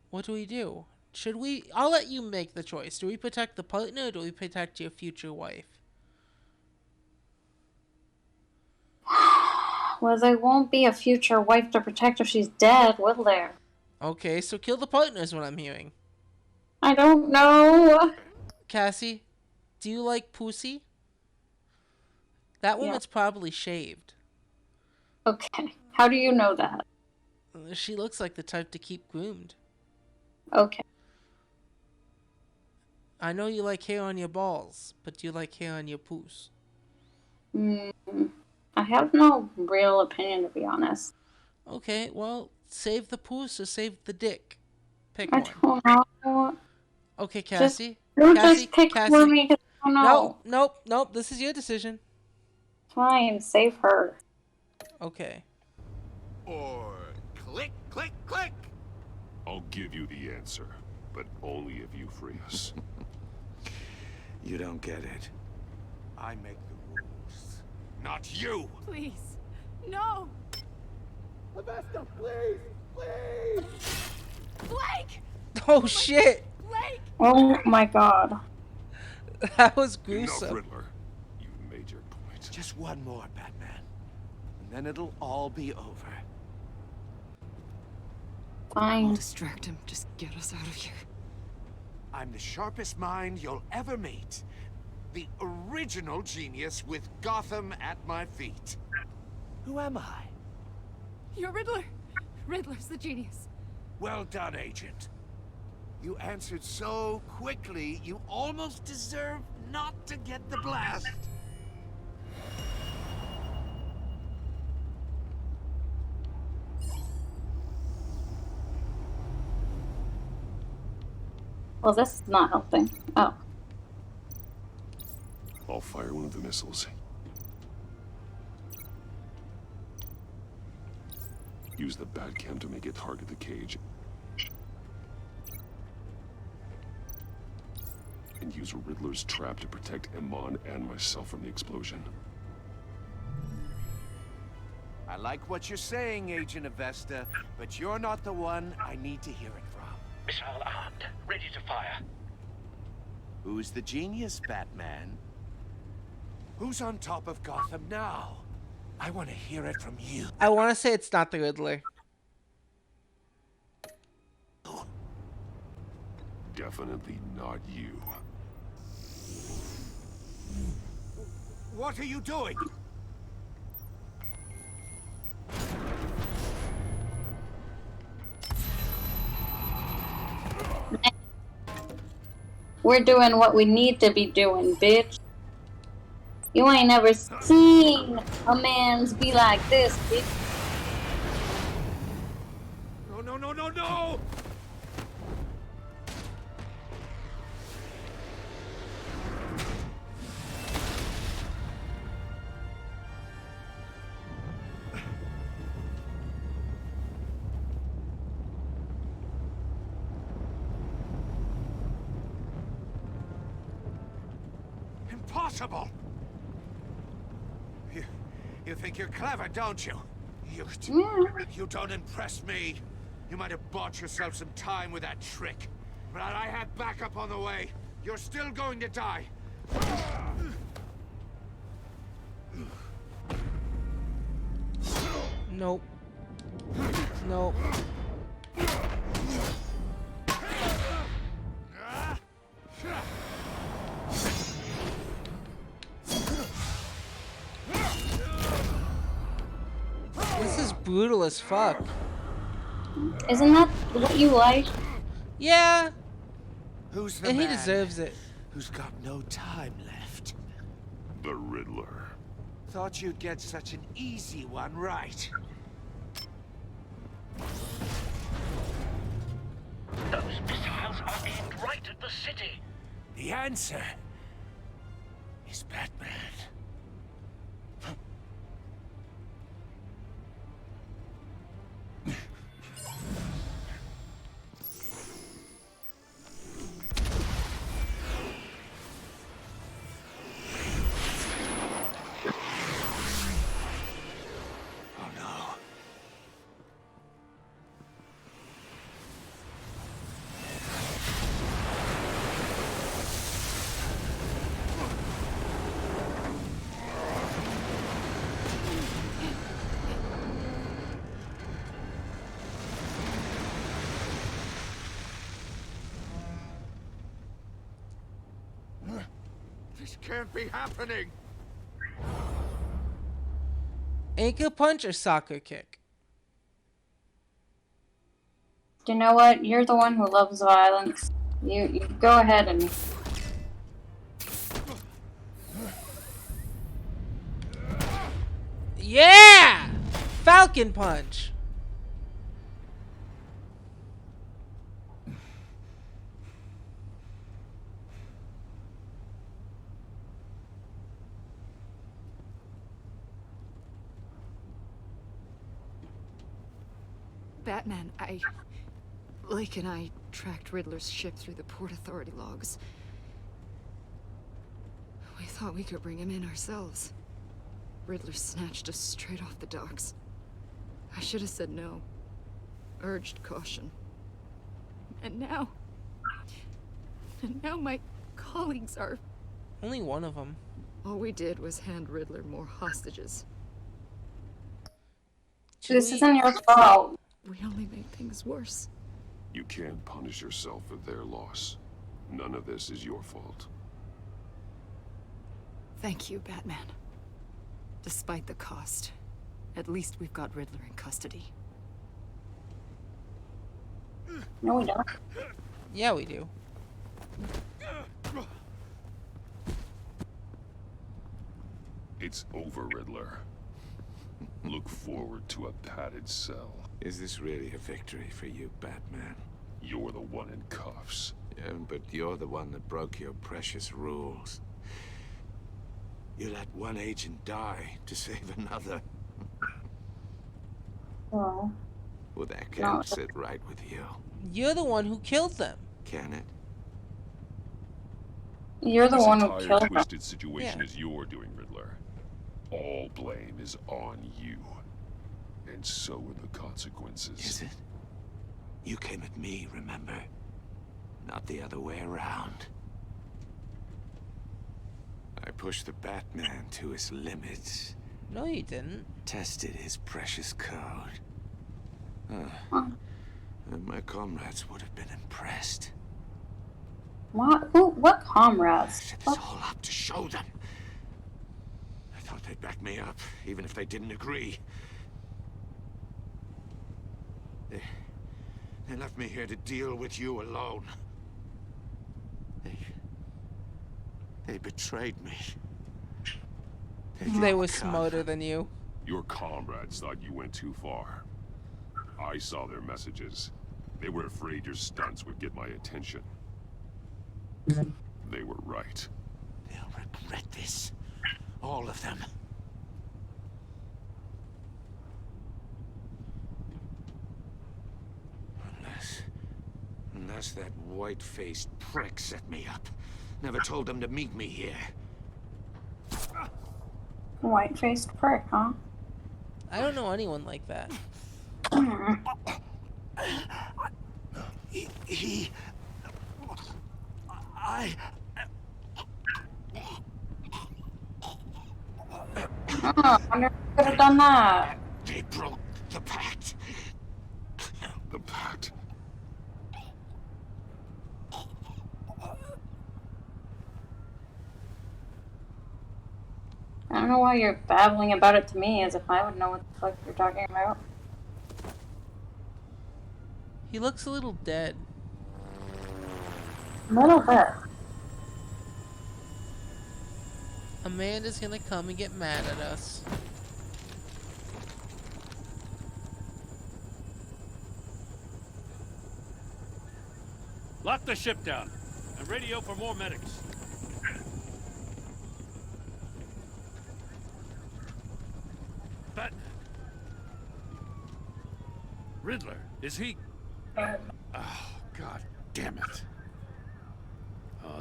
What do we do? Should we... I'll let you make the choice. Do we protect the partner, or do we protect your future wife? Well, there won't be a future wife to protect if she's dead, will there? Okay, so kill the partner is what I'm hearing. I don't know. Cassie, do you like pussy? That Yeah. woman's probably shaved. Okay. How do you know that? She looks like the type to keep groomed. Okay. I know you like hair on your balls, but do you like hair on your poos? I have no real opinion, to be honest. Okay, well, save the poos or save the dick. Pick I one. don't know. Okay, Cassie. Just pick for me, because I don't know. Nope. This is your decision. Fine, save her. Okay. Or click, click, click. I'll give you the answer, but only if you free us. You don't get it. I make the rules, not you! Please, no! Avesta, please! Please! Blake! Oh shit! Blake! Oh my god. That was Enough, gruesome. Riddler. You've made your point. Just one more, Batman. And then it'll all be over. Fine. I'll distract him. Just get us out of here. I'm the sharpest mind you'll ever meet. The original genius with Gotham at my feet. Who am I? You're Riddler. Riddler's the genius. Well done, Agent. You answered so quickly, you almost deserve not to get the blast. Well, this is not helping. Oh. I'll fire one of the missiles. Use the Batcam to make it target the cage. And use Riddler's trap to protect Iman and myself from the explosion. I like what you're saying, Agent Avesta, but you're not the one I need to hear it from. Missile armed, ready to fire. Who's the genius, Batman? Who's on top of Gotham now? I want to hear it from you. I want to say it's not the Riddler. Definitely not you. What are you doing? We're doing what we need to be doing, bitch. You ain't never seen a man's be like this, bitch. No, no, no, no, no! Impossible! You think you're clever, don't you? You don't impress me. You might have bought yourself some time with that trick, but I have backup on the way. You're still going to die. Nope. Nope. This is brutal as fuck. Isn't that what you like? Yeah. Who's the And he man deserves it. who's got no time left? The Riddler. Thought you'd get such an easy one right. Those missiles are aimed right at the city. The answer is Batman. This can't be happening. Ankle punch or soccer kick? You know what? You're the one who loves violence. You go ahead and... Yeah! Falcon punch. Batman, Blake and I tracked Riddler's ship through the Port Authority logs. thought we could bring him in ourselves. Riddler snatched us straight off the docks. I should have said no. Urged caution. And now my colleagues are... Only one of them. All we did was hand Riddler more hostages. This isn't your fault. We only made things worse. You can't punish yourself for their loss. None of this is your fault. Thank you, Batman. Despite the cost, at least we've got Riddler in custody. No, we don't. Yeah, we do. It's over, Riddler. Look forward to a padded cell. Is this really a victory for you, Batman? You're the one in cuffs. Yeah, but you're the one that broke your precious rules. You let one agent die to save another. Oh. Well, that can't sit right with you. You're the one who killed them. Can it? You're the one who This killed entire him. twisted situation is your doing, Riddler. All blame is on you. And so are the consequences. Is it? You came at me, remember? Not the other way around. I pushed the Batman to his limits. No, you didn't. Tested his precious code. And my comrades would have been impressed. What? Who? What comrades? I set this all up to show them. I thought they'd back me up, even if they didn't agree. They left me here to deal with you alone. They betrayed me. They were smarter than you. Your comrades thought you went too far. I saw their messages. They were afraid your stunts would get my attention. They were right. They'll regret this. All of them. Unless that white-faced prick set me up. Never told them to meet me here. White-faced prick, huh? I don't know anyone like that. I never could have done that. They broke the pact. The pact? I don't know why you're babbling about it to me as if I would know what the fuck you're talking about. He looks a little dead. A little bit. Amanda's gonna come and get mad at us. Lock the ship down and radio for more medics. But Riddler, is he? Oh, God damn it.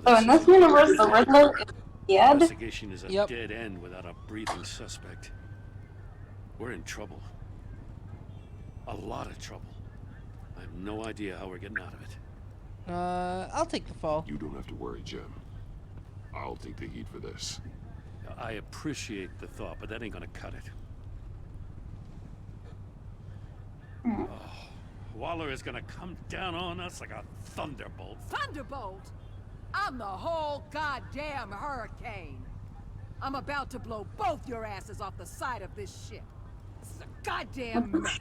So in this universe, the Riddler is dead? Investigation is a dead end without a breathing suspect. We're in trouble. A lot of trouble. I have no idea how we're getting out of it. I'll take the fall. You don't have to worry, Jim. I'll take the heat for this. I appreciate the thought, but that ain't gonna cut it. Oh, Waller is gonna come down on us like a thunderbolt. Thunderbolt? I'm the whole goddamn hurricane. I'm about to blow both your asses off the side of this ship. This is a goddamn mess.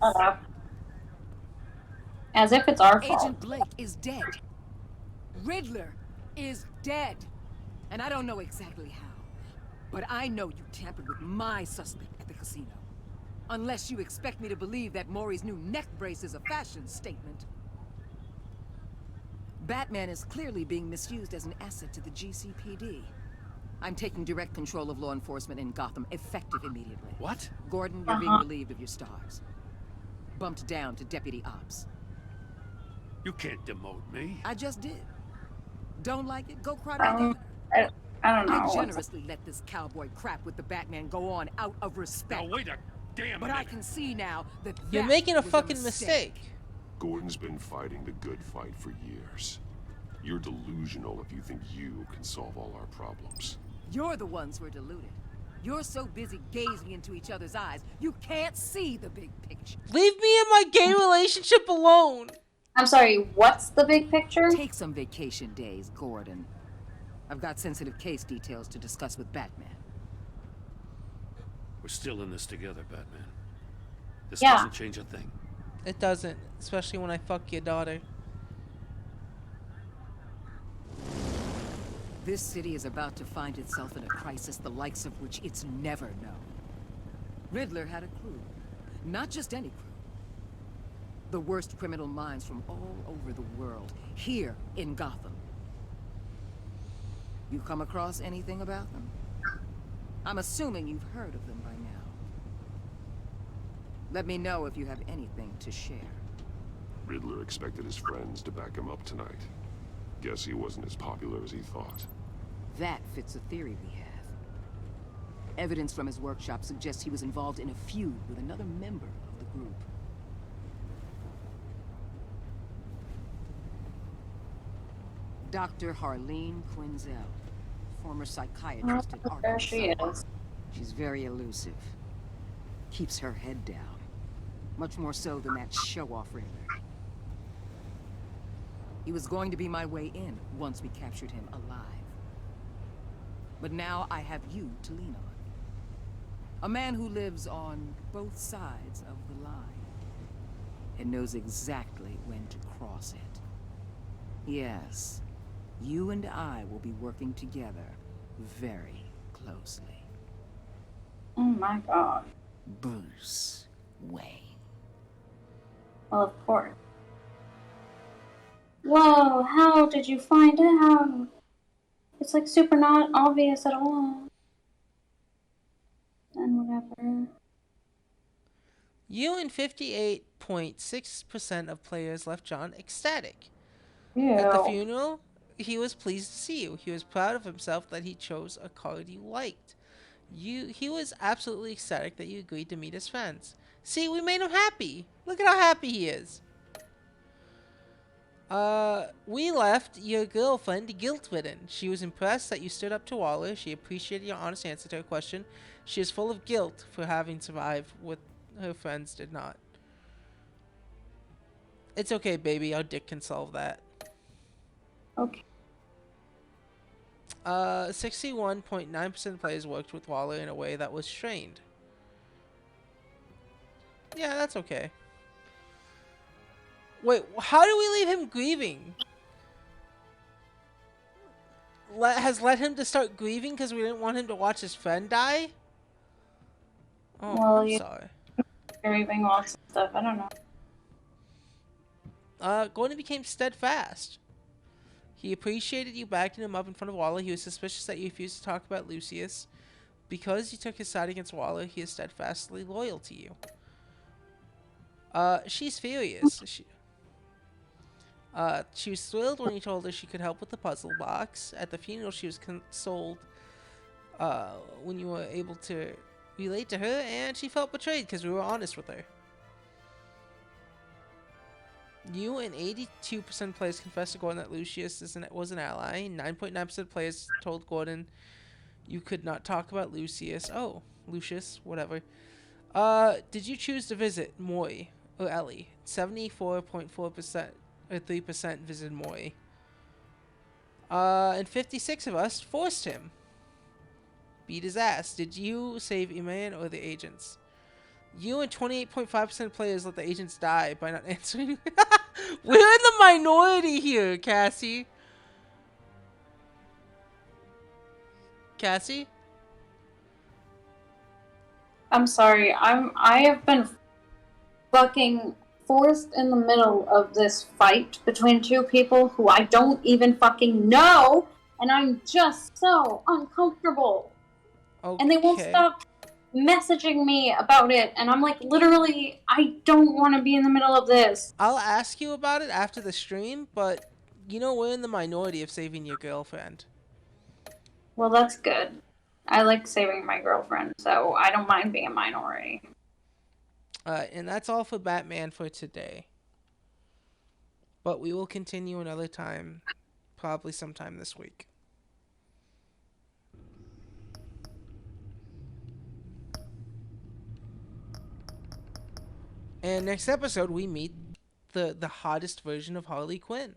As if it's our fault. Agent Blake is dead. Riddler is dead. And I don't know exactly how. But I know you tampered with my suspect at the casino. Unless you expect me to believe that Maury's new neck brace is a fashion statement. Batman is clearly being misused as an asset to the GCPD. I'm taking direct control of law enforcement in Gotham, effective immediately. What? Gordon, you're being relieved of your stars. Bumped down to Deputy Ops. You can't demote me. I just did. Don't like it? Go cry to the governor. I don't know. I generously let this cowboy crap with the Batman go on out of respect. Now wait a damn But minute. I can see now that You're that making a was fucking mistake. Gordon's been fighting the good fight for years. You're delusional if you think you can solve all our problems. You're the ones who are deluded. You're so busy gazing into each other's eyes, you can't see the big picture. Leave me in my gay relationship alone. I'm sorry, what's the big picture? Take some vacation days, Gordon. I've got sensitive case details to discuss with Batman. We're still in this together, Batman. This Yeah. doesn't change a thing. It doesn't, especially when I fuck your daughter. This city is about to find itself in a crisis the likes of which it's never known. Riddler had a crew. Not just any crew. The worst criminal minds from all over the world, here in Gotham. You come across anything about them? I'm assuming you've heard of them by now. Let me know if you have anything to share. Riddler expected his friends to back him up tonight. Guess he wasn't as popular as he thought. That fits a theory we have. Evidence from his workshop suggests he was involved in a feud with another member of the group. Dr. Harleen Quinzel, former psychiatrist at Arkham. There she is. She's very elusive. Keeps her head down. Much more so than that show-off Riddler. He was going to be my way in once we captured him alive. But now I have you to lean on. A man who lives on both sides of the line. And knows exactly when to cross it. Yes, you and I will be working together very closely. Oh my god. Bruce Wayne. Well, of course. Whoa, how did you find out? It's like super not obvious at all. And whatever. You and 58.6% of players left John ecstatic. Ew. At the funeral, he was pleased to see you. He was proud of himself that he chose a card you liked. He was absolutely ecstatic that you agreed to meet his friends. See, we made him happy. Look at how happy he is. We left your girlfriend guilt-ridden. She was impressed that you stood up to Waller. She appreciated your honest answer to her question. She is full of guilt for having survived what her friends did not. It's okay, baby. Our dick can solve that. Okay. 61.9% of players worked with Waller in a way that was strained. Yeah, that's okay. Wait, how do we leave him grieving? Has led him to start grieving because we didn't want him to watch his friend die? Oh, Well, I'm you- sorry. Grieving lots of stuff. I don't know. Gordon became steadfast. He appreciated you backing him up in front of Waller. He was suspicious that you refused to talk about Lucius. Because you took his side against Waller, he is steadfastly loyal to you. She's furious. She was thrilled when you told her she could help with the puzzle box. At the funeral, she was consoled when you were able to relate to her, and she felt betrayed because we were honest with her. You and 82% of players confessed to Gordon that Lucius was an ally. 9.9% of players told Gordon you could not talk about Lucius. Oh, Lucius, whatever. Did you choose to visit Moy or Ellie? 74.4% or 3% visited Moy. And 56 of us forced him. Beat his ass. Did you save Iman or the agents? You and 28.5% of players let the agents die by not answering. We're in the minority here, Cassie. Cassie? I'm sorry. I have been fucking forced in the middle of this fight between two people who I don't even fucking know, and I'm just so uncomfortable. Okay. And they won't stop messaging me about it, and I'm like, literally, I don't want to be in the middle of this. I'll ask you about it after the stream, but you know we're in the minority of saving your girlfriend. Well, that's good. I like saving my girlfriend, so I don't mind being a minority. And that's all for Batman for today. But we will continue another time, probably sometime this week. And next episode, we meet the hottest version of Harley Quinn.